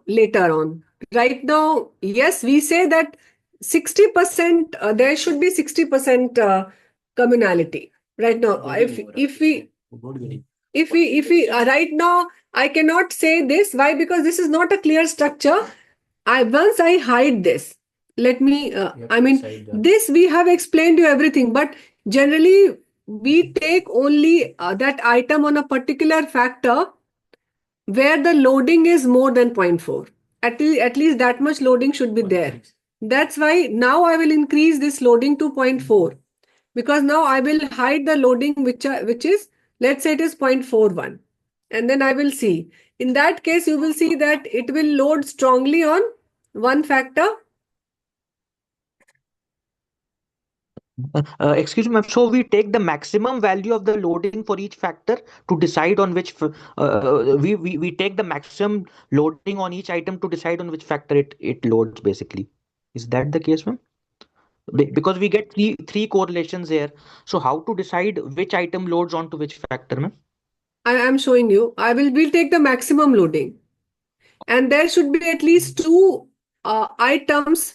later on. Right now, yes, we say that 60%, there should be 60% communality. Right now, if we right now, I cannot say this. Why? Because this is not a clear structure. Once I hide this, let me, this we have explained you everything, but generally we take only that item on a particular factor where the loading is more than 0.4. At least that much loading should be there. That's why now I will increase this loading to 0.4, because now I will hide the loading which is, let's say it is 0.41, and then I will see. In that case, you will see that it will load strongly on one factor. Excuse me, ma'am. So we take the maximum value of the loading for each factor to decide on which we take the maximum loading on each item to decide on which factor it loads basically. Is that the case, ma'am? Because we get three correlations here. So how to decide which item loads onto which factor, ma'am? I am showing you. We'll take the maximum loading, and there should be at least two items.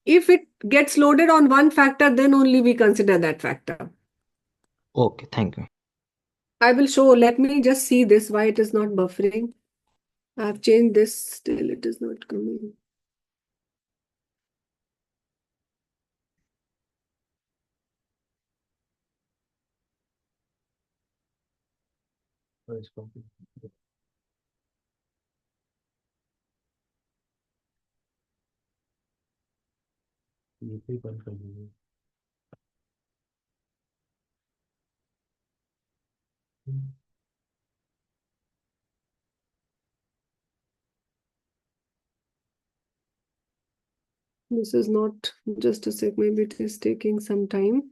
If it gets loaded on one factor, then only we consider that factor. Okay, thank you. I will show. Let me just see this, why it is not buffering. I have changed this, still it is not coming. This is not, just a sec, maybe it is taking some time.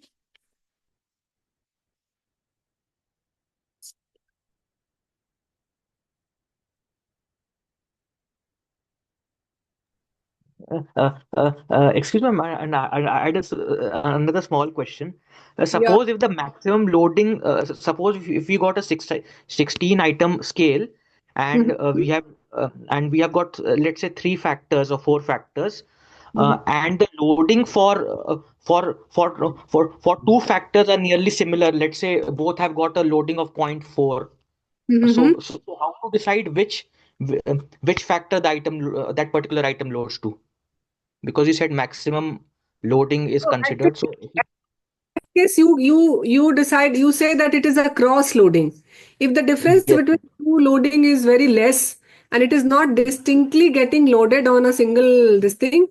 Excuse me, ma'am, and I just another small question. Yeah. Suppose if the maximum loading, suppose if we got a 16 item scale, and we have got let's say three factors or four factors, and the loading for two factors are nearly similar. Let's say both have got a loading of 0.4. So how to decide which factor the item that particular item loads to? Because you said maximum loading is So considered. So case you decide, you say that it is a cross loading. If the difference yes, between two loading is very less and it is not distinctly getting loaded on a single this thing,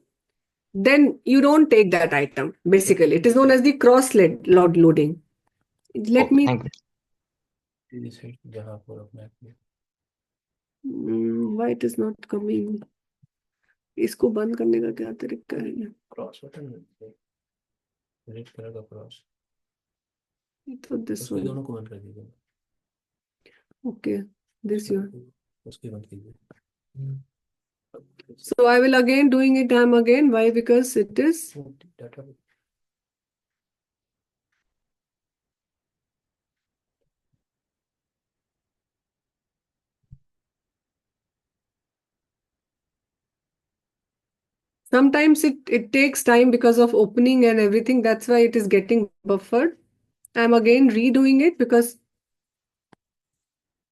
then you don't take that item. Basically, it is known as the cross load loading. Let okay, me. thank you. Why it is not coming? इसको बंद करने का क्या तरीका है? तो this one. Okay, this one. So I will again doing it again. Why? Because it is. Sometimes it takes time because of opening and everything. That's why it is getting buffered. I'm again redoing it because.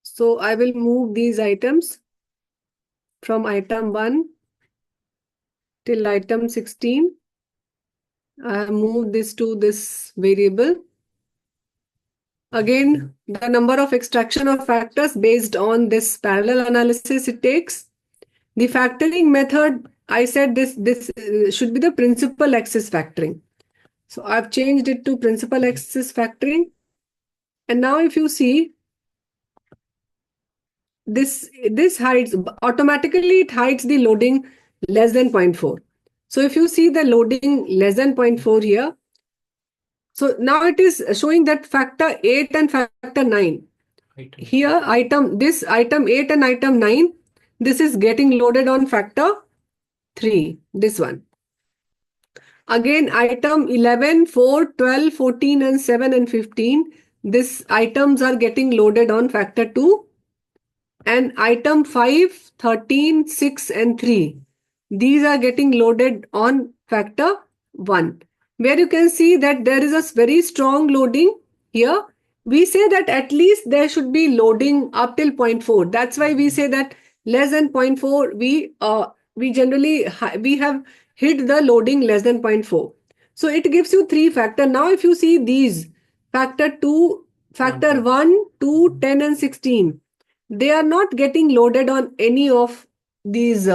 So I will move these items from item 1 till item 16. I have moved this to this variable. Again, the number of extraction of factors based on this parallel analysis it takes. The factoring method, I said this should be the principal axis factoring. So I've changed it to principal axis factoring. And now if you see, this hides, automatically it hides the loading less than 0.4. So if you see the loading less than 0.4 here, so now it is showing that factor 8 and factor 9. Here this item 8 and item 9, this is getting loaded on factor 3, this one. Again, item 11, 4, 12, 14 and 7 and 15, these items are getting loaded on factor 2. and item 5, 13, 6 and 3. These are getting loaded on factor 1, where you can see that there is a very strong loading here. We say that at least there should be loading up till 0.4. That's why we say that less than 0.4, we generally we have hit the loading less than 0.4. So it gives you 3 factor. Now if you see these factor 2, factor 1, 2, 10 and 16, they are not getting loaded on any of these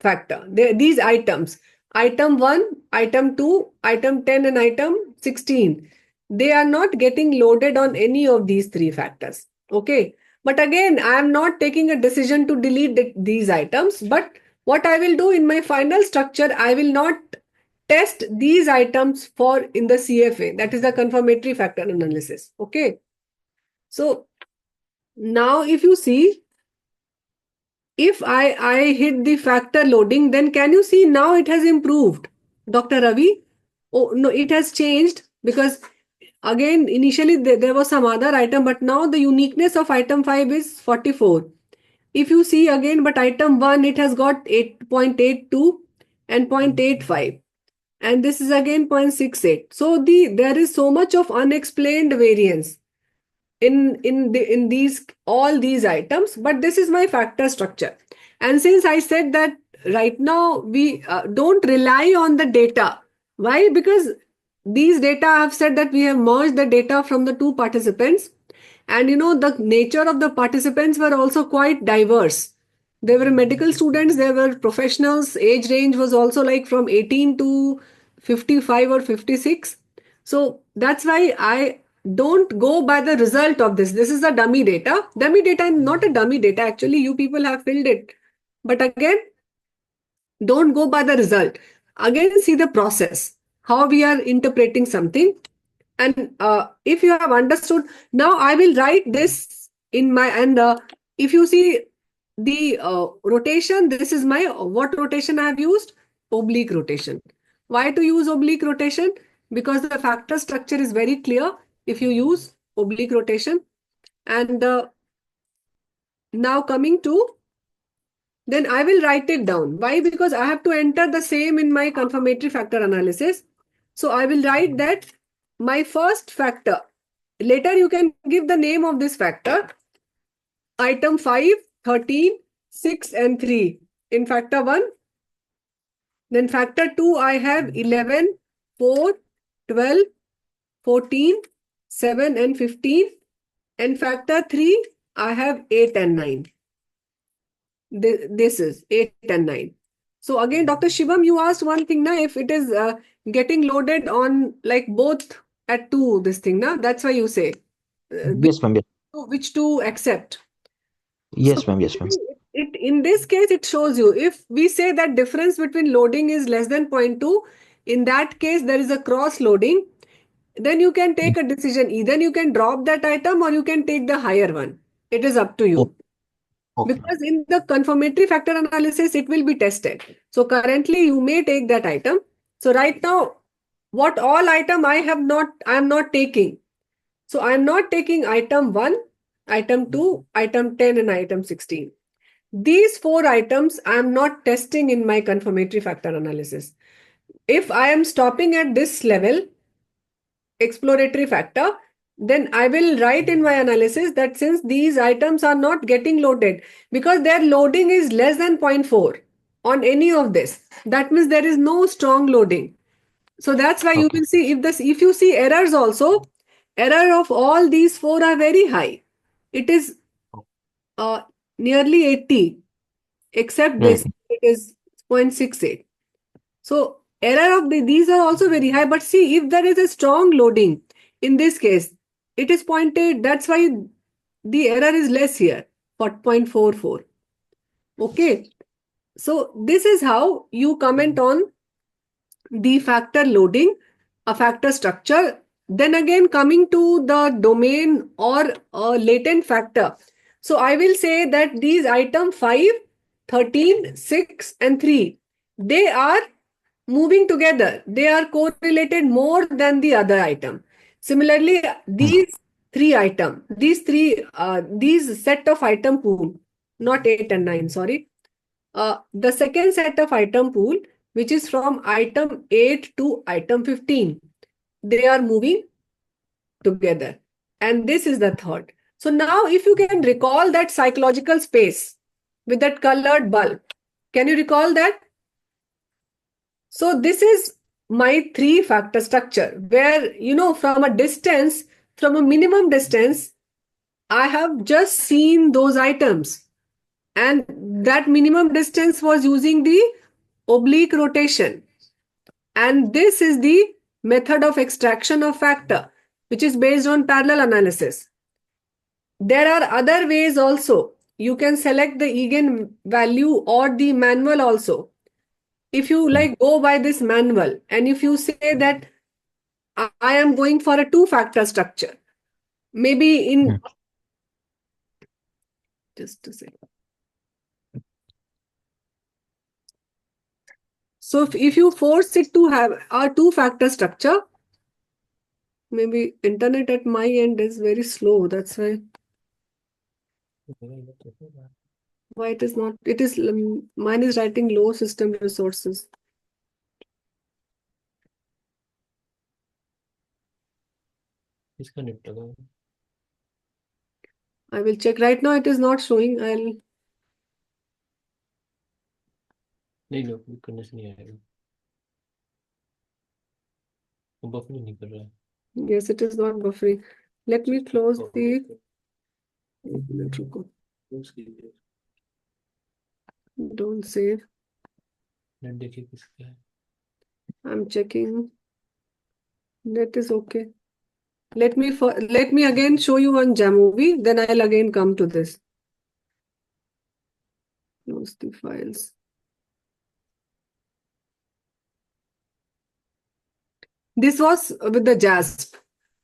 factor. These items, item 1, item 2, item 10 and item 16, they are not getting loaded on any of these 3 factors. Okay. But again, I am not taking a decision to delete these items. But what I will do in my final structure, I will not test these items for in the CFA, that is the confirmatory factor analysis. Okay. So now if you see, if I hit the factor loading, then can you see now it has improved, Dr. Ravi? Oh, no, it has changed because again, initially there was some other item, but now the uniqueness of item 5 is 44. If you see again, but item 1, it has got 8.82 and 0.85. And this is again 0.68. So there is so much of unexplained variance in these all these items, but this is my factor structure. And since I said that right now we don't rely on the data. Why? Because these data, I have said that we have merged the data from the 2 participants, and the nature of the participants were also quite diverse. There were medical students, there were professionals, age range was also like from 18 to 55 or 56. So that's why I don't go by the result of this. This is a dummy data. Dummy data is not a dummy data. Actually, you people have filled it. But again, don't go by the result. Again, see the process, how we are interpreting something. And if you have understood, now I will write this in my, and if you see the rotation, this is my, what rotation I have used? Oblique rotation. Why to use oblique rotation? Because the factor structure is very clear if you use oblique rotation. And now coming to, then I will write it down. Why? Because I have to enter the same in my confirmatory factor analysis. So I will write that my first factor. Later you can give the name of this factor. Item 5, 13, 6 and 3 in factor 1. Then factor 2 I have 11, 4, 12, 14, 7 and 15. And factor 3 I have 8 and 9. This is 8 and 9. So again, Dr. Shivam, you asked one thing, na, if it is getting loaded on like both at 2, this thing, na, that's why you say. Yes, ma'am. Yes, Which to accept. yes, So ma'am. Yes, ma'am. in this case, it shows you, if we say that difference between loading is less than 0.2, in that case, there is a cross loading, then you can take a decision. Either you can drop that item or you can take the higher one. It is up to you. Okay. Because in the confirmatory factor analysis, it will be tested. So currently you may take that item. So right now, what all item I am not taking. So I am not taking item 1, item 2, item 10 and item 16. These 4 items I am not testing in my confirmatory factor analysis. If I am stopping at this level, exploratory factor, then I will write in my analysis that since these items are not getting loaded because their loading is less than 0.4 on any of this, that means there is no strong loading. So that's why you will see if you see errors also, error of all these 4 are very high. It is nearly 80, except this, it is 0.68. So error of these are also very high, but see if there is a strong loading, in this case, it is 0.8. That's why the error is less here, for 0.44. Okay. So this is how you comment on the factor loading, a factor structure. Then again, coming to the domain or a latent factor. So I will say that these item 5, 13, 6 and 3, they are moving together. They are correlated more than the other item. Similarly, these 3 item. These set of item pool, not 8 and 9, sorry. The second set of item pool, which is from item 8 to item 15, they are moving together. And this is the third. So now if you can recall that psychological space with that colored bulb, can you recall that? So this is my 3-factor structure where, from a distance, from a minimum distance, I have just seen those items. And that minimum distance was using the oblique rotation. And this is the method of extraction of factor, which is based on parallel analysis. There are other ways also. You can select the eigen value or the manual also. If you go by this manual, and if you say that I am going for a 2-factor structure, maybe in just a second. So if you force it to have a 2-factor structure, maybe internet at my end is very slow. That's why it is not. It is mine is writing low system resources. I will check. Right now it is not showing. Yes, it is not buffering. Let me close the. Don't save. I'm checking. That is okay. Let me again show you on Jamovie. Then I'll again come to this. Close the files. This was with the JASP.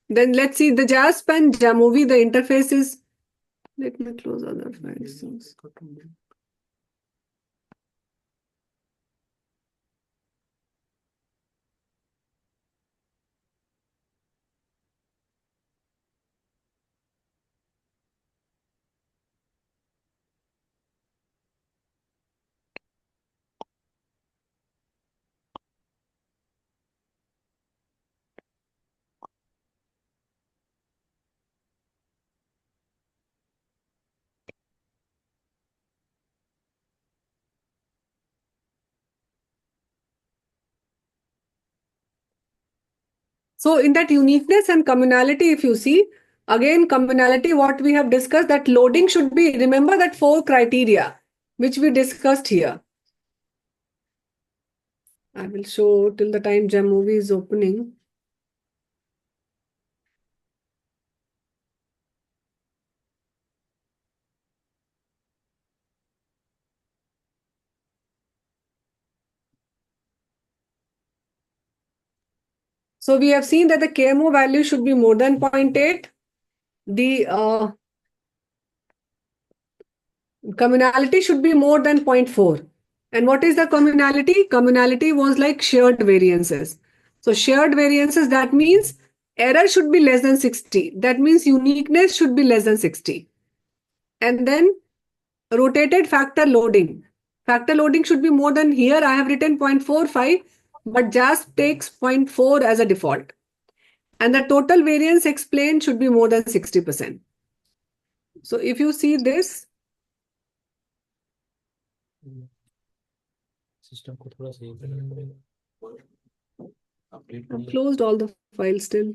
Then let's see the JASP and Jamovie. The interface is. Let me close other files. So in that uniqueness and communality, if you see, again, communality, what we have discussed, that loading should be, remember that 4 criteria, which we discussed here. I will show till the time Jamovie is opening. So we have seen that the KMO value should be more than 0.8. The communality should be more than 0.4. And what is the communality? Communality was like shared variances. So shared variances, that means error should be less than 60. That means uniqueness should be less than 60. And then rotated factor loading. Factor loading should be more than, here I have written 0.45, but JASP takes 0.4 as a default. And the total variance explained should be more than 60%. So if you see this, I've closed all the files still.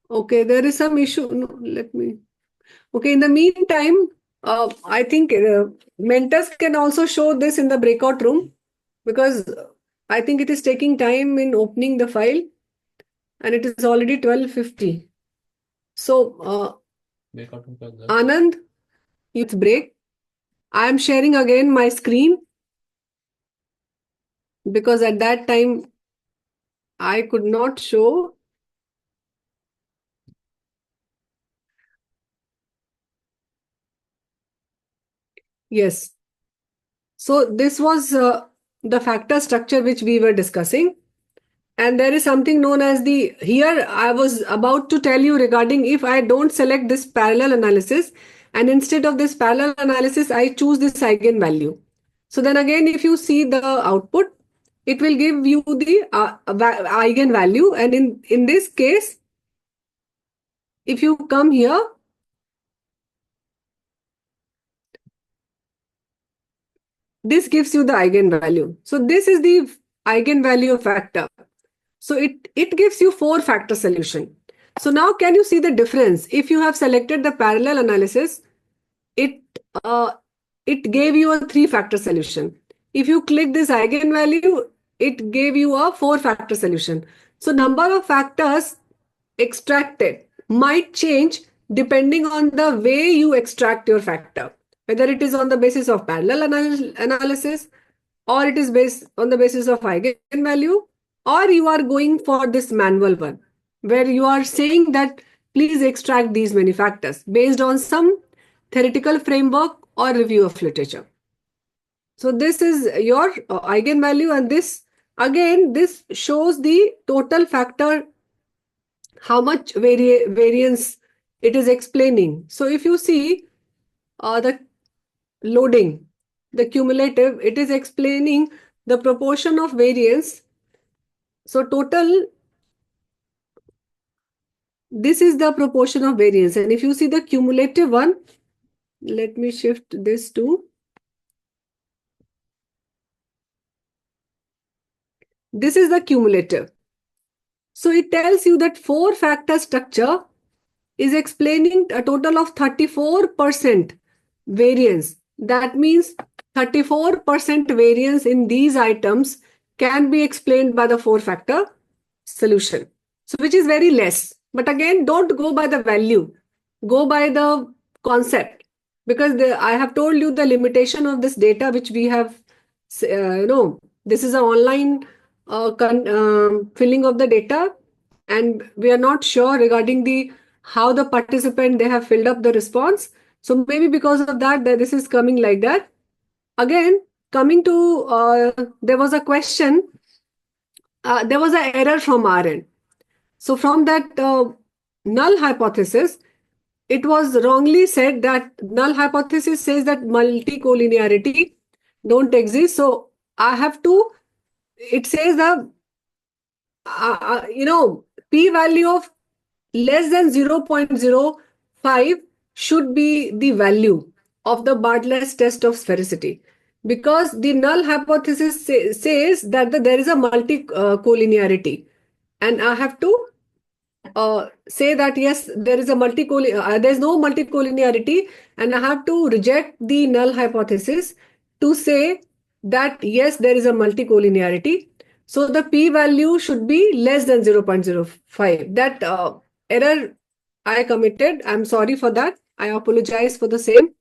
Okay, there is some issue. No, let me. Okay, in the meantime, I think mentors can also show this in the breakout room, because I think it is taking time in opening the file, and it is already 12:50. So, Anand, it's break. I am sharing again my screen, because at that time I could not show. Yes. So this was the factor structure which we were discussing. And there is something known as the, here I was about to tell you regarding if I don't select this parallel analysis and instead of this parallel analysis, I choose this eigenvalue. So then again, if you see the output, it will give you the eigenvalue. And in this case, if you come here, this gives you the eigenvalue. So this is the eigenvalue factor. So it gives you 4-factor solution. So now can you see the difference? If you have selected the parallel analysis, it it gave you a 3-factor solution. If you click this eigenvalue, it gave you a 4-factor solution. So number of factors extracted might change depending on the way you extract your factor, whether it is on the basis of parallel analysis, or it is based on the basis of eigenvalue, or you are going for this manual one, where you are saying that please extract these many factors based on some theoretical framework or review of literature. So this is your eigenvalue, and this again, this shows the total factor, how much variance it is explaining. So if you see the loading, the cumulative, it is explaining the proportion of variance. So total, this is the proportion of variance. And if you see the cumulative one, let me shift this to, this is the cumulative. So it tells you that 4-factor structure is explaining a total of 34% variance. That means 34% variance in these items can be explained by the 4-factor solution. So which is very less. But again, don't go by the value. Go by the concept. Because I have told you the limitation of this data which we have, this is an online filling of the data, and we are not sure regarding the how the participant they have filled up the response. So maybe because of that this is coming like that. Again, coming to there was a question, there was an error from our end. So from that null hypothesis, it was wrongly said that null hypothesis says that multicollinearity don't exist. So I have to, it says the p-value of less than 0.05 should be the value of the Bartlett's test of sphericity, because the null hypothesis says that there is a multicollinearity, and I have to say that yes, there is a there is no multicollinearity, and I have to reject the null hypothesis to say that yes, there is a multicollinearity. So the p-value should be less than 0.05. That error I committed. I'm sorry for that. I apologize for the same.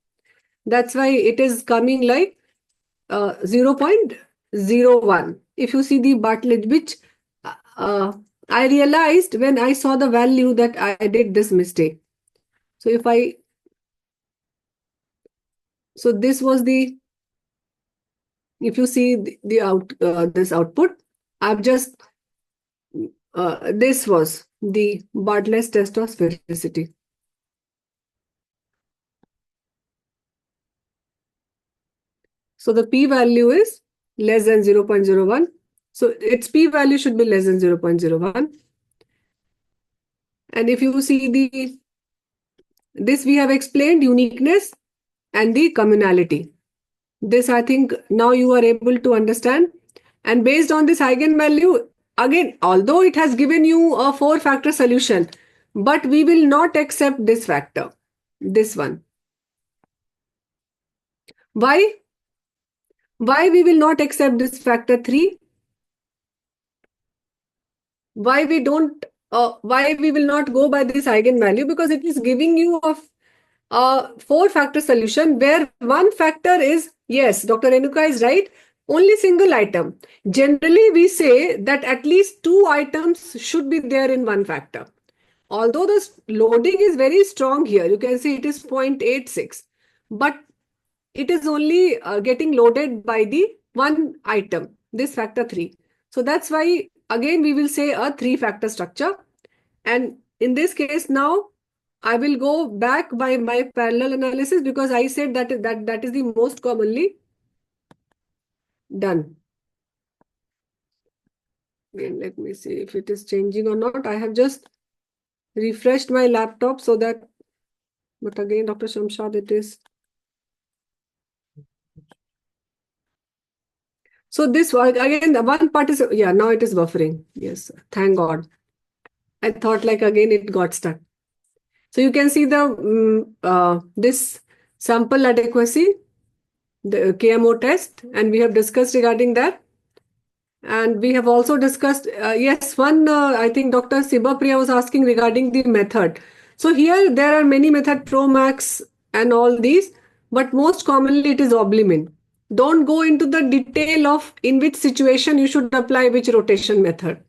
That's why it is coming like 0.01. If you see the Bartlett, which I realized when I saw the value that I did this mistake. So if I, so this was the, if you see this output, I've just, this was the Bartlett's test of sphericity. So the p-value is less than 0.01. So its p-value should be less than 0.01. And if you see this we have explained uniqueness and the communality. This I think now you are able to understand. And based on this eigenvalue, again, although it has given you a 4-factor solution, but we will not accept this factor, this one. Why? Why we will not accept this factor 3? Why we don't? Why we will not go by this eigenvalue? Because it is giving you a 4-factor solution where one factor is, yes, Dr. Renuka is right, only single item. Generally, we say that at least 2 items should be there in one factor. Although the loading is very strong here, you can see it is 0.86. But it is only getting loaded by the one item, this factor 3. So that's why again we will say a 3-factor structure. And in this case now, I will go back by my parallel analysis because I said that is the most commonly done. Again, let me see if it is changing or not. I have just refreshed my laptop so that, but again, Dr. Shamshad, it is. So this again, the one part is, yeah, now it is buffering. Yes, thank God. I thought like again it got stuck. So you can see the this sample adequacy, the KMO test, and we have discussed regarding that. And we have also discussed, yes, I think Dr. Sibapriya was asking regarding the method. So here there are many method, Promax and all these, but most commonly it is Oblimin. Don't go into the detail of in which situation you should apply which rotation method.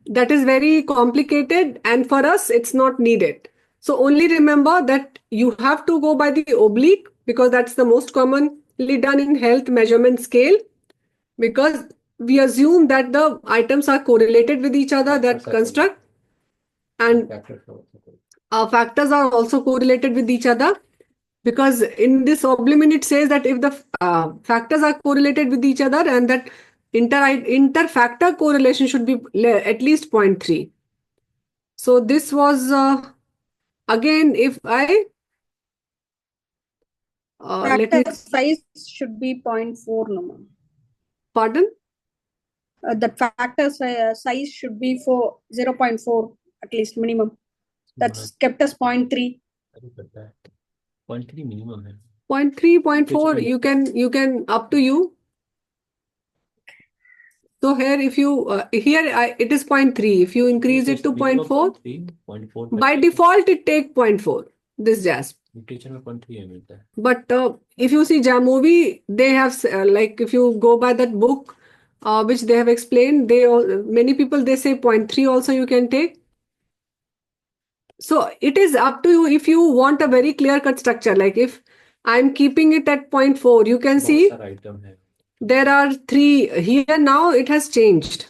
That is very complicated, and for us it's not needed. So only remember that you have to go by the oblique because that's the most commonly done in health measurement scale, because we assume that the items are correlated with each other, that construct, and factors are also correlated with each other, because in this oblimin it says that if the factors are correlated with each other, and that inter-factor correlation should be at least 0.3. So this was again, if I let me, Factor size should be 0.4, no ma'am. pardon? The factor size should be for 0.4 at least minimum. That's kept as 0.3. 0.3 minimum है. 0.3, 0.4, you can up to you. So here, if you it is 0.3. If you increase it to 0.4, 0.4 by default it take 0.4. This JASP. Literature में 0.3 है मिलता है. But if you see Jamovi, they have like if you go by that book, which they have explained, many people they say 0.3 also you can take. So it is up to you if you want a very clear-cut structure. Like if I'm keeping it at 0.4, you can see there are 3 here. Now it has changed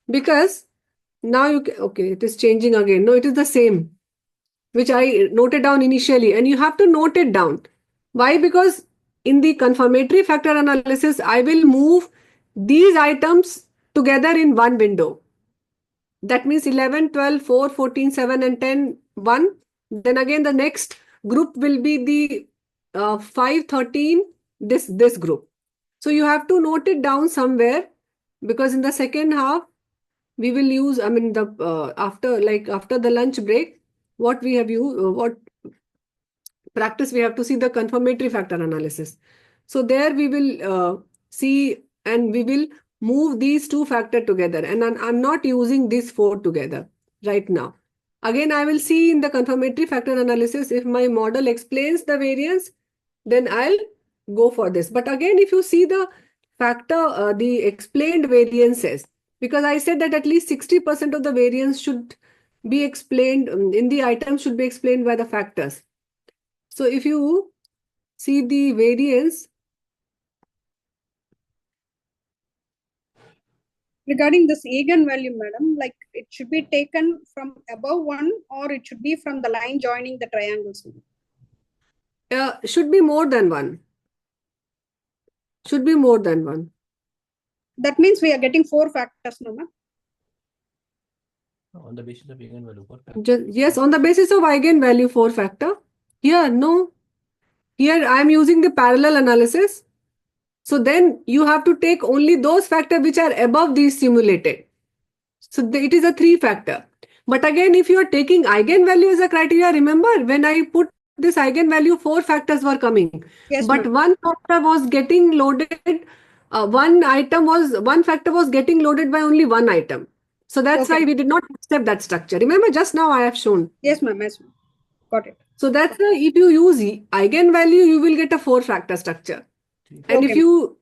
because now okay, it is changing again. No, it is the same, which I noted down initially, and you have to note it down. Why? Because in the confirmatory factor analysis, I will move these items together in one window. That means 11, 12, 4, 14, 7 and 10, 1. Then again the next group will be the 5, 13, this group. So you have to note it down somewhere, because in the second half, we will use, I mean, the after the lunch break, what we have used, what practice we have to see the confirmatory factor analysis. So there we will see, and we will move these 2 factors together, and I'm not using these 4 together right now. Again, I will see in the confirmatory factor analysis if my model explains the variance, then I'll go for this. But again, if you see the factor, the explained variances, because I said that at least 60% of the variance should be explained in the item, should be explained by the factors. So if you see the variance, Regarding this eigenvalue, madam, like it should be taken from above 1 or it should be from the line joining the triangles? Should be more than 1. Should be more than 1. That means we are getting 4 factors, no ma'am? On the basis of eigenvalue 4 Yes, on the basis of eigenvalue 4 factor. Here, no. Here I am using the parallel analysis. So then you have to take only those factors which are above these simulated. So it is a 3 factor. But again, if you are taking eigenvalue as a criteria, remember when I put this eigenvalue, 4 factors were coming. Yes, but ma'am. one factor was getting loaded. One factor was getting loaded by only one item. So that's why we did not accept that structure. Remember, just now I have shown. Yes, ma'am. Yes, ma'am. Got it. So that's why if you use eigenvalue, you will get a 4 factor structure. And if you,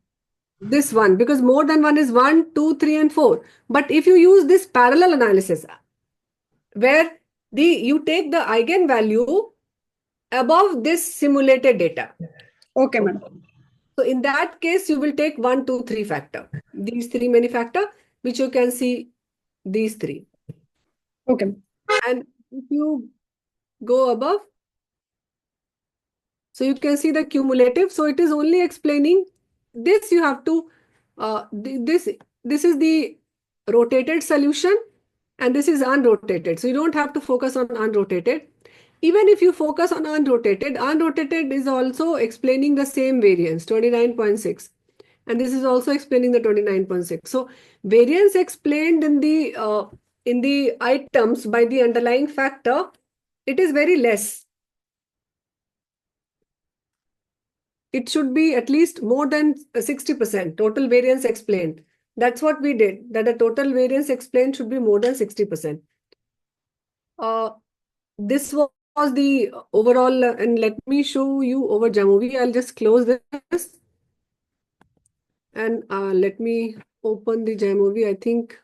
this one, because more than 1 is 1, 2, 3 and 4. But if you use this parallel analysis, where you take the eigenvalue above this simulated data. Okay, madam. So in that case, you will take 1, 2, 3 factor. These three many factor, which you can see these three. Okay. And if you go above, so you can see the cumulative. So it is only explaining this. You have to this is the rotated solution, and this is unrotated. So you don't have to focus on unrotated. Even if you focus on unrotated is also explaining the same variance, 29.6. And this is also explaining the 29.6. So variance explained in the items by the underlying factor, it is very less. It should be at least more than 60% total variance explained. That's what we did, that the total variance explained should be more than 60%. This was the overall, and let me show you over Jamovi. I'll just close this. And let me open the Jamovi. I think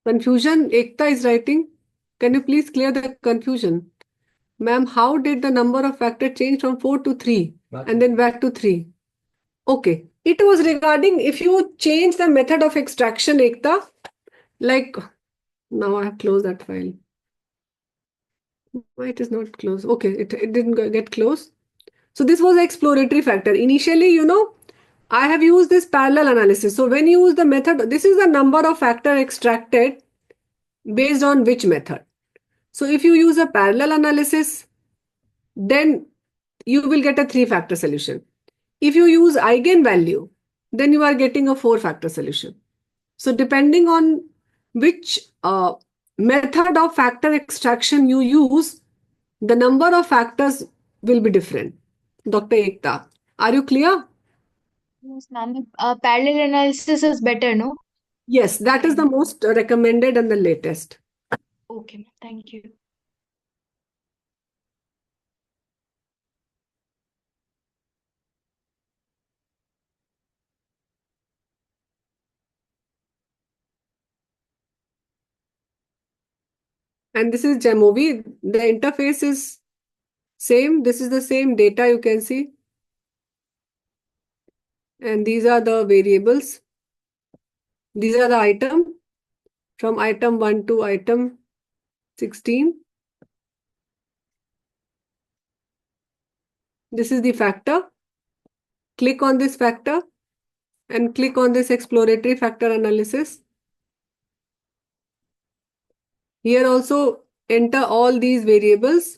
confusion, Ekta is writing. Can you please clear the confusion? Ma'am, how did the number of factors change from 4 to 3 and then back to 3? Okay. It was regarding if you change the method of extraction, Ekta, like now I have closed that file. Why it is not closed? Okay, it didn't get closed. So this was the exploratory factor. Initially, I have used this parallel analysis. So when you use the method, this is the number of factor extracted based on which method. So if you use a parallel analysis, then you will get a 3-factor solution. If you use eigenvalue, then you are getting a 4-factor solution. So depending on which method of factor extraction you use, the number of factors will be different. Dr. Ekta, are you clear? Yes, ma'am. Parallel analysis is better, no? Yes, that is the most recommended and the latest. Okay, ma'am. Thank you. And this is Jamovi. The interface is same. This is the same data you can see. And these are the variables. These are the item from item 1 to item 16. This is the factor. Click on this factor and click on this exploratory factor analysis. Here also enter all these variables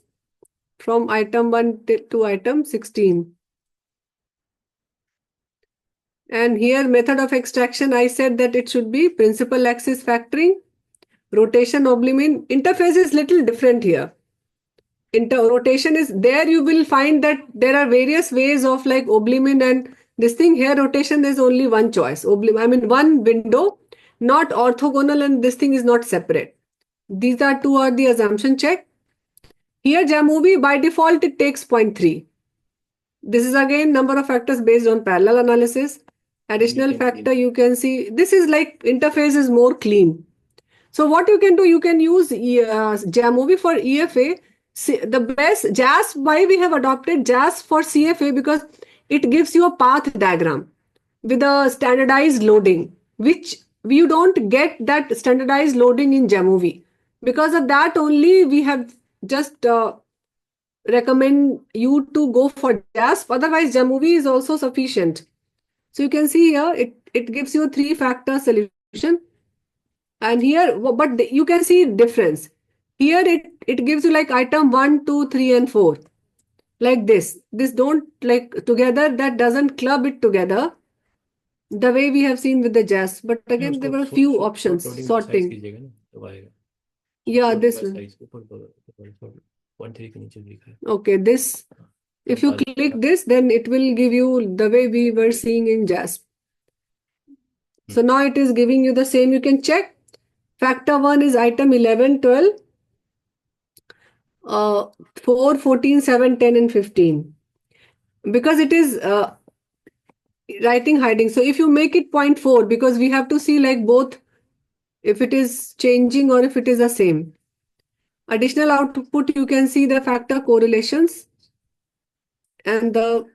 from item 1 to item 16. And here method of extraction, I said that it should be principal axis factoring, rotation oblimin. Interface is little different here. Rotation is there, you will find that there are various ways of like oblimin and this thing. Here rotation is only one choice. One window, not orthogonal, and this thing is not separate. These are the assumption check. Here Jamovi by default it takes 0.3. This is again number of factors based on parallel analysis. Additional factor you can see. This is like interface is more clean. So what you can do, you can use Jamovi for EFA. The best JAS, why we have adopted JAS for CFA, because it gives you a path diagram with a standardized loading, which you don't get that standardized loading in Jamovi. Because of that only we have just recommend you to go for JAS. Otherwise Jamovi is also sufficient. So you can see here it gives you a 3-factor solution. And here, but you can see difference. Here it gives you like item 1, 2, 3, and 4. Like this. This don't like together, that doesn't club it together the way we have seen with the JAS. But again, there were a few options. Sorting. Yeah, this one. Okay, this. If you click this, then it will give you the way we were seeing in JAS. So now it is giving you the same. You can check. Factor 1 is item 11, 12, 4, 14, 7, 10, and 15. Because it is writing hiding. So if you make it 0.4, because we have to see like both, if it is changing or if it is the same. Additional output, you can see the factor correlations and the,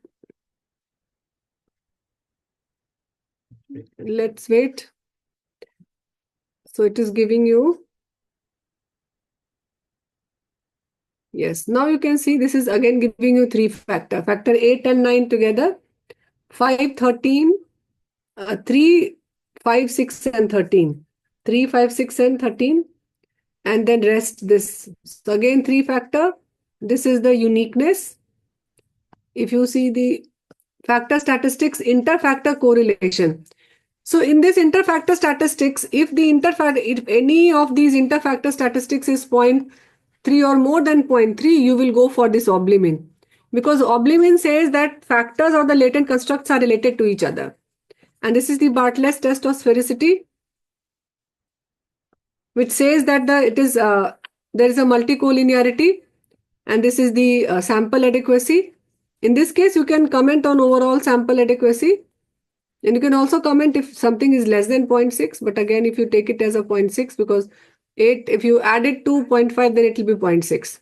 let's wait. So it is giving you, yes, now you can see this is again giving you 3 factor, factor 8 and 9 together, 5, 13, 3, 5, 6 and 13, 3, 5, 6 and 13, and then rest this. So again 3 factor, this is the uniqueness. If you see the factor statistics, interfactor correlation. So in this interfactor statistics, if any of these interfactor statistics is 0.3 or more than 0.3, you will go for this oblimin. Because oblimin says that factors or the latent constructs are related to each other. And this is the Bartlett's test of sphericity, which says that there is a multicollinearity, and this is the sample adequacy. In this case, you can comment on overall sample adequacy. And you can also comment if something is less than 0.6, but again, if you take it as a 0.6, because 8, if you add it to 0.5, then it will be 0.6.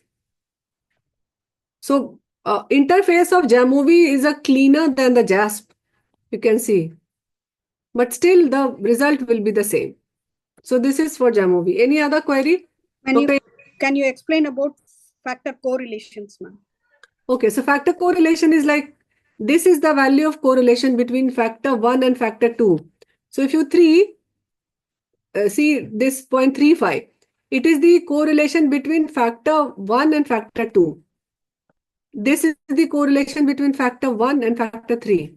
So interface of Jamovi is a cleaner than the JASP, you can see. But still, the result will be the same. So this is for Jamovi. Any other query? Can you explain about factor correlations, ma'am? Okay, so factor correlation is like, this is the value of correlation between factor 1 and factor 2. So if you see this 0.35, it is the correlation between factor 1 and factor 2. This is the correlation between factor 1 and factor 3.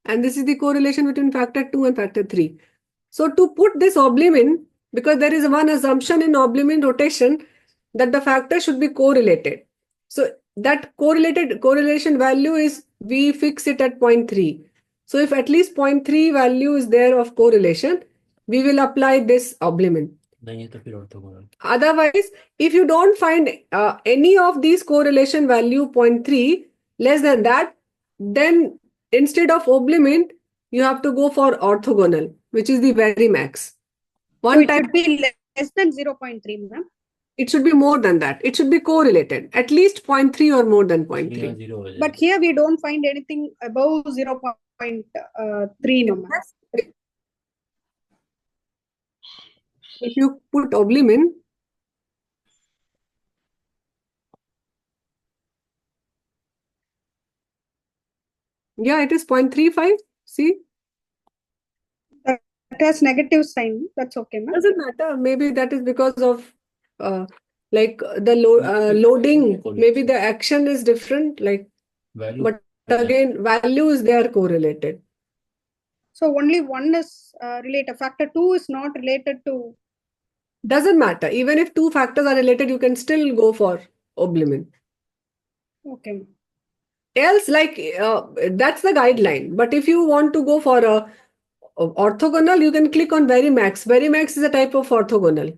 And this is the correlation between factor 2 and factor 3. So to put this oblimin, because there is one assumption in oblimin rotation that the factor should be correlated. So that correlation value is, we fix it at 0.3. So if at least 0.3 value is there of correlation, we will apply this oblimin. Otherwise, if you don't find any of these correlation value 0.3 less than that, then instead of oblimin, you have to go for orthogonal, which is the very max. So it should be less than 0.3, ma'am? It should be more than that. It should be correlated, at least 0.3 or more than 0.3. But here we don't find anything above 0.3, no, ma'am. If you put oblimin, yeah, it is 0.35. See? That has negative sign. That's okay, ma'am. Doesn't matter. Maybe that is because of like the loading. Maybe the action is different. Like, but again, values, they are correlated. So only one is related. Factor 2 is not related to. Doesn't matter. Even if 2 factors are related, you can still go for oblimin. Okay. Else, like that's the guideline. But if you want to go for a orthogonal, you can click on Verimax. Verimax is a type of orthogonal.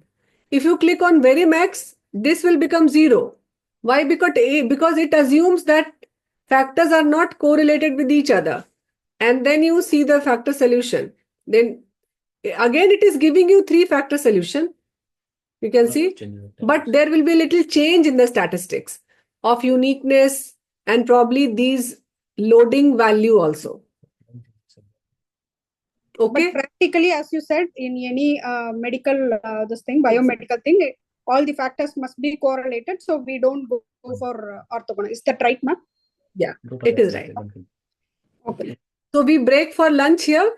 If you click on Verimax, this will become 0. Why? Because it assumes that factors are not correlated with each other. And then you see the factor solution. Then again, it is giving you 3 factor solution. You can see, but there will be a little change in the statistics of uniqueness and probably these loading value also. Okay. But practically, as you said, in any medical biomedical thing, all the factors must be correlated. So we don't go for orthogonal. Is that right, ma'am? Yeah, it is right. Okay. So we break for lunch here.